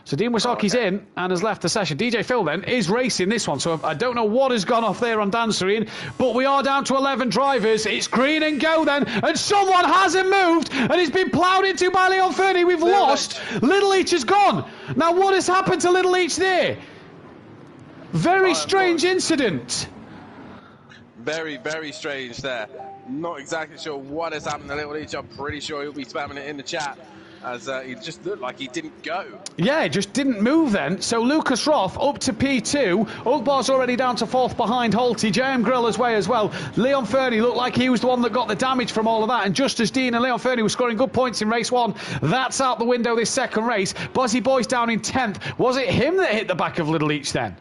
E: So Dean Wysocki's in and has left the session. DJ Phil then is racing this one. So I don't know what has gone off there on Dan's screen, but we are down to 11 drivers. It's green and go then, and someone hasn't moved and he's been ploughed into by Leon Fernie. We've lost. Little Each is gone. Now what has happened to Little Each there? Very strange incident.
F: Very, very strange there. Not exactly sure what has happened to Little Each. I'm pretty sure he'll be spamming it in the chat, as he just looked like he didn't go.
E: Yeah, just didn't move then. So Lucas Roth up to P2. Ugbal's already down to 4th behind Holty. JM Grill as well. Leon Fernie looked like he was the one that got the damage from all of that. And just as Dean and Leon Fernie were scoring good points in race 1, that's out the window this second race. Buzzy Boy's down in 10th. Was it him that hit the back of Little Each then?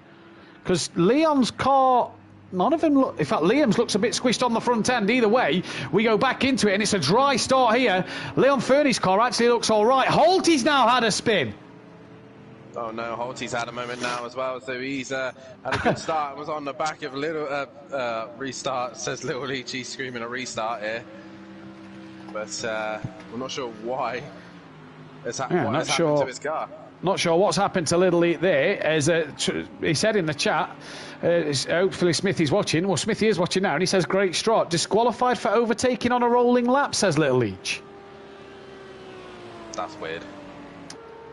E: Because Leon's car... None of them look... In fact, Liam's looks a bit squished on the front end. Either way, we go back into it, and it's a dry start here. Leon Fernie's car actually looks all right. Holty's now had a spin.
F: Oh no, Holty's had a moment now as well, so he's had a good start and was on the back of a little restart, says Little Leach. He's screaming a restart here. But we're not sure why what has happened to his car.
E: Not sure what's happened to Little Leach there. As he said in the chat, hopefully Smithy's watching. Well, Smithy is watching now, and he says, great start. Disqualified for overtaking on a rolling lap, says Little Leach.
F: That's weird.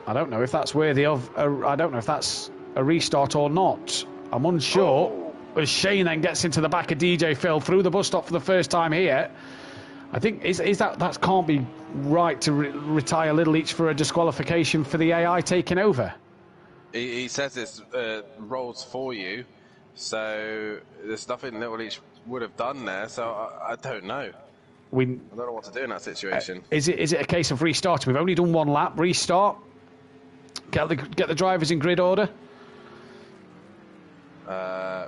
E: I don't know if that's worthy of. I don't know if that's a restart or not. I'm unsure. As Shane then gets into the back of DJ Phil through the bus stop for the first time here. I think is that can't be right to retire Little Leach for a disqualification for the AI taking over.
F: He says it's rolls for you, so there's nothing Little Leach would have done there. So I don't know. I don't know what to do in that situation.
E: Is it a case of restarting? We've only done one lap. Restart. Get the drivers in grid order.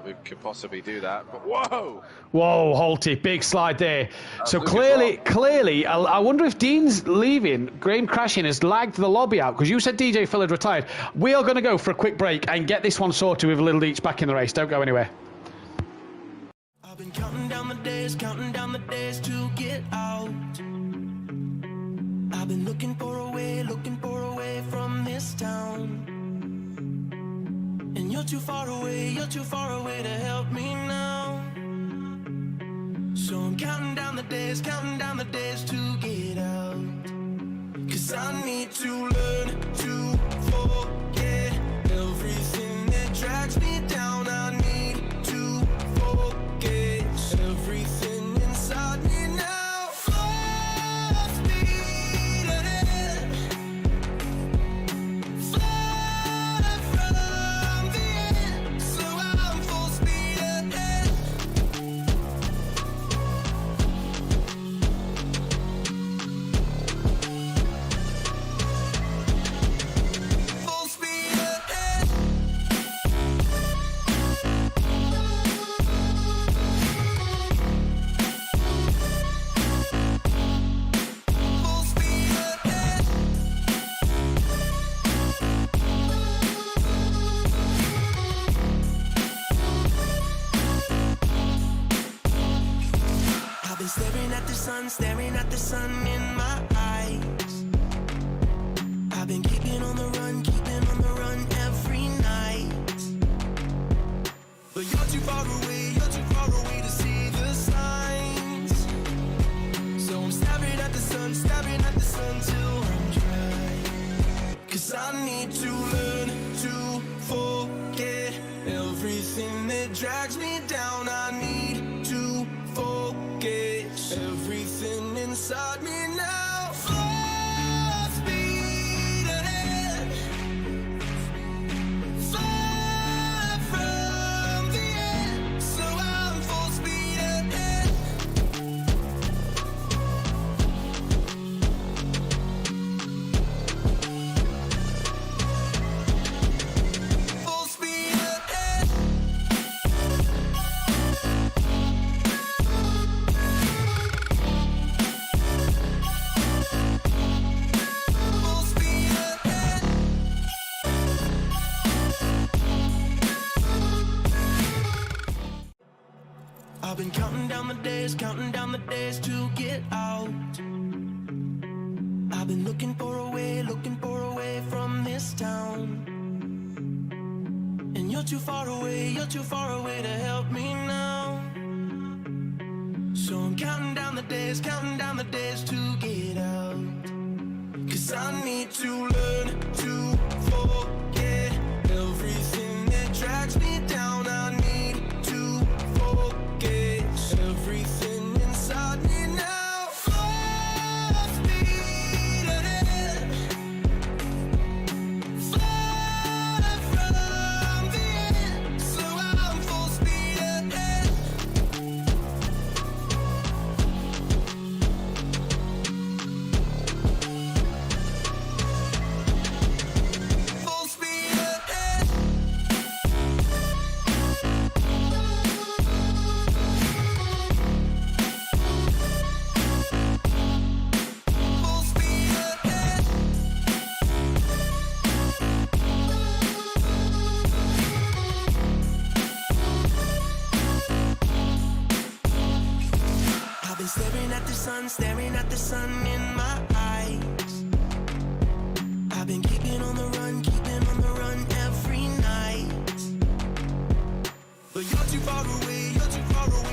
F: We could possibly do that. But whoa,
E: Holty, big slide there. So clearly, I wonder if Dean's leaving, Graham crashing has lagged the lobby out, because you said DJ Phil had retired. We are going to go for a quick break and get this one sorted with Little Leach back in the race. Don't go anywhere.
B: I've been counting down the days to get out. I've been looking for a way from this town. And you're too far away to help me now. So I'm counting down the days to get out. 'Cause I need to learn to forget everything that drags me down. I need to forget everything inside me now. Full speed ahead. Fly from the end. So I'm full speed ahead. Full speed ahead. Full speed ahead. I've been staring at the sun in my eyes. I've been keeping on the run every night. But you're too far away to see the signs. So I'm staring at the sun till I'm dry. 'Cause I need to learn to forget everything that drags me down. I need to forget everything inside me now. Full speed ahead. Fly from the end. So I'm full speed ahead. Full speed ahead. Full speed ahead. I've been counting down the days to get out. I've been looking for a way from this town. And you're too far away to help me now. So I'm counting down the days to get out. 'Cause I need to learn to forget everything that drags me down. I need to forget everything inside me now. Full speed ahead. Fly from the end. So I'm full speed ahead. Full speed ahead. sun in my eyes. I've been keeping on the run every night. But you're too far away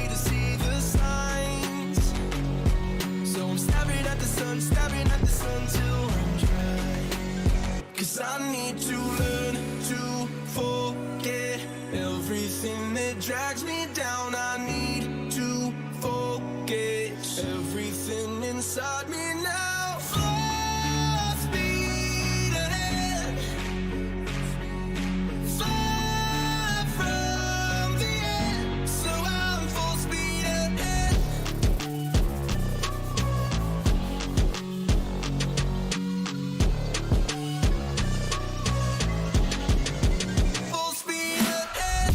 B: to see the signs. So I'm staring at the sun till I'm dry. 'Cause I need to learn to forget everything that drags me down. I need to forget everything inside me now. Full speed ahead, far from the end. So I'm full speed ahead. Full speed ahead.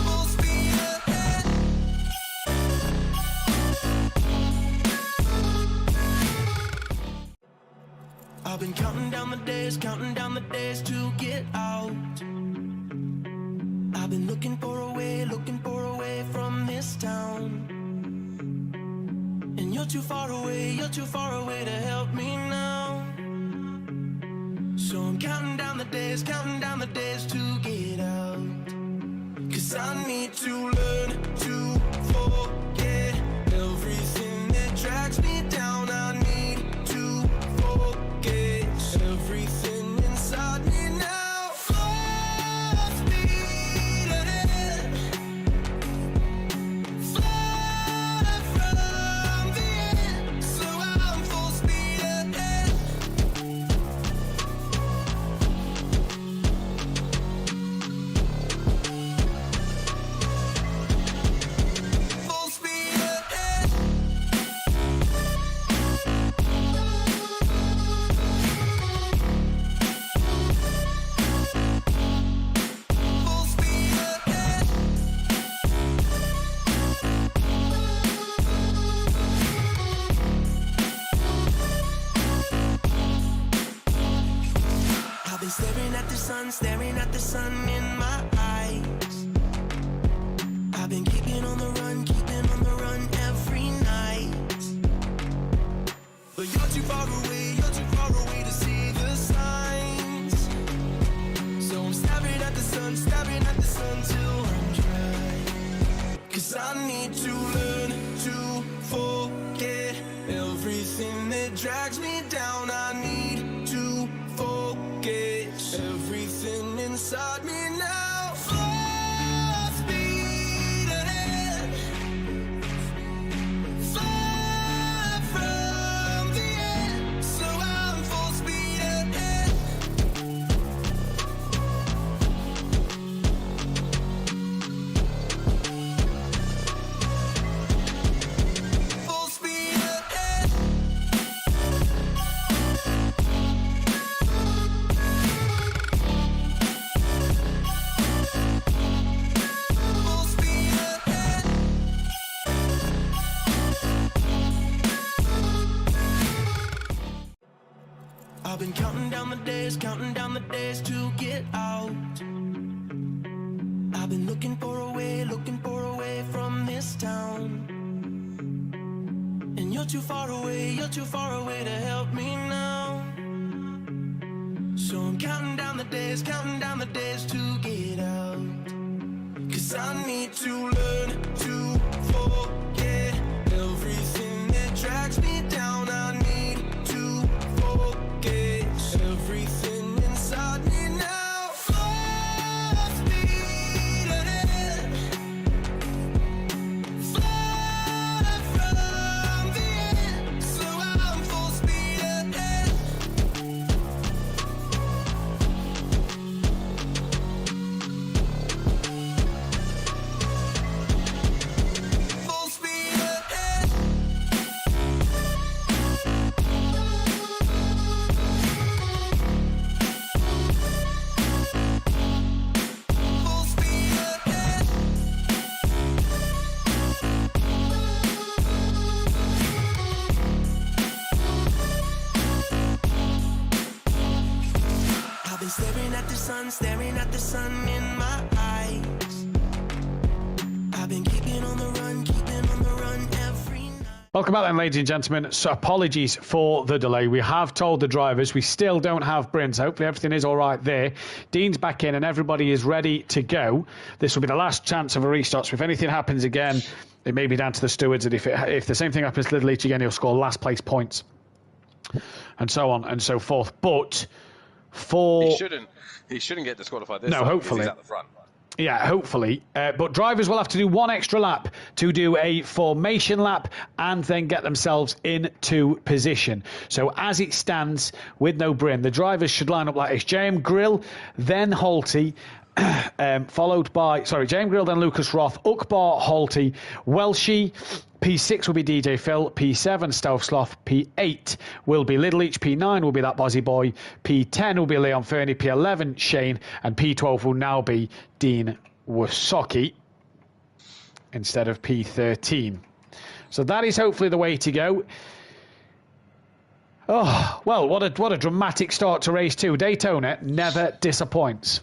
B: Full speed ahead. I've been counting down the days to get out. I've been looking for a way from this town. And you're too far away to help me now. So I'm counting down the days to get out. 'Cause I need to learn to forget everything that drags me down. I need to forget everything inside me now. Full speed ahead, far from the end. So I'm full speed ahead. Full speed ahead. Full speed ahead. I've been staring at the sun in my eyes. I've been keeping on the run every night. But you're too far away to see the signs. So I'm staring at the sun till I'm dry. 'Cause I need to learn to forget everything that drags me down. I need to forget everything inside me now. Full speed ahead, far from the end. So I'm full speed ahead. Full speed ahead. Full speed ahead. I've been counting down the days to get out. I've been looking for a way from this town. And you're too far away to help me now. So I'm counting down the days to get out. 'Cause I need to learn to forget everything that drags me down. I need to forget everything inside me now. Full speed ahead, far from the end. So I'm full speed ahead. Full speed ahead. Full speed ahead. I've been staring at the sun in my eyes. I've been keeping on the run every night.
E: Welcome back then, ladies and gentlemen. So apologies for the delay. We have told the drivers we still don't have Bryn, so hopefully everything is all right there. Dean's back in and everybody is ready to go. This will be the last chance of a restart, so if anything happens again, it may be down to the stewards, and if the same thing happens to Little Leach again, he'll score last place points, and so on and so forth. But for...
F: He shouldn't get disqualified this
E: No,
F: time
E: hopefully.
F: because he's at the front.
E: Yeah, hopefully. But drivers will have to do one extra lap to do a formation lap and then get themselves into position. So as it stands, with no Bryn, the drivers should line up like this. JM Grill, then Holty, followed by... JM Grill, then Lucas Roth, Ukbar, Holty, Welshie. P6 will be DJ Phil, P7 Stealth Sloth, P8 will be Little Leach, P9 will be that Bozzy Boy, P10 will be Leon Fernie, P11 Shane, and P12 will now be Dean Wasocki instead of P13. So that is hopefully the way to go. Oh, well, what a dramatic start to race 2. Daytona never disappoints.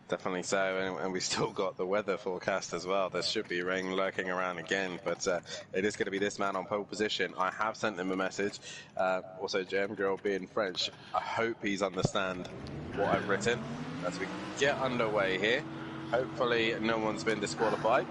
F: Definitely so, and we still got the weather forecast as well. There should be rain lurking around again, but it is going to be this man on pole position. I have sent him a message. Also, JM Girl being French, I hope he's understand what I've written as we get underway here. Hopefully no one's been disqualified.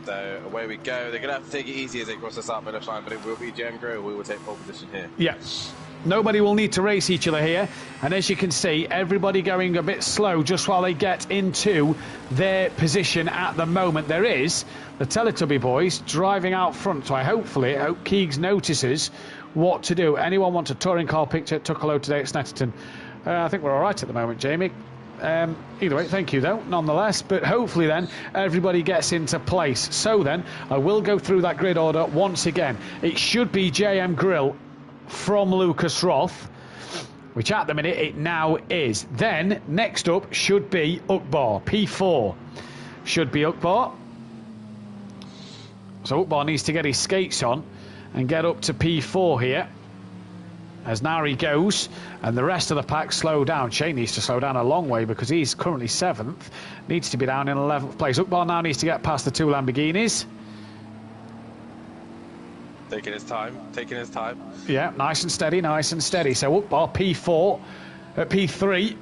F: So away we go. They're going to have to take it easy as they cross the start finish line, but it will be JM Girl who will take pole position here.
E: Yes. Nobody will need to race each other here. And as you can see, everybody going a bit slow just while they get into their position at the moment. There is the Teletubby boys driving out front. So I hope Keegs notices what to do. Anyone want a touring car picture? Took a load today at Snetterton. I think we're all right at the moment, Jamie. Either way, thank you though, nonetheless. But hopefully then, everybody gets into place. So then, I will go through that grid order once again. It should be JM Grill from Lucas Roth, which at the minute it now is. Then next up should be Ukbar, P4 should be Ukbar. So Ukbar needs to get his skates on and get up to P4 here as Nari goes, and the rest of the pack slow down. Shane needs to slow down a long way because he's currently 7th, needs to be down in 11th place. Ukbar now needs to get past the 2 Lamborghinis.
F: Taking his time.
E: Yeah, nice and steady. So Ukbar P4, at P3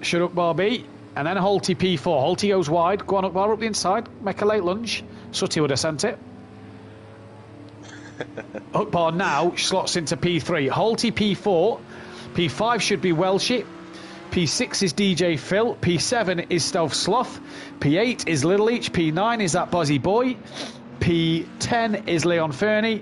E: should Ukbar be, and then Holty P4. Holty goes wide. Go on Ukbar up the inside. Make a late lunge. Sutty would have sent it. Ukbar now slots into P3. Holty P4. P5 should be Welshie. P6 is DJ Phil. P7 is Stealth Sloth. P8 is Little Leach. P9 is that Bozzy Boy. P10 is Leon Fernie.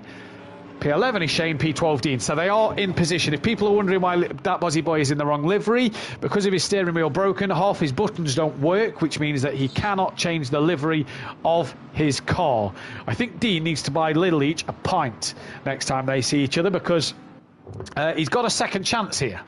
E: P11 is Shane, P12 Dean. So they are in position. If people are wondering why that Bozzy Boy is in the wrong livery, because of his steering wheel broken, half his buttons don't work, which means that he cannot change the livery of his car. I think Dean needs to buy Little Leach a pint next time they see each other, because he's got a second chance here.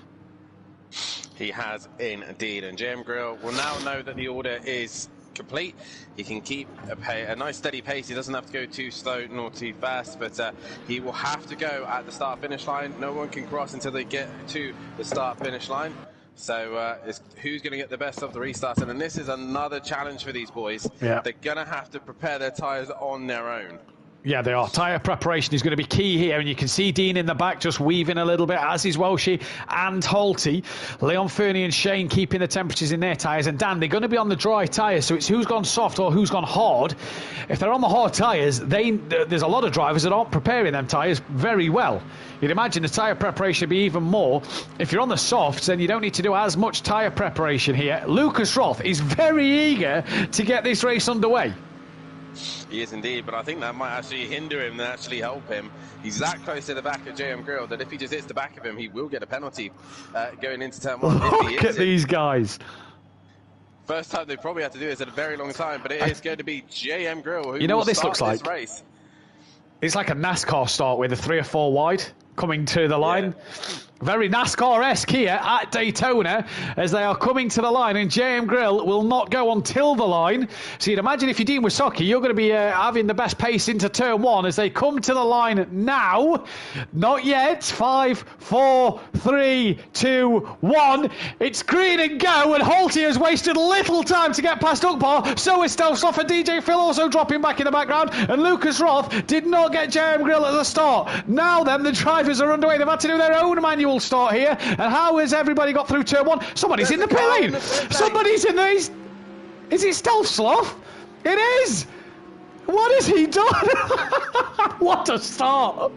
F: He has indeed, and JM Grill will now know that the order is complete. He can keep a nice steady pace. He doesn't have to go too slow nor too fast, but he will have to go at the start finish line. No one can cross until they get to the start finish line. So it's who's going to get the best of the restart, and this is another challenge for these boys.
E: Yeah.
F: They're going to have to prepare their tyres on their own.
E: Yeah, they are. Tyre preparation is going to be key here, and you can see Dean in the back just weaving a little bit, as is Welshie and Holty. Leon Fernie and Shane keeping the temperatures in their tyres, and Dan, they're going to be on the dry tyres, so it's who's gone soft or who's gone hard. If they're on the hard tyres, there's a lot of drivers that aren't preparing them tyres very well. You'd imagine the tyre preparation would be even more. If you're on the softs, then you don't need to do as much tyre preparation here. Lucas Roth is very eager to get this race underway.
F: He is indeed, but I think that might actually hinder him than actually help him. He's that close to the back of JM Grill that if he just hits the back of him, he will get a penalty going into turn 1.
E: Look at these guys.
F: First time they probably had to do this in a very long time, but it is going to be JM Grill who
E: You know
F: will
E: what this looks
F: start
E: like?
F: this race.
E: It's like a NASCAR start with a 3 or 4 wide coming to the line.
F: Yeah.
E: Very NASCAR-esque here at Daytona as they are coming to the line, and JM Grill will not go until the line. So you'd imagine if you're Dean Wysocki, you're going to be having the best pace into turn 1 as they come to the line now. Not yet. 5, 4, 3, 2, 1. It's green and go, and Holty has wasted little time to get past Ukbar. So is Stelshoff, and DJ Phil also dropping back in the background, and Lucas Roth did not get JM Grill at the start. Now then, the drivers are underway. They've had to do their own manual start here, and how has everybody got through turn 1? Somebody's in the pit lane. Somebody's in there. Is it Stelshoff? It is. What has he done? What a start.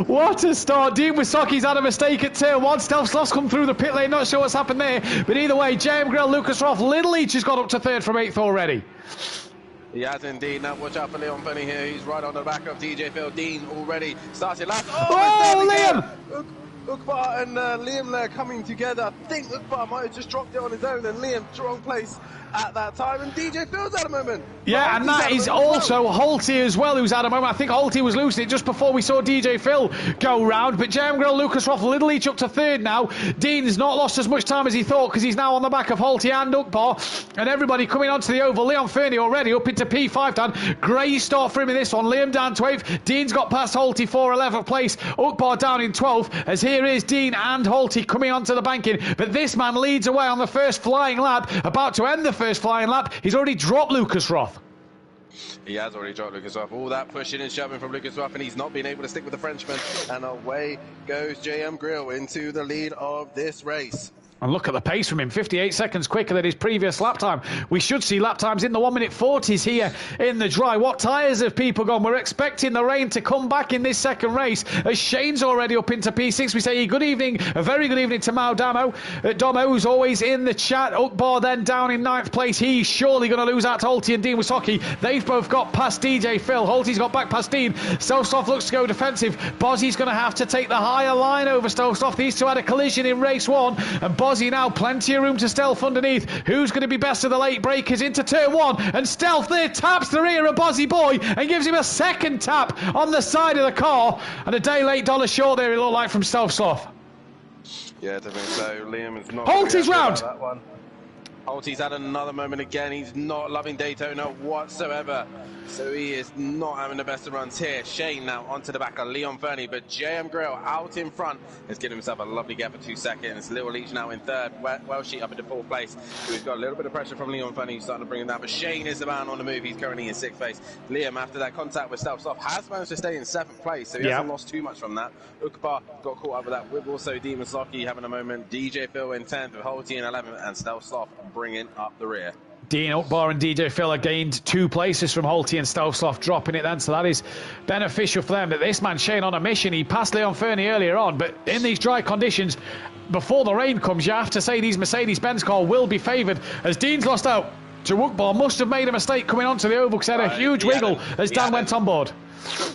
E: What a start. Dean Wysocki's had a mistake at turn 1. Stelshoff's come through the pit lane. Not sure what's happened there, but either way, JM Grill, Lucas Roth, Little Each has got up to 3rd from 8th already.
F: He has indeed. Now watch out for Leon Penny here. He's right on the back of DJ Phil. Dean already started last.
E: Oh, Liam!
F: Ukbar and Liam there coming together. I think Ukbar might have just dropped it on his own, and Liam, wrong place at that time, and DJ Phil's at a moment.
E: Yeah, and that is also Holty as well, who's at a moment. I think Holty was losing it just before we saw DJ Phil go round, but JM Grill, Lucas Roth, Little Each up to 3rd now. Dean's not lost as much time as he thought because he's now on the back of Holty and Ukbar, and everybody coming onto the oval. Leon Fernie already up into P5 down. Great start for him in this one. Liam down to 8th. Dean's got past Holty for 11th place. Ukbar down in 12th, as here is Dean and Holty coming onto the banking, but this man leads away on the first flying lap, about to end the first flying lap. He's already dropped Lucas Roth.
F: He has already dropped Lucas Roth. All that pushing and shoving from Lucas Roth, and he's not been able to stick with the Frenchman, and away goes JM Grill into the lead of this race.
E: And look at the pace from him, 58 seconds quicker than his previous lap time. We should see lap times in the 1:40 here in the dry. What tyres have people gone? We're expecting the rain to come back in this second race, as Shane's already up into P6. We say good evening, a very good evening to Mao Damo. Domo, who's always in the chat. Ukbar then down in 9th place. He's surely going to lose out to Holty and Dean Wysocki. They've both got past DJ Phil. Holty's got back past Dean. Stelshoff looks to go defensive. Bozzy's going to have to take the higher line over Stelshoff. These two had a collision in race 1, and Bozzy now plenty of room to Stealth underneath. Who's going to be best of the late breakers into turn 1? And Stealth there taps the rear of Bozzy Boy and gives him a second tap on the side of the car. And a day late, dollar short there, it looked like from Stelshoff.
F: Yeah, definitely so. Liam is not.
E: Holty's round.
F: That one. Holty's had another moment again. He's not loving Daytona whatsoever. So he is not having the best of runs here. Shane now onto the back of Leon Fernie, but JM Grill out in front has given himself a lovely gap for 2 seconds. Little Leach now in 3rd. Welshie up into 4th place. We've got a little bit of pressure from Leon Fernie, who's starting to bring him down, but Shane is the man on the move. He's currently in 6th place. Liam, after that contact with Stelshoff, has managed to stay in 7th place, so he hasn't lost too much from that. Ukbar got caught up with that, with also Dean Wysocki having a moment. DJ Phil in 10th, with Holty in 11th, and Stelshoff bringing up the rear.
E: Dean Ukbar and DJ Phil have gained 2 places from Holty and Stelshoff dropping it then, so that is beneficial for them. But this man, Shane, on a mission. He passed Leon Fernie earlier on, but in these dry conditions, before the rain comes, you have to say these Mercedes-Benz car will be favoured, as Dean's lost out to Ukbar. Must have made a mistake coming onto the oval because he had a huge wiggle as Dan went on board.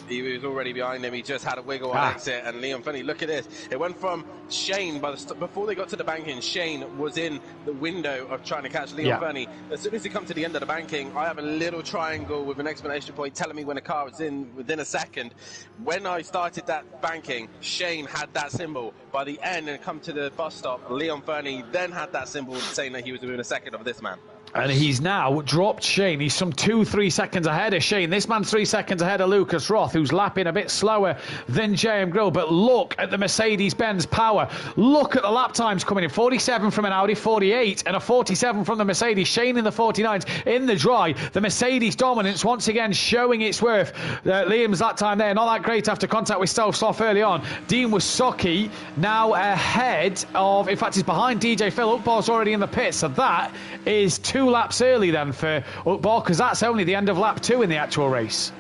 F: He was already behind him. He just had a wiggle on exit, and Leon Fernie, look at this. It went from Shane, before they got to the banking, Shane was in the window of trying to catch Leon Fernie. As soon as he comes to the end of the banking, I have a little triangle with an exclamation point telling me when a car is in within a second. When I started that banking, Shane had that symbol. By the end, and come to the bus stop, Leon Fernie then had that symbol saying that he was within a second of this man.
E: And he's now dropped Shane. He's some 2-3 seconds ahead of Shane. This man's 3 seconds ahead of Lucas Roth, who's lapping a bit slower than JM Grill. But look at the Mercedes-Benz power. Look at the lap times coming in. 47 from an Audi, 48, and a 47 from the Mercedes. Shane in the 49s in the dry. The Mercedes dominance once again showing its worth. Liam's that time there, not that great after contact with Stelshoff early on. Dean Wysocki now ahead of, in fact, he's behind DJ Phil. Ukbar's already in the pit, so that is 2 laps early then for Ukbar, because that's only the end of lap 2 in the actual race.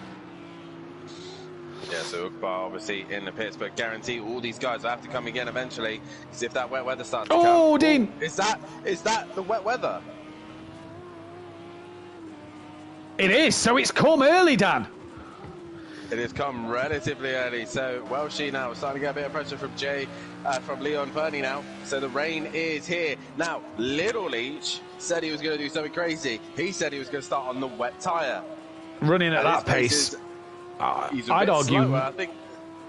F: Yeah, so Ukbar obviously in the pits, but guarantee all these guys will have to come again eventually, because if that wet weather starts to come...
E: Oh, Dean!
F: Is that the wet weather?
E: It is, so it's come early, Dan.
F: It has come relatively early, so Welshie now starting to get a bit of pressure from Leon Fernie now. So the rain is here. Now, Little Leach said he was going to do something crazy. He said he was going to start on the wet tyre.
E: Running at that pace.
F: He's
E: I'd argue.
F: Slower. I think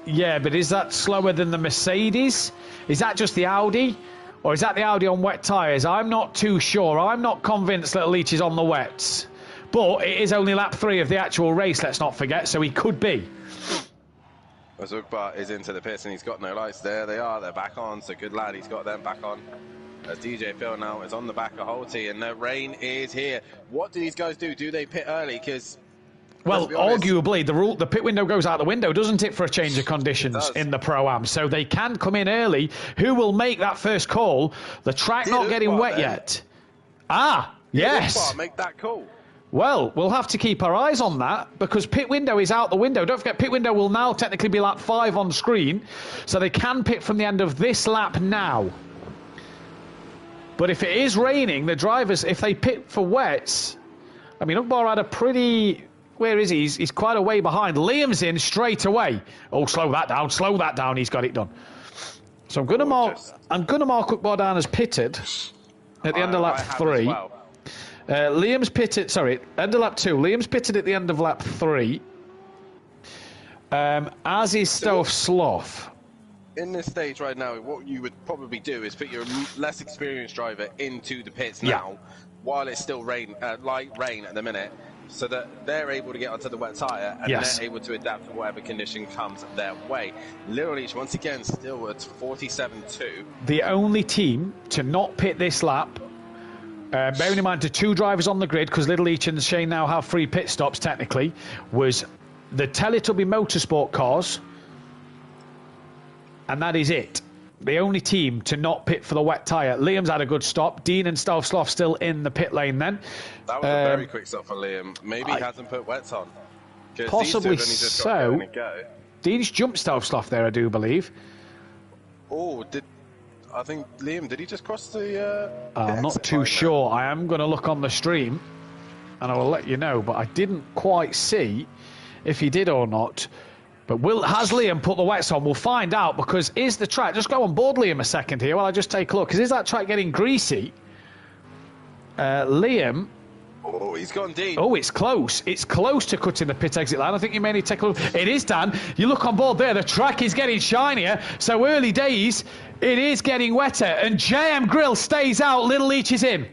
E: Yeah, but is that slower than the Mercedes? Is that just the Audi? Or is that the Audi on wet tyres? I'm not too sure. I'm not convinced Little Leach is on the wets. But it is only lap 3 of the actual race, let's not forget, so he could be.
F: As Ukbar is into the pits and he's got no lights. There they are, they're back on, so good lad, he's got them back on. As DJ Phil now is on the back of Holty and the rain is here. What do these guys do? Do they pit early? Because
E: well, arguably, the pit window goes out the window, doesn't it, for a change of conditions in the Pro-Am? So they can come in early. Who will make that first call? The track not getting wet yet. Ah, yes.
F: Make that call.
E: Well, we'll have to keep our eyes on that because pit window is out the window. Don't forget, pit window will now technically be lap 5 on screen. So they can pit from the end of this lap now. But if it is raining, the drivers, if they pit for wets, I mean, Ukbar had a pretty... Where is he? He's quite a way behind. Liam's in straight away. Oh, slow that down. Slow that down. He's got it done. So I'm going to mark Ukbar down as pitted at the end of lap 3.
F: Well.
E: Liam's pitted. Sorry, end of lap 2. Liam's pitted at the end of lap 3. As is Stove Sloth.
F: In this stage right now, what you would probably do is put your less experienced driver into the pits now, while it's still light rain at the minute, so that they're able to get onto the wet tyre and they're able to adapt to whatever condition comes their way. Little Leach, once again, still at 47.2.
E: The only team to not pit this lap, bearing in mind the 2 drivers on the grid, because Little Leach and Shane now have 3 pit stops technically, was the Teletubby Motorsport cars, and that is it. The only team to not pit for the wet tyre. Liam's had a good stop. Dean and Stove Sloth still in the pit lane then.
F: That was a very quick stop for Liam. Maybe he hasn't put wets on.
E: Possibly so. Dean's jumped Stove Sloth there, I do believe.
F: Oh, I think Liam, did he just cross the...
E: I'm not too sure. I am going to look on the stream and I will let you know, but I didn't quite see if he did or not. But has Liam put the wets on? We'll find out, because is the track... Just go on board Liam a second here while I just take a look, because is that track getting greasy? Liam...
F: Oh, he's gone deep.
E: Oh, it's close. It's close to cutting the pit exit line. I think you may need to take a look. It is, Dan. You look on board there. The track is getting shinier. So early days, it is getting wetter. And JM Grill stays out. Little Leach is in.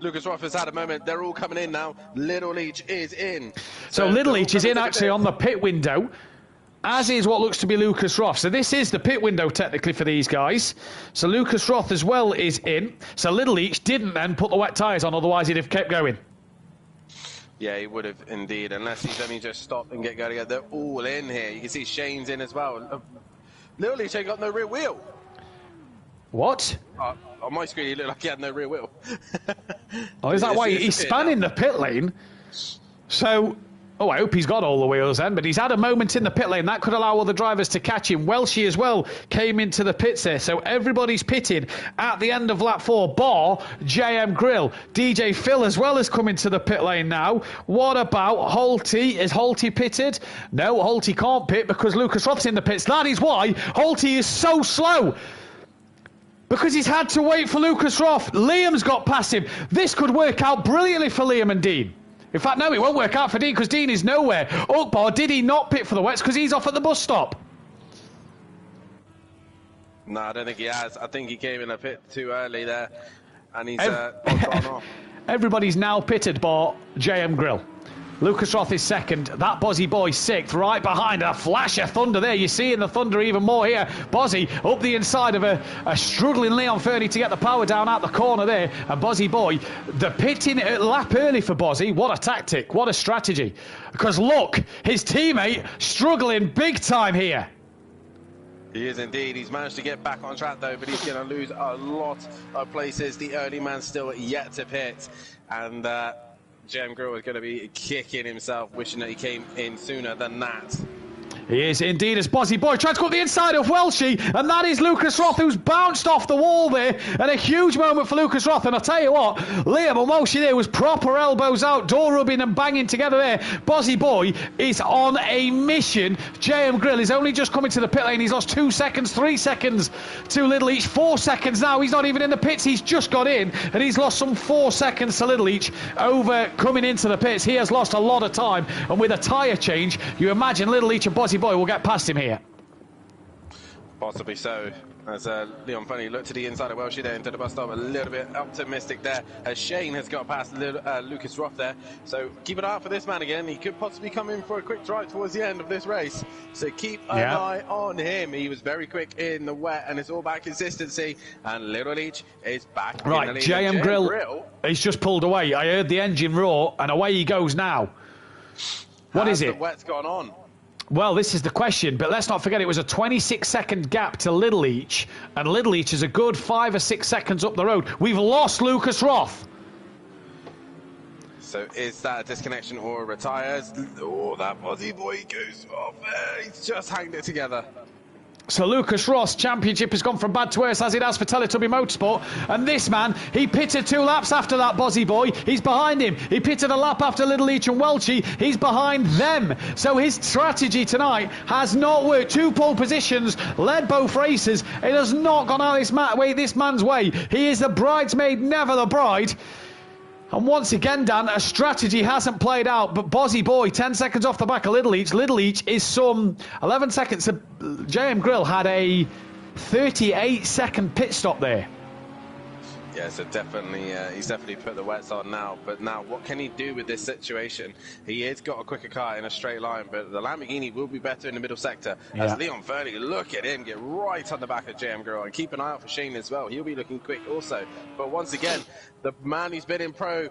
F: Lucas Roth has had a moment. They're all coming in now. Little Leach is in.
E: So Little Leach is in actually on the pit window, as is what looks to be Lucas Roth. So this is the pit window technically for these guys. So Lucas Roth as well is in. So Little Leach didn't then put the wet tyres on, otherwise he'd have kept going.
F: Yeah, he would have indeed, unless he's only just stopped and get going. They're all in here. You can see Shane's in as well. Little Leach ain't got no rear wheel.
E: What?
F: On my screen, he looked like he had no rear wheel.
E: Oh, is that why he's spanning the pit lane? So... Oh, I hope he's got all the wheels then, but he's had a moment in the pit lane. That could allow other drivers to catch him. Welshie as well came into the pits there, so everybody's pitted at the end of lap 4, bar JM Grill. DJ Phil as well has come into the pit lane now. What about Holty? Is Holty pitted? No, Holty can't pit because Lucas Roth's in the pits. That is why Holty is so slow, because he's had to wait for Lucas Roth. Liam's got past him. This could work out brilliantly for Liam and Dean. In fact, no, it won't work out for Dean, because Dean is nowhere. Ukbar, did he not pit for the wets because he's off at the bus stop?
F: No, I don't think he has. I think he came in a pit too early there, and he's gone off.
E: Everybody's now pitted bar JM Grill. Lucas Roth is second. That Bozzy Boy sixth, right behind. A flash of thunder there. You're seeing the thunder even more here. Bozzy up the inside of a struggling Leon Fernie to get the power down out the corner there. And Bozzy Boy, the pitting lap early for Bozzy. What a tactic. What a strategy. Because look, his teammate struggling big time here.
F: He is indeed. He's managed to get back on track though, but he's going to lose a lot of places. The early man still yet to pit. And JM Grill is going to be kicking himself, wishing that he came in sooner than that.
E: He is indeed, as Bozzy Boy tries to go up the inside of Welshie, and that is Lucas Roth, who's bounced off the wall there, and a huge moment for Lucas Roth. And I'll tell you what, Liam and Welshie there was proper elbows out, door rubbing and banging together there. Bozzy Boy is on a mission. JM Grill is only just coming to the pit lane. He's lost 2 seconds, 3 seconds to Little Leach, 4 seconds now. He's not even in the pits, he's just got in, and he's lost some 4 seconds to Little Leach over coming into the pits. He has lost a lot of time, and with a tyre change, you imagine Little Leach and Bozzy Boy will get past him here.
F: Possibly so. As Leon Funny looked to the inside of Welshie there into the bus stop, a little bit optimistic there. As Shane has got past Lucas Roth there. So keep an eye out for this man again. He could possibly come in for a quick drive towards the end of this race. So keep an eye on him. He was very quick in the wet, and it's all about consistency. And Little Leach is back.
E: Right,
F: in the lead.
E: JM Grill. He's just pulled away. I heard the engine roar, and away he goes now. What is it?
F: The wet's gone on.
E: Well, this is the question, but let's not forget it was a 26-second gap to Little Leach, and Little Leach is a good 5 or 6 seconds up the road. We've lost Lucas Roth.
F: So is that a disconnection or a retires? Oh, that Aussie boy goes off there. He's just hanged it together.
E: So Lucas Ross, championship has gone from bad to worse as it has for Teletubby Motorsport. And this man, he pitted 2 laps after that Bozzy boy. He's behind him. He pitted a lap after Little Leach and Welchie. He's behind them. So his strategy tonight has not worked. 2 pole positions, led both races. It has not gone out this man's way. He is the bridesmaid, never the bride. And once again, Dan, a strategy hasn't played out, but Bozzy Boy, 10 seconds off the back of Little Leach. Little Leach is some 11 seconds. JM Grill had a 38-second pit stop there.
F: Yeah, so definitely, he's definitely put the wets on now. But now, what can he do with this situation? He has got a quicker car in a straight line, but the Lamborghini will be better in the middle sector. As Leon Fernie, look at him get right on the back of JM Grill, and keep an eye out for Shane as well. He'll be looking quick also. But once again, the man who's been in pro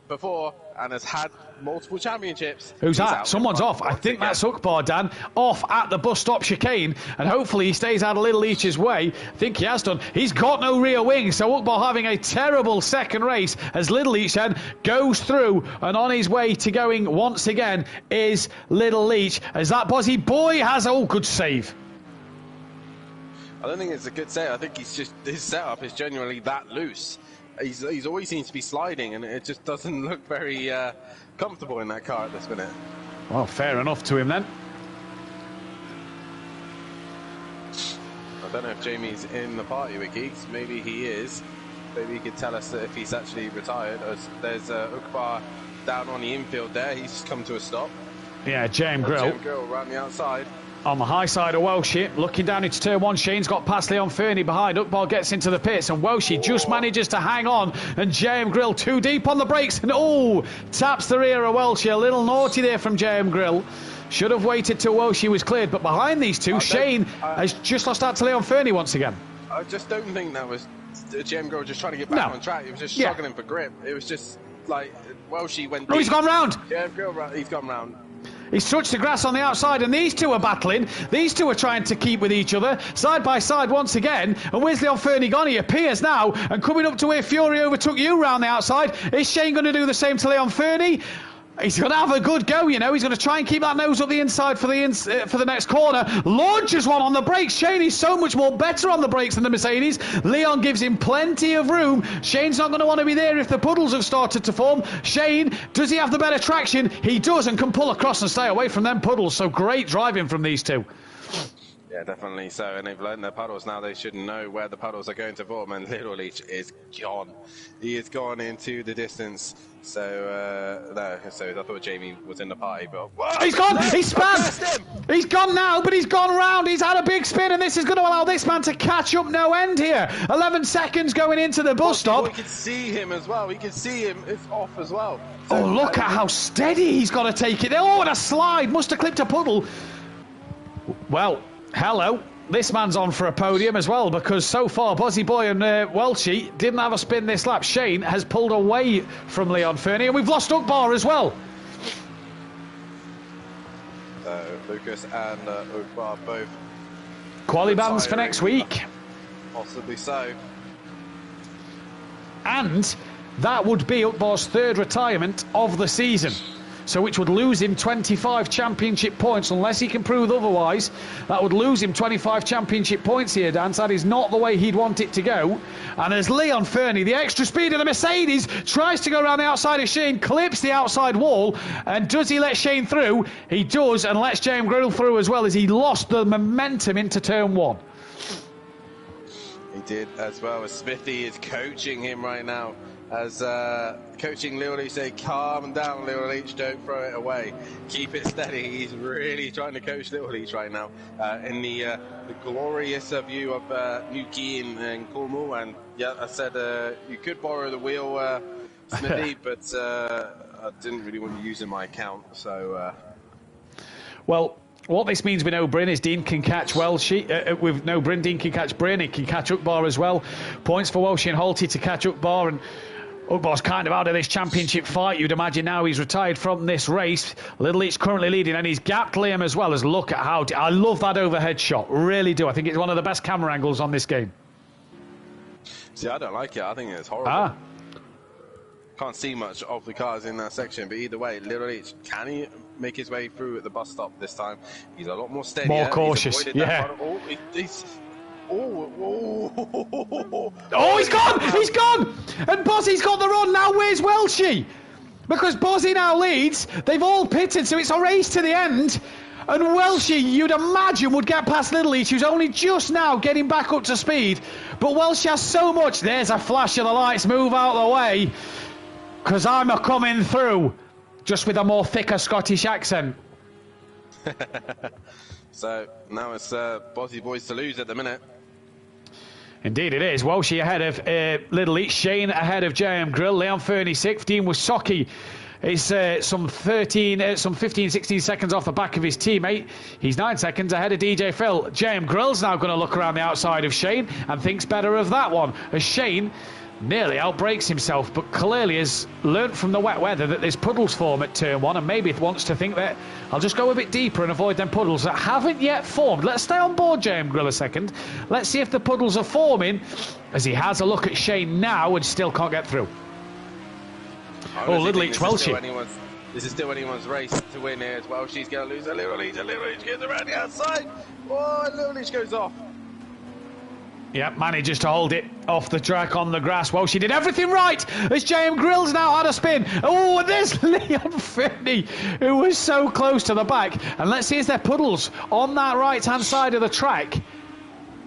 F: before and has had multiple championships.
E: Who's that? Someone's off. I think that's Ukbar, Dan. Off at the bus stop chicane, and hopefully he stays out of Little Leach's way. I think he has done. He's got no rear wing, so Ukbar having a terrible second race as Little Leach then goes through, and on his way to going once again is Little Leach as that Bozzy boy has good save.
F: I don't think it's a good set. I think he's just, his setup is genuinely that loose. He's always seems to be sliding, and it just doesn't look very comfortable in that car at this minute.
E: Well, fair enough to him then.
F: I don't know if Jamie's in the party with Geeks. Maybe he is. Maybe he could tell us if he's actually retired. There's Ukbar down on the infield there. He's come to a stop.
E: Yeah, JM Grill.
F: JM Grill around the outside.
E: On the high side of Welshie, looking down into turn 1, Shane's got past Leon Fernie behind. Ukbar gets into the pits, and Welshie just manages to hang on. And JM Grill too deep on the brakes, and taps the rear of Welshie. A little naughty there from JM Grill. Should have waited till Welshie was cleared, but behind these two, Shane has just lost out to Leon Fernie once again.
F: I just don't think that was JM Grill just trying to get back on track. He was just struggling for grip. It was just like Welshie went deep.
E: Oh, he's gone round.
F: JM Grill, he's gone round.
E: He's touched the grass on the outside, and these two are battling. These two are trying to keep with each other, side by side once again. And where's Leon Fernie gone? He appears now, and coming up to where Fury overtook you round the outside. Is Shane going to do the same to Leon Fernie? He's going to have a good go, you know. He's going to try and keep that nose up the inside for the next corner. Launches one on the brakes. Shane is so much more better on the brakes than the Mercedes. Leon gives him plenty of room. Shane's not going to want to be there if the puddles have started to form. Shane, does he have the better traction? He does, and can pull across and stay away from them puddles. So great driving from these two.
F: Yeah, definitely so. And they've learned their puddles now. They should know where the puddles are going to form. And Little Leach is gone. He is gone into the distance. So, I thought Jamie was in the party, but... Whoa,
E: he's gone! He's spun! He's gone now, but he's gone round. He's had a big spin, and this is going to allow this man to catch up no end here. 11 seconds going into the bus stop.
F: We can see him as well. We can see him. It's off as well. So,
E: look at how steady he's got to take it. Oh, and a slide. Must have clipped a puddle. Well... Hello, this man's on for a podium as well, because so far Bozzy Boy and Welchie didn't have a spin this lap. Shane has pulled away from Leon Fernie, and we've lost Ukbar as well.
F: So Lucas and Ukbar both
E: quali bans for next week.
F: Possibly so.
E: And that would be Ukbar's 3rd retirement of the season. So which would lose him 25 championship points, unless he can prove otherwise. That would lose him 25 championship points here, Dan. That is not the way he'd want it to go. And as Leon Fernie, the extra speed of the Mercedes, tries to go around the outside of Shane, clips the outside wall. And does he let Shane through? He does, and lets JM Grill through as well, as he lost the momentum into turn 1.
F: He did as well, as Smithy is coaching him right now. as coaching Little Leach say, calm down, Little Leach, don't throw it away, keep it steady. He's really trying to coach Little Leach right now in the glorious view of New Key in Cornwall. And yeah, I said you could borrow the wheel, Smithy, but I didn't really want to use in my account, so...
E: Well, what this means with no Bryn is Dean can catch Welshie. With no Bryn, Dean can catch Bryn. He can catch Ukbar as well. Points for Welshie and Holty to catch Ukbar. And Ukbar's kind of out of this championship fight. You'd imagine now he's retired from this race. Little Leach currently leading, and he's gapped Liam as well. As look at how... I love that overhead shot. Really do. I think it's one of the best camera angles on this game.
F: See, I don't like it. I think it's horrible. Can't see much of the cars in that section, but either way, Little Leach, can he make his way through at the bus stop this time? He's a lot more steady.
E: More cautious, yeah. He's gone! He's gone! And Bozzy's got the run. Now where's Welshie? Because Bozzy now leads. They've all pitted, so it's a race to the end. And Welshie, you'd imagine, would get past Little Leach, who's only just now getting back up to speed. But Welshie has so much. There's a flash of the lights. Move out of the way. Because I'm a coming through, just with a more thicker Scottish accent.
F: So now it's Bozzy boys to lose at the minute.
E: Indeed it is. Welshie ahead of Little Leach, Shane ahead of JM Grill, Leon Fernie 6th, Dean Wasocki is some 15, 16 seconds off the back of his teammate. He's 9 seconds ahead of DJ Phil. JM Grill's now going to look around the outside of Shane and thinks better of that one, as Shane nearly outbreaks himself, but clearly has learnt from the wet weather that there's puddles form at turn 1, and maybe wants to think that I'll just go a bit deeper and avoid them puddles that haven't yet formed. Let's stay on board JM Grill a second. Let's see if the puddles are forming, as he has a look at Shane now and still can't get through. Little Leach Welshie.
F: This is still anyone's race to win here as well. She's going to lose a Little Leach. Little Leach gets around the outside. Oh, Little Leach goes off.
E: Yeah, manages to hold it off the track on the grass. Well, she did everything right as JM Grill's now had a spin. Oh, and there's Leon Finney, who was so close to the back. And let's see, is there puddles on that right-hand side of the track?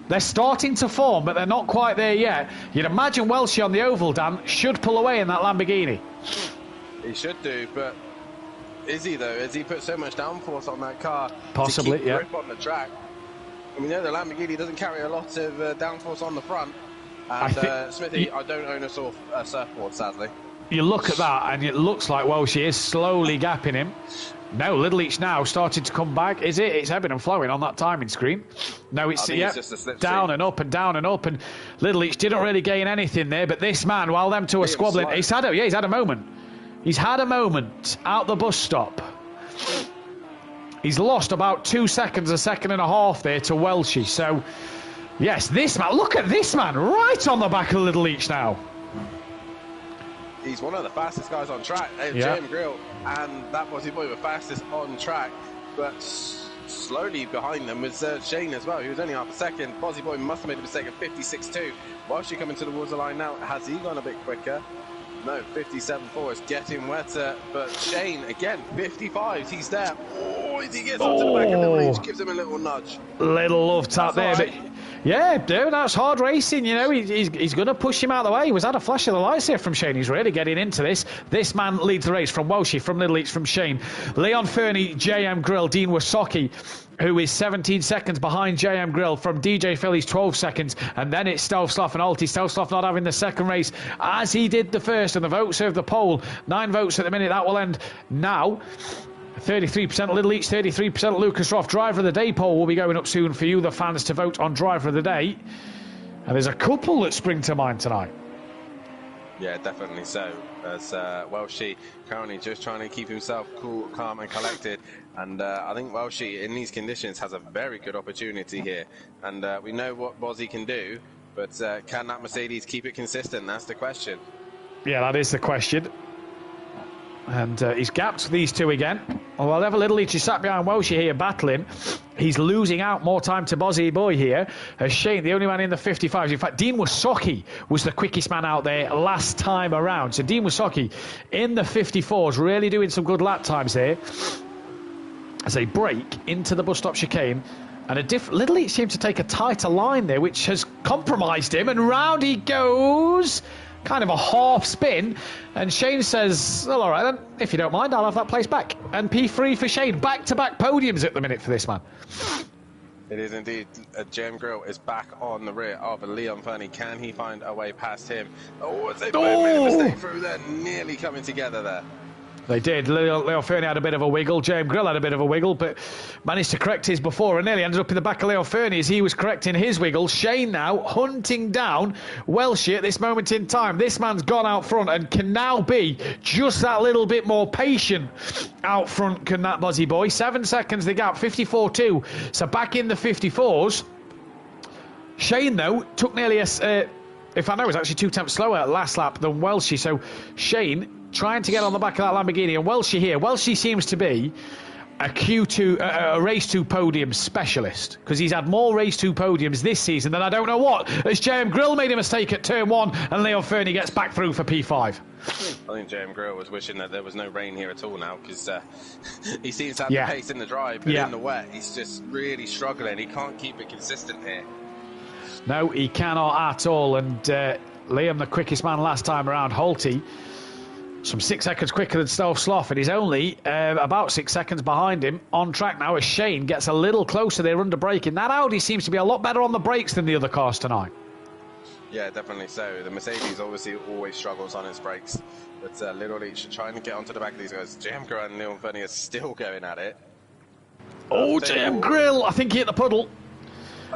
E: They're starting to form, but they're not quite there yet. You'd imagine Welshie on the oval, Dan, should pull away in that Lamborghini.
F: He should do, but is he, though? Has he put so much downforce on that car
E: Possibly,
F: to keep grip on the track? I mean, the Lamborghini doesn't carry a lot of downforce on the front. And Smithy, I don't own a surfboard, sadly.
E: You look at that, and it looks like Welshie is slowly gapping him. No, Little Leach now starting to come back. Is it? It's ebbing and flowing on that timing screen. No, it's just down and up and down and up. And Little Leach didn't really gain anything there. But this man, while them two are squabbling, he's had a moment. He's had a moment out the bus stop. He's lost about 2 seconds, a second and a half there to Welshie. So, yes, this man, look at this man, right on the back of Little Leach now.
F: He's one of the fastest guys on track. Jim Grill and that Bozzy boy were fastest on track, but slowly behind them was Shane as well. He was only half a second. Bozzy boy must have made a mistake of 56.2. Welshie coming to the water line now. Has he gone a bit quicker? No, 57.4 is getting wetter, but Shane, again, 55s, he's there. Oh, as he gets onto the back of Little Leach, gives him a little nudge.
E: Little love tap there, but yeah, dude, that's hard racing, you know, he's going to push him out of the way. He was at a flash of the lights here from Shane. He's really getting into this. This man leads the race from Welshie, from Little Leach, from Shane. Leon Fernie, JM Grill, Dean Wasocki, who is 17 seconds behind JM Grill. From DJ Philly's 12 seconds, and then it's Stelfsloff and Alty. Stelfsloff not having the second race as he did the first, and the votes serve the poll. 9 votes at the minute. That will end now. 33% Little Leach, 33% Lucas Roth. Driver of the Day poll will be going up soon for you, the fans, to vote on Driver of the Day. And there's a couple that spring to mind tonight.
F: Yeah, definitely so. As Welshie currently just trying to keep himself cool, calm and collected. And I think Welshie, in these conditions, has a very good opportunity here. And we know what Bozzy can do, but can that Mercedes keep it consistent? That's the question. Yeah,
E: that is the question. And he's gapped these two again. Whatever Little Leach is sat behind Welshie here battling, he's losing out more time to Bozzy Boy here. As Shane, the only man in the 55s. In fact, Dean Wasocki was the quickest man out there last time around. So Dean Wasocki in the 54s, really doing some good lap times there. As they break into the bus stop chicane. And Little Leach seemed to take a tighter line there, which has compromised him. And round he goes. kind of a half spin, and Shane says, well, all right then, if you don't mind, I'll have that place back. And P3 for Shane. Back-to-back podiums at the minute for this man.
F: It is indeed. J.M. Grill is back on the rear of Leon Fernie. Can he find a way past him? Oh, they both made a mistake through there, nearly coming together there.
E: They did. Leo Fernie had a bit of a wiggle. J.M. Grill had a bit of a wiggle, but managed to correct his before and nearly ended up in the back of Leo Fernie as he was correcting his wiggle. Shane now hunting down Welshie at this moment in time. This man's gone out front and can now be just that little bit more patient out front, can that Buzzy boy. 7 seconds the gap, 54.2. So back in the 54s. Shane, though, took nearly a... if I know, it was actually 2 tenths slower last lap than Welshie. So Shane trying to get on the back of that Lamborghini, and Welshie here. Welshie seems to be a race 2 podium specialist, because he's had more race 2 podiums this season than I don't know what, as J.M. Grill made a mistake at turn 1 and Leo Fernie gets back through for P5.
F: I think J.M. Grill was wishing that there was no rain here at all now, because he seems to have the pace in the drive, but in the wet he's just really struggling. He can't keep it consistent here.
E: No, he cannot at all. And Liam, the quickest man last time around, Holty, some 6 seconds quicker than Stove Sloth, and he's only about 6 seconds behind him on track now as Shane gets a little closer there under braking. That Audi seems to be a lot better on the brakes than the other cars tonight.
F: Yeah, definitely so. The Mercedes obviously always struggles on its brakes, but Little Leach trying to get onto the back of these guys. J.M. Grill and Leon Fernie are still going at it.
E: Oh, J.M. Grill, I think he hit the puddle.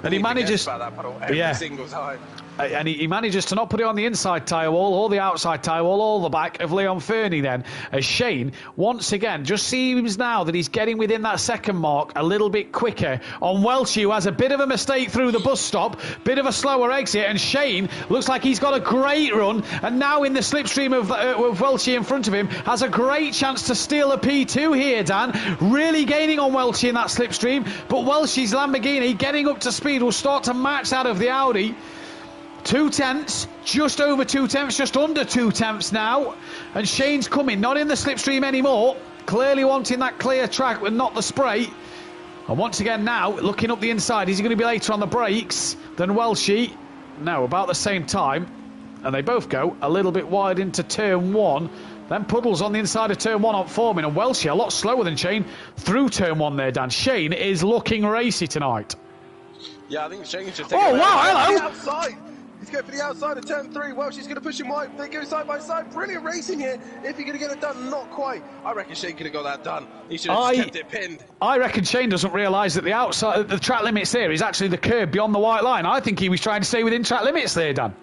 E: And he manages
F: about that puddle every single time.
E: And he manages to not put it on the inside tyre wall or the outside tyre wall or the back of Leon Fernie then, as Shane once again just seems now that he's getting within that second mark a little bit quicker on Welshie, who has a bit of a mistake through the bus stop, bit of a slower exit, and Shane looks like he's got a great run, and now in the slipstream of Welshie in front of him has a great chance to steal a P2 here, Dan, really gaining on Welshie in that slipstream, but Welshie's Lamborghini getting up to speed will start to match that of the Audi. 2 tenths, just over 2 tenths, just under 2 tenths now. And Shane's coming, not in the slipstream anymore. Clearly wanting that clear track, but not the spray. And once again now, looking up the inside, is he going to be later on the brakes than Welshie? No, about the same time. And they both go a little bit wide into turn 1. Then puddles on the inside of turn 1 on forming. And Welshie a lot slower than Shane through turn 1 there, Dan. Shane is looking racy tonight.
F: Yeah, I think Shane's just taking
E: hello!
F: Outside. He's going for the outside of turn 3. Well, she's going to push him wide. They go side by side. Brilliant racing here. If you're going to get it done, not quite. I reckon Shane could have got that done. He should have kept it pinned. I
E: reckon Shane doesn't realise that the outside, the track limits there is actually the curb beyond the white line. I think he was trying to stay within track limits there, Dan.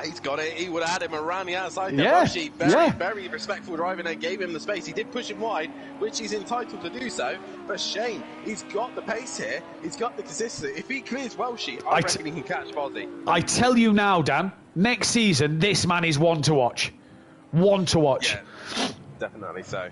F: He's got it. He would have had him around the outside. Very respectful driving there. Gave him the space. He did push him wide, which he's entitled to do so. But Shane, he's got the pace here. He's got the consistency. If he clears Welshie, I reckon he can catch Bozzy.
E: I tell you now, Dan, next season, this man is one to watch. One to watch.
F: Yeah, definitely so.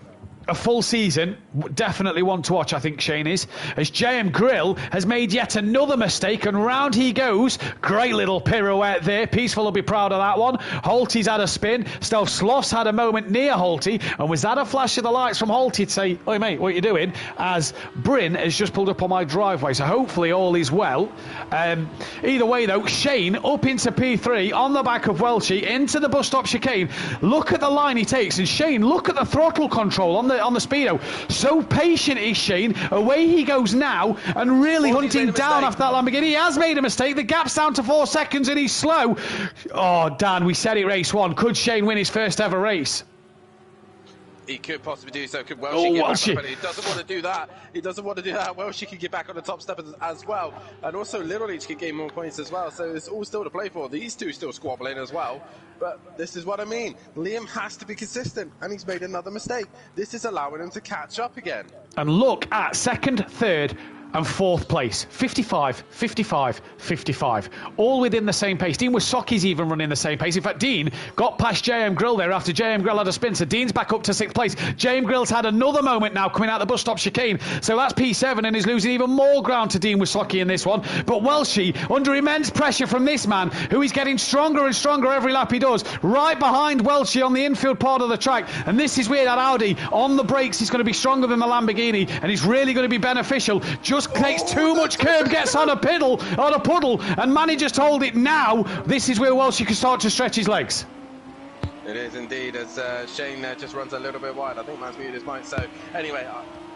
E: A full season, definitely one to watch, I think Shane is, as J.M. Grill has made yet another mistake, and round he goes. Great little pirouette there. Peaceful will be proud of that one. Holty's had a spin. Stealth Sloth's had a moment near Holty, and was that a flash of the lights from Holty to say, oi mate, what are you doing? As Bryn has just pulled up on my driveway, so hopefully all is well. Either way though, Shane up into P3 on the back of Welshie into the bus stop chicane. Look at the line he takes, and Shane, look at the throttle control on the speedo. So patient is Shane. Away he goes now, and really hunting down after that Lamborghini. He has made a mistake. The gap's down to 4 seconds and he's slow. Oh, Dan, we said it race 1. Could Shane win his first ever race?
F: He could possibly do so. Could Welshie get back up? He doesn't want to do that. He doesn't want to do that. Welshie could get back on the top step as well. And also Little Leach could gain more points as well. So it's all still to play for. These two still squabbling as well. But this is what I mean. Liam has to be consistent, and he's made another mistake. This is allowing him to catch up again.
E: And look at second, third, and 4th place. 55, 55, 55. All within the same pace. Dean Wisoki's even running the same pace. In fact, Dean got past J.M. Grill there after J.M. Grill had a spin. So Dean's back up to 6th place. J.M. Grill's had another moment now coming out the bus stop chicane. So that's P7 and is losing even more ground to Dean Wisoki in this one. But Welshie, under immense pressure from this man, who is getting stronger and stronger every lap he does, right behind Welshie on the infield part of the track. And this is where that Audi on the brakes is going to be stronger than the Lamborghini, and it's really going to be beneficial. Just just takes too much curb, gets on a puddle, and manages to hold it now. This is where Welsh can start to stretch his legs.
F: It is indeed, as Shane just runs a little bit wide. I think Matt's muted his mic. So anyway,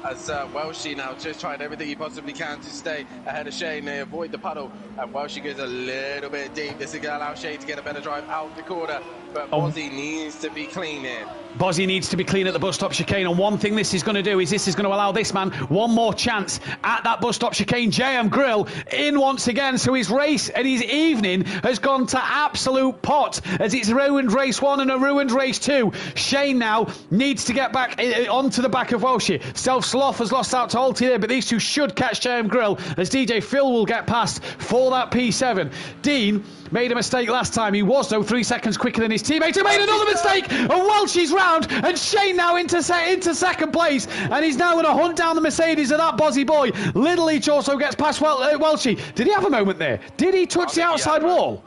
F: as Welshie now just tried everything he possibly can to stay ahead of Shane, they avoid the puddle, and Welshie goes a little bit deep. This is going to allow Shane to get a better drive out the corner, but Bozzy needs to be clean here.
E: Bozzy needs to be clean at the bus stop chicane, and one thing this is going to do is this is going to allow this man one more chance at that bus stop chicane. JM Grill in once again, so his race and his evening has gone to absolute pot as it's ruined race 1 and a ruined race 2. Shane now needs to get back onto the back of Welshie. Self-Sloth has lost out to Alti there, but these two should catch JM Grill as DJ Phil will get past for that P7. Dean made a mistake last time. He was, though, 3 seconds quicker than his teammate, who made another mistake, and Welshie's round, and Shane now into second place, and he's now going to hunt down the Mercedes of that Bozzy boy. Little Leach also gets past Welshie. Did he have a moment there? Did he touch the outside wall?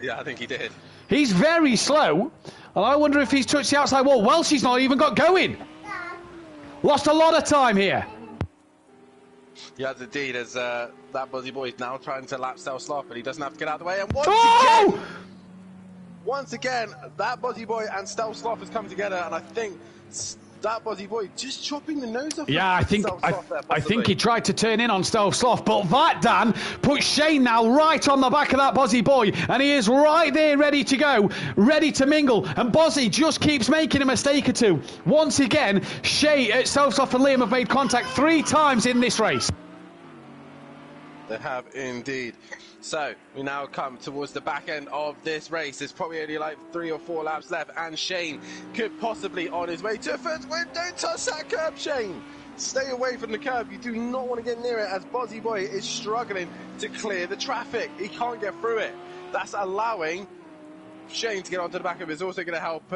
F: Yeah, I think he did.
E: He's very slow, and I wonder if he's touched the outside wall. Welshie's not even got going. Lost a lot of time here.
F: Yeah, indeed, as that Bozzy boy is now trying to lap Self-Sloth, but he doesn't have to get out of the way, and once again, that Bozzy boy and Self-Sloth has come together, and I think that Bozzy boy just chopping the nose off.
E: Yeah, I think he tried to turn in on Self-Sloth, but that, Dan, puts Shane now right on the back of that Bozzy boy, and he is right there ready to go, ready to mingle, and Bozzy just keeps making a mistake or two. Once again, Self-Sloth and Liam have made contact 3 times in this race.
F: They have indeed. So we now come towards the back end of this race. There's probably only like 3 or 4 laps left, and Shane could possibly on his way to a first win. Don't touch that curb, Shane. Stay away from the curb. You do not want to get near it, as Bozzy boy is struggling to clear the traffic. He can't get through it. That's allowing Shane to get onto the back of it. Is also going to help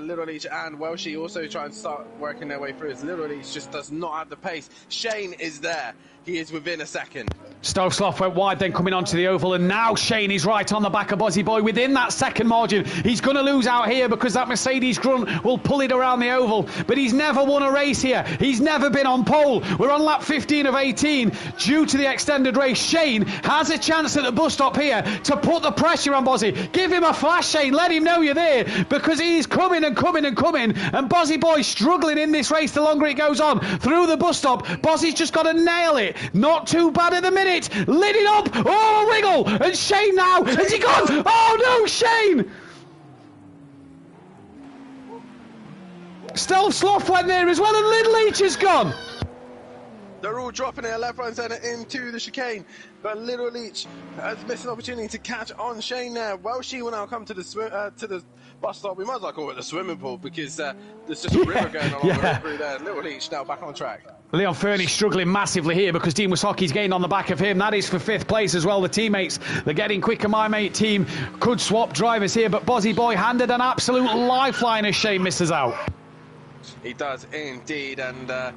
F: Little Leach and Welshie also try and start working their way through, as Little Leach just does not have the pace. Shane is there. He is within a second.
E: Self-Sloth went wide, then coming onto the oval, and now Shane is right on the back of Bozzy boy within that second margin. He's going to lose out here because that Mercedes grunt will pull it around the oval, but he's never won a race here. He's never been on pole. We're on lap 15 of 18 due to the extended race. Shane has a chance at the bus stop here to put the pressure on Bozzy. Give him a flash, Shane. Let him know you're there, because he's coming and coming and coming, and Bozzy boy struggling in this race the longer it goes on. Through the bus stop, Bozzy's just got to nail it. Not too bad at the minute. Lit it up. Oh, wiggle. And Shane now. Has he gone? Oh, no, Shane. Self-Sloth went there as well, and Little Leach has gone.
F: They're all dropping it left, right, and centre into the chicane, but Little Leach has missed an opportunity to catch on Shane there. Welshie will now come to the bus stop. We might as well call it the swimming pool, because there's just a river going along the road through there. Little Leach now back on track.
E: Leon Fernie struggling massively here because Dean Wasaki's gained on the back of him. That is for 5th place as well. The teammates, they're getting quicker. My mate team could swap drivers here, but Bozzy boy handed an absolute lifeline as Shane misses out.
F: He does indeed, and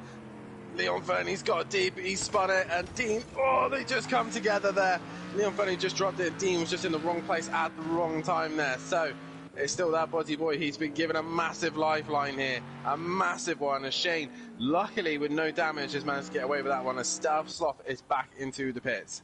F: Leon Fernie's got deep, he spun it, and Dean, they just come together there. Leon Fernie just dropped it. Dean was just in the wrong place at the wrong time there. So it's still that Bozzy boy. He's been given a massive lifeline here, a massive one. As Shane, luckily with no damage, has managed to get away with that one. As Self-Sloth is back into the pits.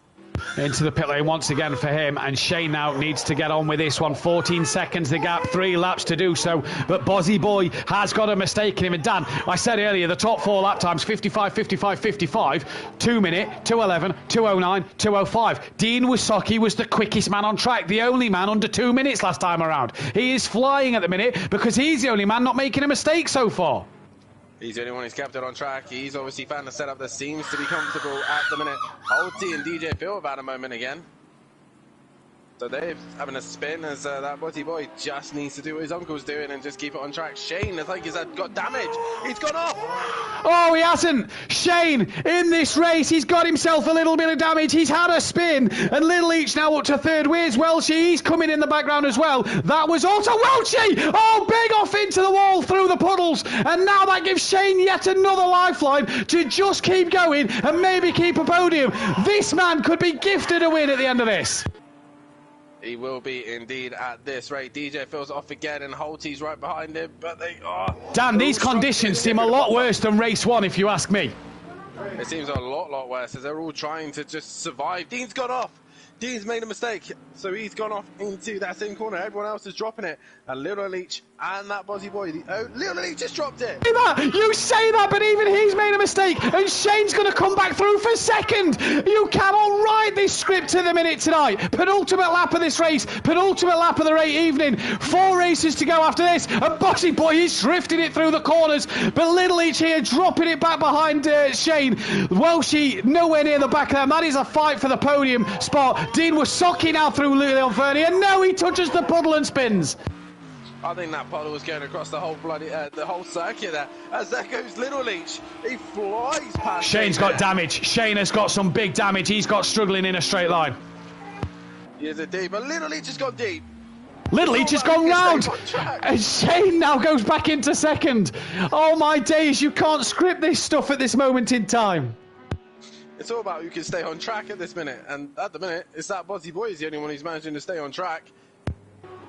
E: Into the pit lane once again for him, and Shane now needs to get on with this one. 14 seconds the gap, 3 laps to do so, but Bozzy boy has got a mistake in him. And Dan, I said earlier, the top 4 lap times, 55, 55, 55, 2 minute, 2:11, 2:09, 2:05. Dean Wasaki was the quickest man on track, the only man under 2 minutes last time around. He is flying at the minute because he's the only man not making a mistake so far.
F: He's the only one who's kept it on track. He's obviously found a setup that seems to be comfortable at the minute. Alti and DJ Phil have had a moment again. So they're having a spin as that Bozzy boy just needs to do what his uncle's doing and just keep it on track. Shane, I think he's got damage. He's gone off.
E: Oh, he hasn't. Shane, in this race, he's got himself a little bit of damage. He's had a spin, and Little Leach now up to 3rd. Where's Welshie? He's coming in the background as well. That was also Welshie. Oh, big off into the wall through the puddles. And now that gives Shane yet another lifeline to just keep going and maybe keep a podium. This man could be gifted a win at the end of this.
F: He will be indeed at this rate. DJ Phil's off again, and Holty's right behind him, but they are...
E: Dan, these conditions seem a lot worse than race 1, if you ask me.
F: It seems a lot worse as they're all trying to just survive. Dean's gone off. Dean's made a mistake, so he's gone off into that same corner. Everyone else is dropping it. And Little Leach and that Bozzy Boy, Little Leach just dropped it.
E: You say that, but even he's made a mistake, and Shane's going to come back through for second. You cannot write this script to the minute tonight. Penultimate lap of this race, penultimate lap of the evening. 4 races to go after this, and Bozzy Boy is drifting it through the corners, but Little Leach here dropping it back behind Shane. Welshie nowhere near the back of them. That is a fight for the podium spot. Dean was socking out through Leon Fernie, and now he touches the puddle and spins.
F: I think that puddle was going across the whole the whole circuit there. As there goes Little Leach, he flies past.
E: Shane's got damage. Shane has got some big damage. He's got struggling in a straight line.
F: He is indeed, but Little Leach has gone deep.
E: Little Leach has gone round, and Shane now goes back into second. Oh my days, you can't script this stuff at this moment in time.
F: It's all about who can stay on track at this minute, and at the minute, it's that Bozzy Boy is the only one who's managing to stay on track.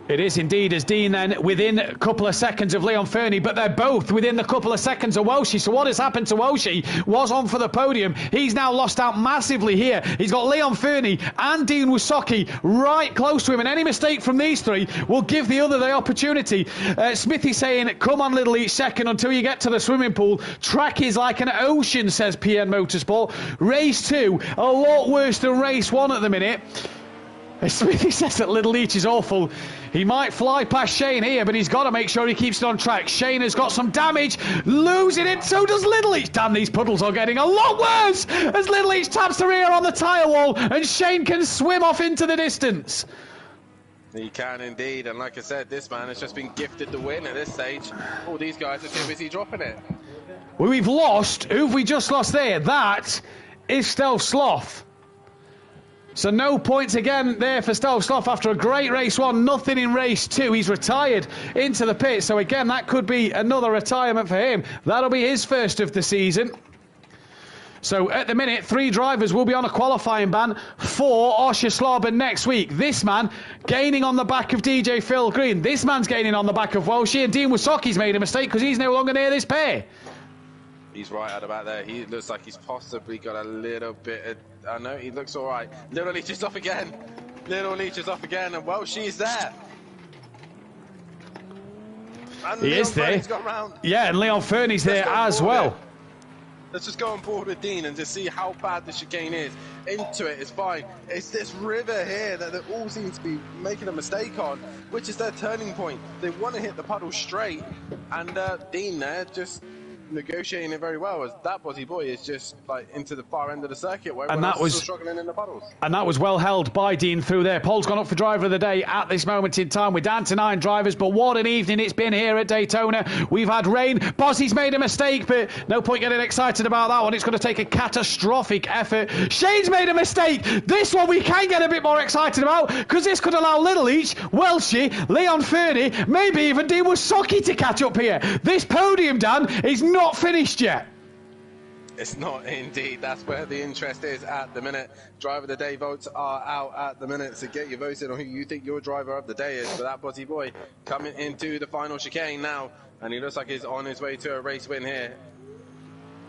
E: It is indeed, as Dean then within a couple of seconds of Leon Fernie, but they're both within a couple of seconds of Welshie. So what has happened to Welshie was on for the podium. He's now lost out massively here. He's got Leon Fernie and Dean Wysocki right close to him, and any mistake from these three will give the other the opportunity. Smithy saying, come on Little Leach second until you get to the swimming pool. Track is like an ocean, says PN Motorsport. Race 2, a lot worse than race 1 at the minute. Smithy says that Little Leach is awful. He might fly past Shane here, but he's got to make sure he keeps it on track. Shane has got some damage, losing it, so does Little Leach. Damn, these puddles are getting a lot worse as Little Leach taps the rear on the tyre wall, and Shane can swim off into the distance.
F: He can indeed, and like I said, this man has just been gifted the win at this stage. All these guys are too busy dropping it.
E: Well, we've lost. Who have we just lost there? That is Stealth Sloth. So no points again there for Stealth Sloth after a great race 1, nothing in race 2. He's retired into the pit, so again that could be another retirement for him. That'll be his first of the season. So at the minute, 3 drivers will be on a qualifying ban for Osher next week. This man gaining on the back of DJ Phil Green. This man's gaining on the back of Welshie, and Dean Wysocki's made a mistake because he's no longer near this pair.
F: He's right out about there. He looks like he's possibly got a little bit of... I know, he looks all right. Little Leach is off again. Little Leach is off again, and Welshie's there. And
E: He is there.
F: got round.
E: Yeah, and Leon Fernie's there as well.
F: Let's just go on board with Dean and just see how bad the chicane is. Into it, it's fine. It's this river here that they all seem to be making a mistake on, which is their turning point. They want to hit the puddle straight, and Dean there just negotiating it very well, as that Bozzy Boy is just like into the far end of the circuit where everyone else is still struggling in the puddles.
E: And that was well held by Dean through there. Poll's gone up for driver of the day at this moment in time. We're down to 9 drivers, but what an evening it's been here at Daytona. We've had rain. Bozzy's made a mistake, but no point getting excited about that one. It's going to take a catastrophic effort. Shane's made a mistake. This one we can get a bit more excited about, because this could allow Little Leach, Welshie, Leon Fernie, maybe even Dean Wysocki to catch up here. This podium, Dan, is not finished yet.
F: It's not indeed. That's where the interest is at the minute. Driver of the day votes are out at the minute, so get your votes in on who you think your driver of the day is. But that Bozzy Boy coming into the final chicane now, and he looks like he's on his way to a race win here.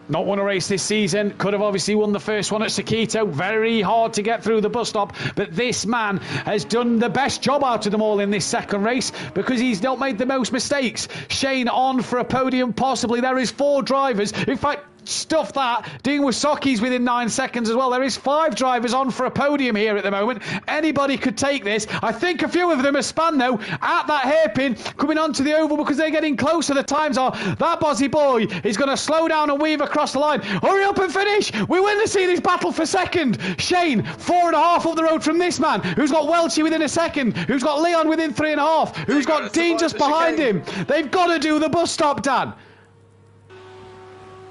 E: Not won a race this season. Could have obviously won the first one at Seaosn. Very hard to get through the bus stop. But this man has done the best job out of them all in this second race, because he's not made the most mistakes. Shane on for a podium, possibly. There is 4 drivers. In fact, stuff that. Dean Wysocki's within 9 seconds as well. There is 5 drivers on for a podium here at the moment. Anybody could take this. I think a few of them are spun though at that hairpin coming onto the oval, because they're getting closer. The times are. That Bozzy Boy is going to slow down and weave across the line. Hurry up and finish. We win to see this battle for second. Shane 4.5 up the road from this man, who's got Welshie within a second, who's got Leon within 3.5, who's got Dean just behind him. They've got to do the bus stop, Dan.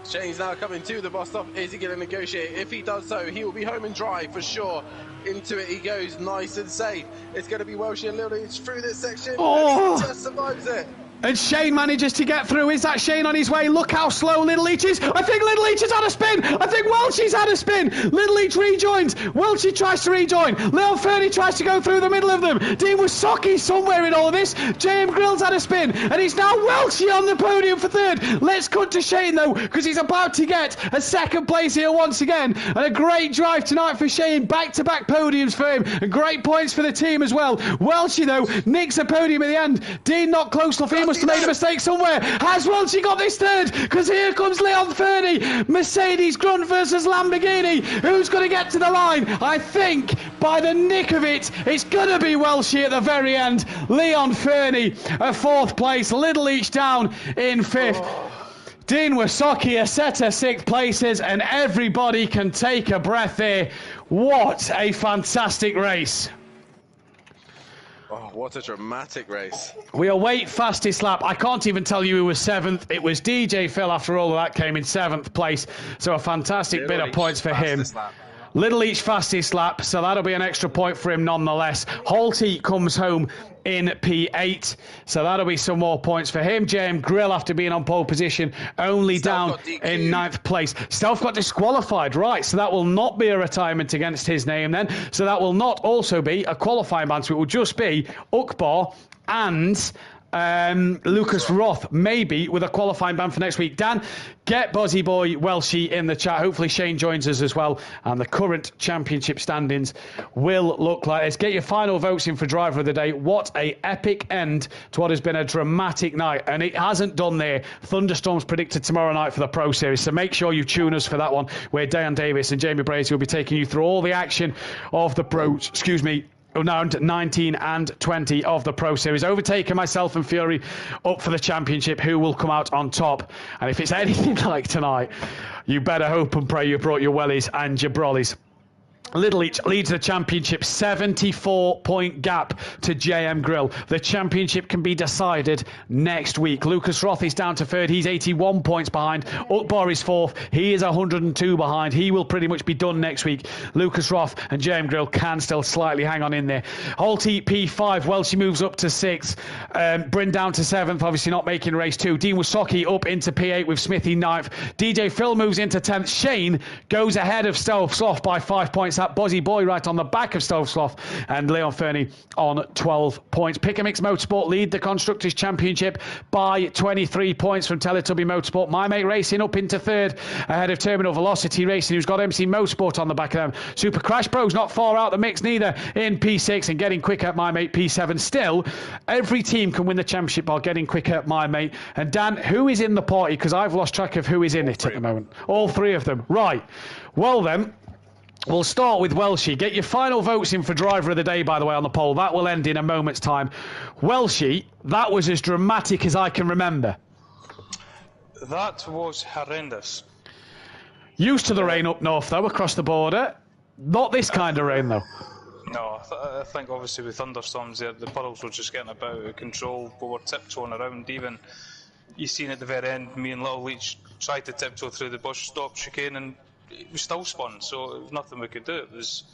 F: Shane's now coming to the bus stop. Is he going to negotiate? If he does so, he will be home and dry for sure. Into it he goes, nice and safe. It's going to be Welshie and Little Leach through this section.
E: Oh.
F: And he just survives it.
E: And Shane manages to get through. Is that Shane on his way? Look how slow Little Leach is. I think Little Leach has had a spin. I think Welchie's had a spin. Little Leach rejoins. Welchie tries to rejoin. Leon Fernie tries to go through the middle of them. Dean Wasocki somewhere in all of this. JM Grill's had a spin. And it's now Welchie on the podium for third. Let's cut to Shane though, because he's about to get a second place here once again. And a great drive tonight for Shane. Back-to-back podiums for him. And great points for the team as well. Welchie though nicks a podium at the end. Dean not close enough. He must have made a mistake somewhere. Has Welchie got this third? Because here comes Leon Fernie. Mercedes Grunt versus Lamborghini. Who's going to get to the line? I think by the nick of it, it's going to be Welchie at the very end. Leon Fernie, a fourth place. Little Leach down in fifth. Dean Wasocki a set of sixth places, and everybody can take a breath there. What a fantastic race.
F: Oh, what a dramatic race.
E: We await fastest lap. I can't even tell you who was seventh. It was DJ Phil, after all of that, came in seventh place. So a fantastic bit of points for him.
F: Lap.
E: Little Leach fastest lap, so that'll be an extra point for him nonetheless. Halty comes home in P8, so that'll be some more points for him. JM Grill, after being on pole position, only down in ninth place. Stealth got disqualified, right, so that will not be a retirement against his name then. So that will not also be a qualifying ban, so it will just be Ukbar and Lucas Roth, maybe with a qualifying ban for next week. Dan, get Bozzy Boy Welshie in the chat. Hopefully Shane joins us as well. And the current championship standings will look like this. Get your final votes in for driver of the day. What a epic end to what has been a dramatic night. And it hasn't done there. Thunderstorms predicted tomorrow night for the Pro Series. So make sure you tune us for that one, where Dan Davis and Jamie Brady will be taking you through all the action of the round 19 and 20 of the Pro Series. Overtaking myself and Fury up for the championship. Who will come out on top? And if it's anything like tonight, you better hope and pray you brought your wellies and your brollies. Little Leach leads the championship, 74-point gap to JM Grill. The championship can be decided next week. Lucas Roth is down to third. He's 81 points behind. Ukbar is fourth. He is 102 behind. He will pretty much be done next week. Lucas Roth and JM Grill can still slightly hang on in there. Halty P5. Welshie moves up to sixth. Bryn down to seventh. Obviously not making race two. Dean Wasocki up into P8 with Smithy ninth. DJ Phil moves into 10th. Shane goes ahead of Stealth Sloth by 5 points. That Bozzy Boy right on the back of Stealth Sloth, and Leon Fernie on 12 points. Pick a Mix Motorsport lead the Constructors' Championship by 23 points from Teletubby Motorsport. My Mate Racing up into third ahead of Terminal Velocity Racing, who's got MC Motorsport on the back of them. Super Crash Bros not far out the mix neither in P6, and getting quicker at My Mate P7. Still, every team can win the championship by getting quicker at My Mate. And Dan, who is in the party? Because I've lost track of who is in it at the moment. All three of them. Right. Well then, we'll start with Welshie. Get your final votes in for driver of the day, by the way, on the poll. That will end in a moment's time. Welshie, that was as dramatic as I can remember.
H: That was horrendous.
E: Used to the rain up north, though, across the border. Not this kind of rain, though.
H: No, I think obviously with thunderstorms there, the puddles were just getting a bit out of control, but we're tiptoeing around. Even you seen at the very end, me and Little Leach tried to tiptoe through the bush, stop chicane, and it was still spun, so it was nothing we could do. It was,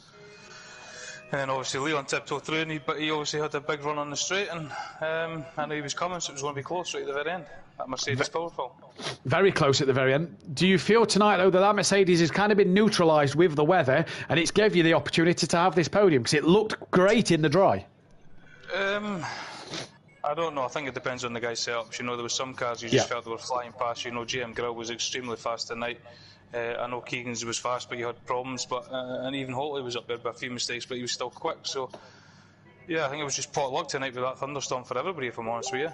H: and then obviously Leon tiptoed through, and he obviously had a big run on the straight, and I knew he was coming, so it was going to be close right at the very end. That Mercedes powerful.
E: Very close at the very end. Do you feel tonight, though, that Mercedes has kind of been neutralised with the weather, and it's gave you the opportunity to have this podium, because it looked great in the dry?
H: I don't know. I think it depends on the guy's setups. You know, there was some cars you just felt they were flying past. You know, GM Grill was extremely fast tonight. I know Keegan's was fast, but he had problems. But and even Holtley was up there by a few mistakes, but he was still quick. So yeah, I think it was just pot luck tonight with that thunderstorm for everybody, if I'm honest with you.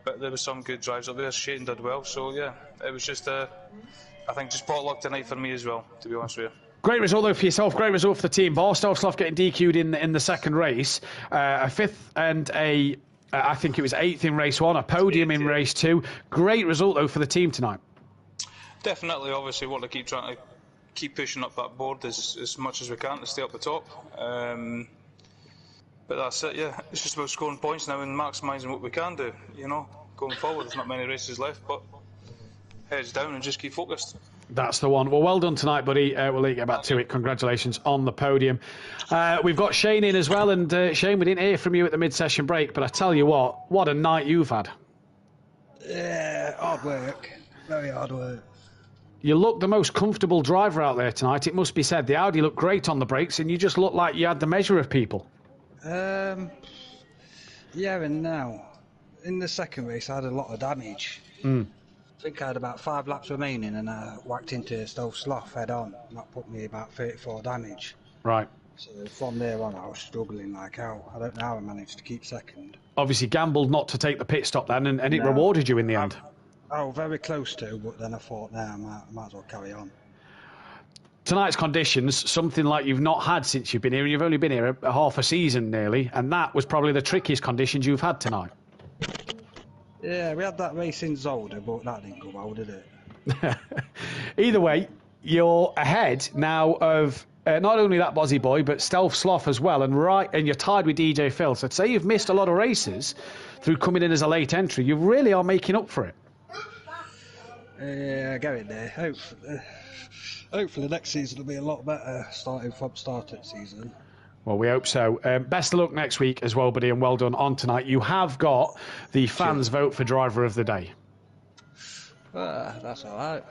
H: But there was some good drives up there. Shane did well. So yeah, it was just I think just pot luck tonight for me as well, to be honest with you.
E: Great result though for yourself, great result for the team. Stealth Sloth getting DQ'd in the second race, a fifth and I think it was eighth in race one, a podium in race two. Great result though for the team tonight.
H: Definitely, obviously, want to keep trying to keep pushing up that board as much as we can to stay up the top. But that's it, yeah. It's just about scoring points now and maximising what we can do. You know, going forward, there's not many races left, but heads down and just keep focused.
E: That's the one. Well done tonight, buddy. We'll let you get back to it. Congratulations on the podium. We've got Shane in as well, and Shane, we didn't hear from you at the mid-session break, but I tell you what a night you've had.
G: Yeah, hard work. Very hard work.
E: You look the most comfortable driver out there tonight, it must be said. The Audi looked great on the brakes, and you just looked like you had the measure of people.
G: Yeah and no. In the second race, I had a lot of damage. I think I had about 5 laps remaining, and I whacked into Stove Slough head on. That put me about 34 damage.
E: Right.
G: So from there on, I was struggling like hell. I don't know how I managed to keep second.
E: Obviously gambled not to take the pit stop then, and it rewarded you in the end.
G: Oh, very close to, but then I thought, I might as well carry on.
E: Tonight's conditions, something like you've not had since you've been here, and you've only been here a half a season nearly, and that was probably the trickiest conditions you've had tonight.
G: Yeah, we had that race in Zolder, but that didn't go well, did it?
E: Either way, you're ahead now of not only that Bozzy Boy, but Stealth Sloth as well, and you're tied with DJ Phil. So to say you've missed a lot of races through coming in as a late entry, you really are making up for it.
G: Yeah, going there. Hopefully next season will be a lot better starting from start of season.
E: Well, we hope so. Best of luck next week as well, buddy, and well done on tonight. You have got the fans' vote for driver of the day.
G: That's all right.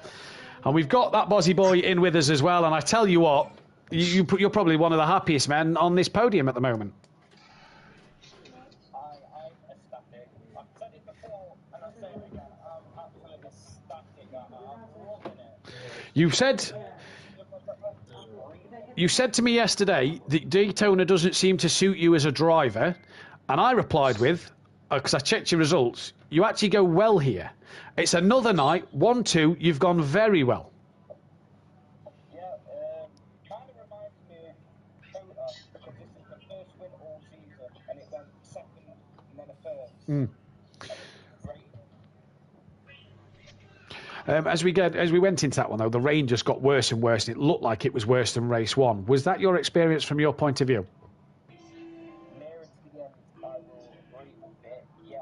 E: And we've got that Bozzy Boy in with us as well. And I tell you what, you're probably one of the happiest men on this podium at the moment. You said to me yesterday that Daytona doesn't seem to suit you as a driver, and I replied with, because I checked your results, you actually go well here. It's another night, 1-2, you've gone very well.
I: Yeah, kind of reminds me of Daytona, because this is the first win all season, and it went second and then a first.
E: As we went into that one, though, the rain just got worse and worse, and it looked like it was worse than race one. Was that your experience from your point of view?
I: Nearer to the end, I will agree with it. Yes,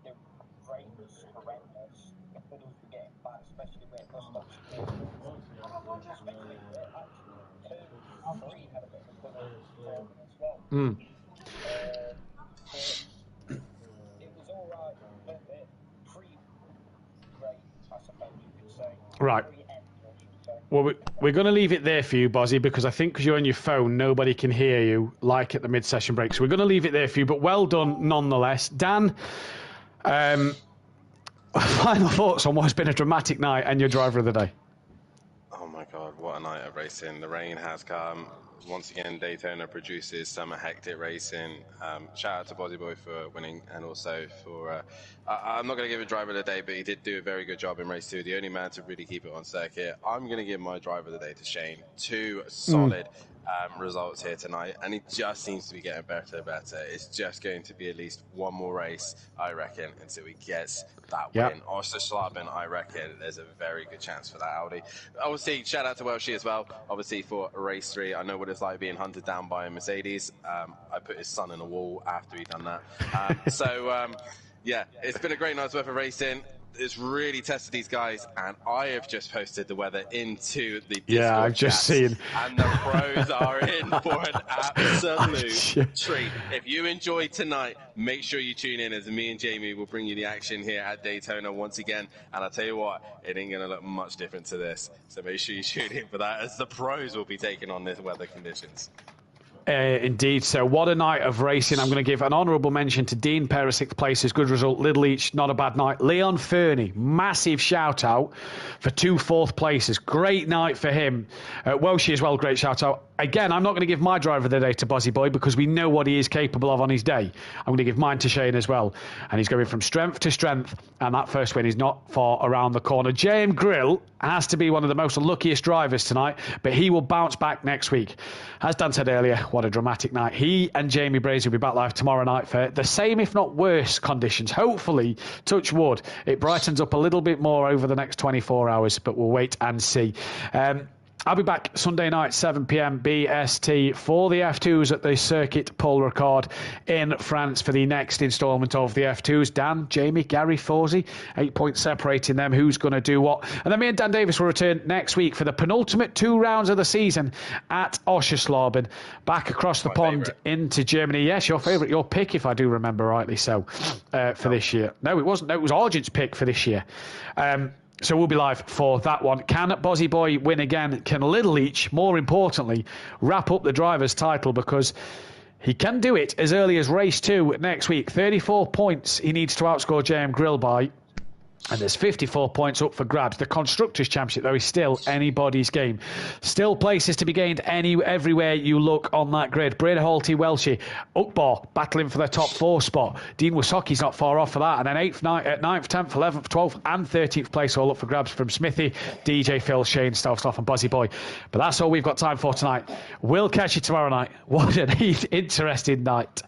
I: the rain was horrendous. The puddles were getting bad, especially where bus stops were. Especially where turn 3 had a bit of a puddle as well. But it was all right.
E: Right. Well, we're going to leave it there for you, Bozzy, because I think because you're on your phone, nobody can hear you like at the mid-session break. So we're going to leave it there for you, but well done nonetheless. Dan, final thoughts on what has been a dramatic night and your driver of the day?
F: Oh my God, what a night of racing. The rain has come. Once again, Daytona produces some hectic racing. Shout out to Bozzy Boy for winning, and also for... I'm not going to give a driver of the day, but he did do a very good job in race 2. The only man to really keep it on circuit. I'm going to give my driver of the day to Shane. 2 solid results here tonight, and he just seems to be getting better and better. It's just going to be at least one more race, I reckon, until he gets that win. Also, Schlaben, I reckon there's a very good chance for that Audi. Obviously, shout out to Welshie as well, obviously for race 3. I know what it's like being hunted down by a Mercedes. I put his son in a wall after he'd done that. Yeah, it's been a great night's worth of racing. It's really tested these guys, and I have just posted the weather into the Discord
E: I've just seen.
F: And the pros are in for an absolute treat. If you enjoyed tonight, make sure you tune in, as me and Jamie will bring you the action here at Daytona once again. And I'll tell you what, it ain't going to look much different to this. So make sure you tune in for that, as the pros will be taking on these weather conditions.
E: Indeed. So what a night of racing. I'm going to give an honourable mention to Dean Perez, 6th place, his good result. Little Each, not a bad night. Leon Fernie, massive shout out for 2 4th places. Great night for him. Welshie as well, great shout out. Again, I'm not going to give my driver of the day to Bozzy Boy because we know what he is capable of on his day. I'm going to give mine to Shane as well. And he's going from strength to strength, and that first win is not far around the corner. JM Grill has to be one of the most unluckiest drivers tonight, but he will bounce back next week. As Dan said earlier, what a dramatic night. He and Jamie Brazy will be back live tomorrow night for the same, if not worse, conditions. Hopefully, touch wood, it brightens up a little bit more over the next 24 hours, but we'll wait and see. I'll be back Sunday night, 7 p.m. BST for the F2s at the Circuit Paul Ricard in France for the next instalment of the F2s. Dan, Jamie, Gary, Forsey, 8 points separating them. Who's going to do what? And then me and Dan Davis will return next week for the penultimate 2 rounds of the season at Oschersleben, back across the pond into Germany. Yes, your favourite, your pick, if I do remember rightly so, for this year. No, it wasn't. No, it was Argent's pick for this year. So we'll be live for that one. Can Bozzy Boy win again? Can Little Leach, more importantly, wrap up the driver's title? Because he can do it as early as race 2 next week. 34 points he needs to outscore JM Grill by. And there's 54 points up for grabs. The Constructors' Championship, though, is still anybody's game. Still places to be gained everywhere you look on that grid. Bryn Halty, Welshie, Ukbar battling for the top 4 spot. Dean Wasoki's not far off for that. And then 8th, 9th, 10th, 11th, 12th and 13th place all up for grabs from Smithy, DJ, Phil, Shane, Stovstoff and Buzzy Boy. But that's all we've got time for tonight. We'll catch you tomorrow night. What an interesting night.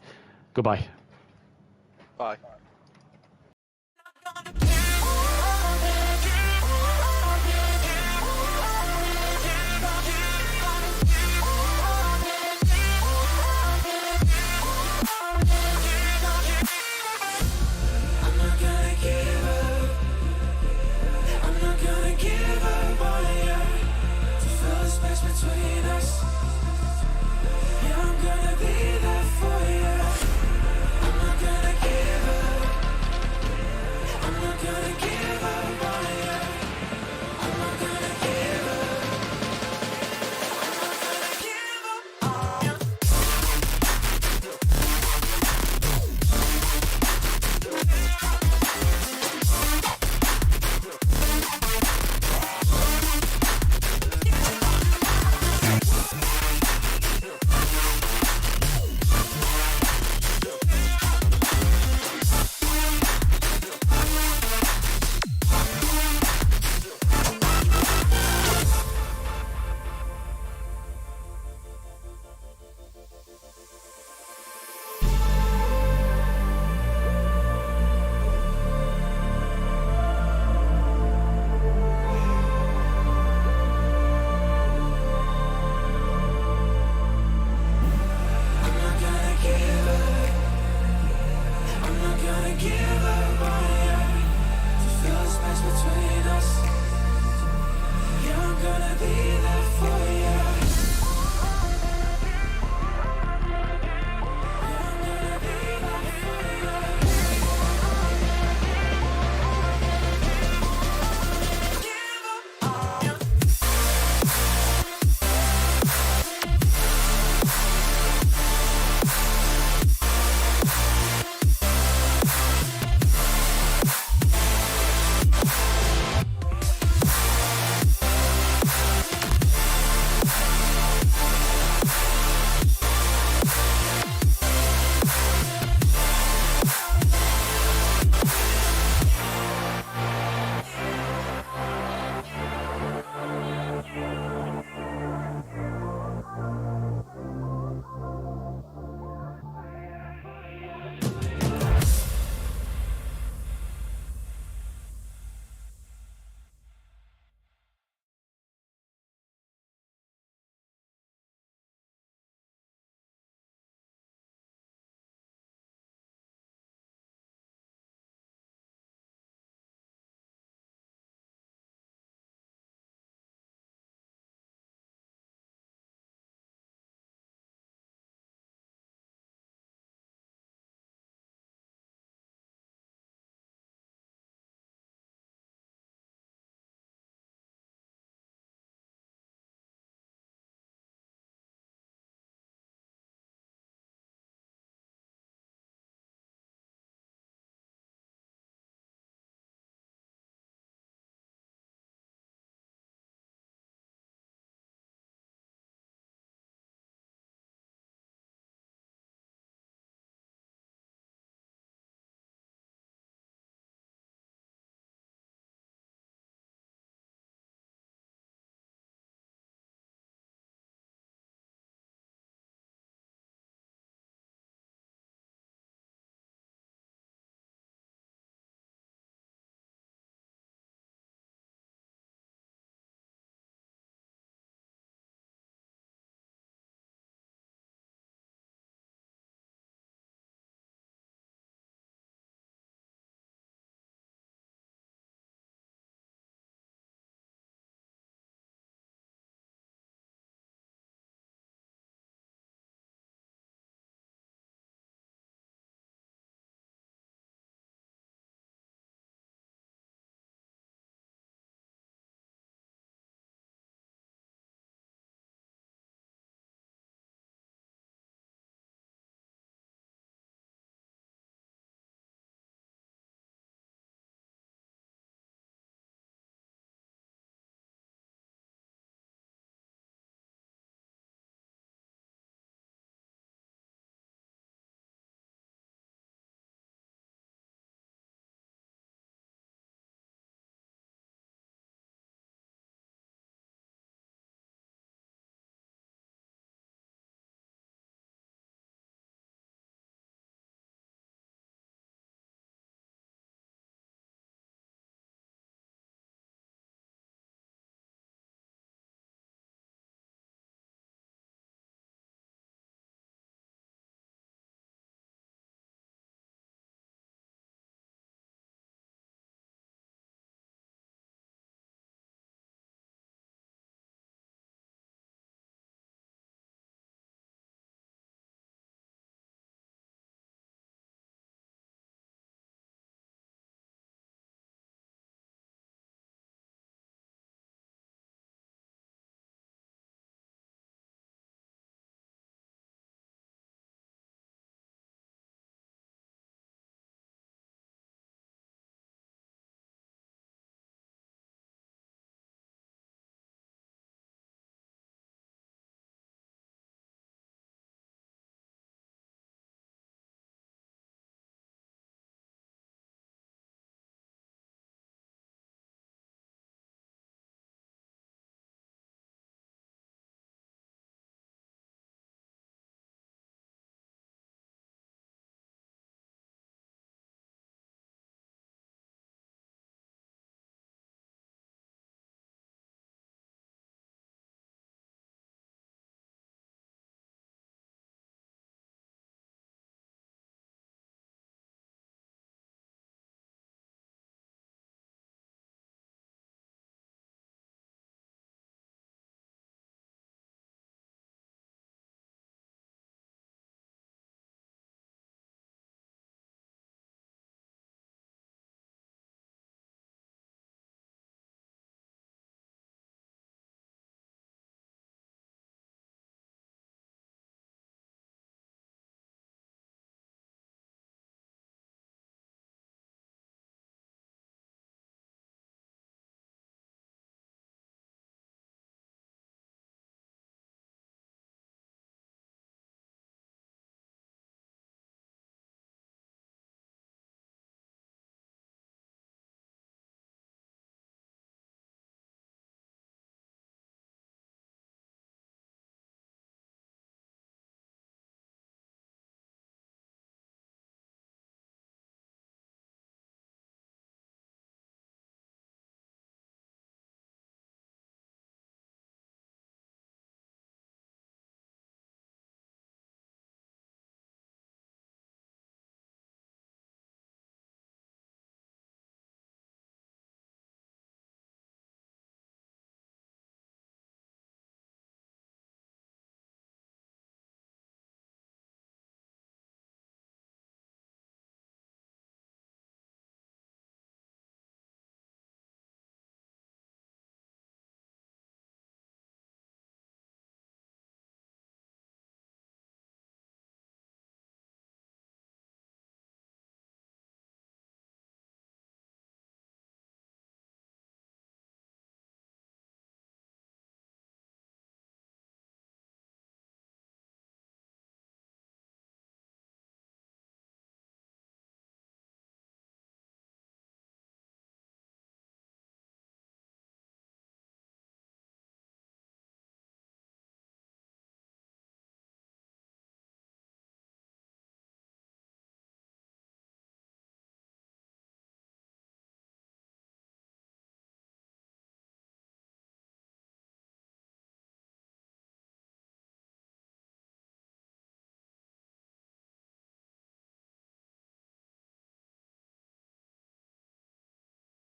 E: Goodbye.
F: Bye.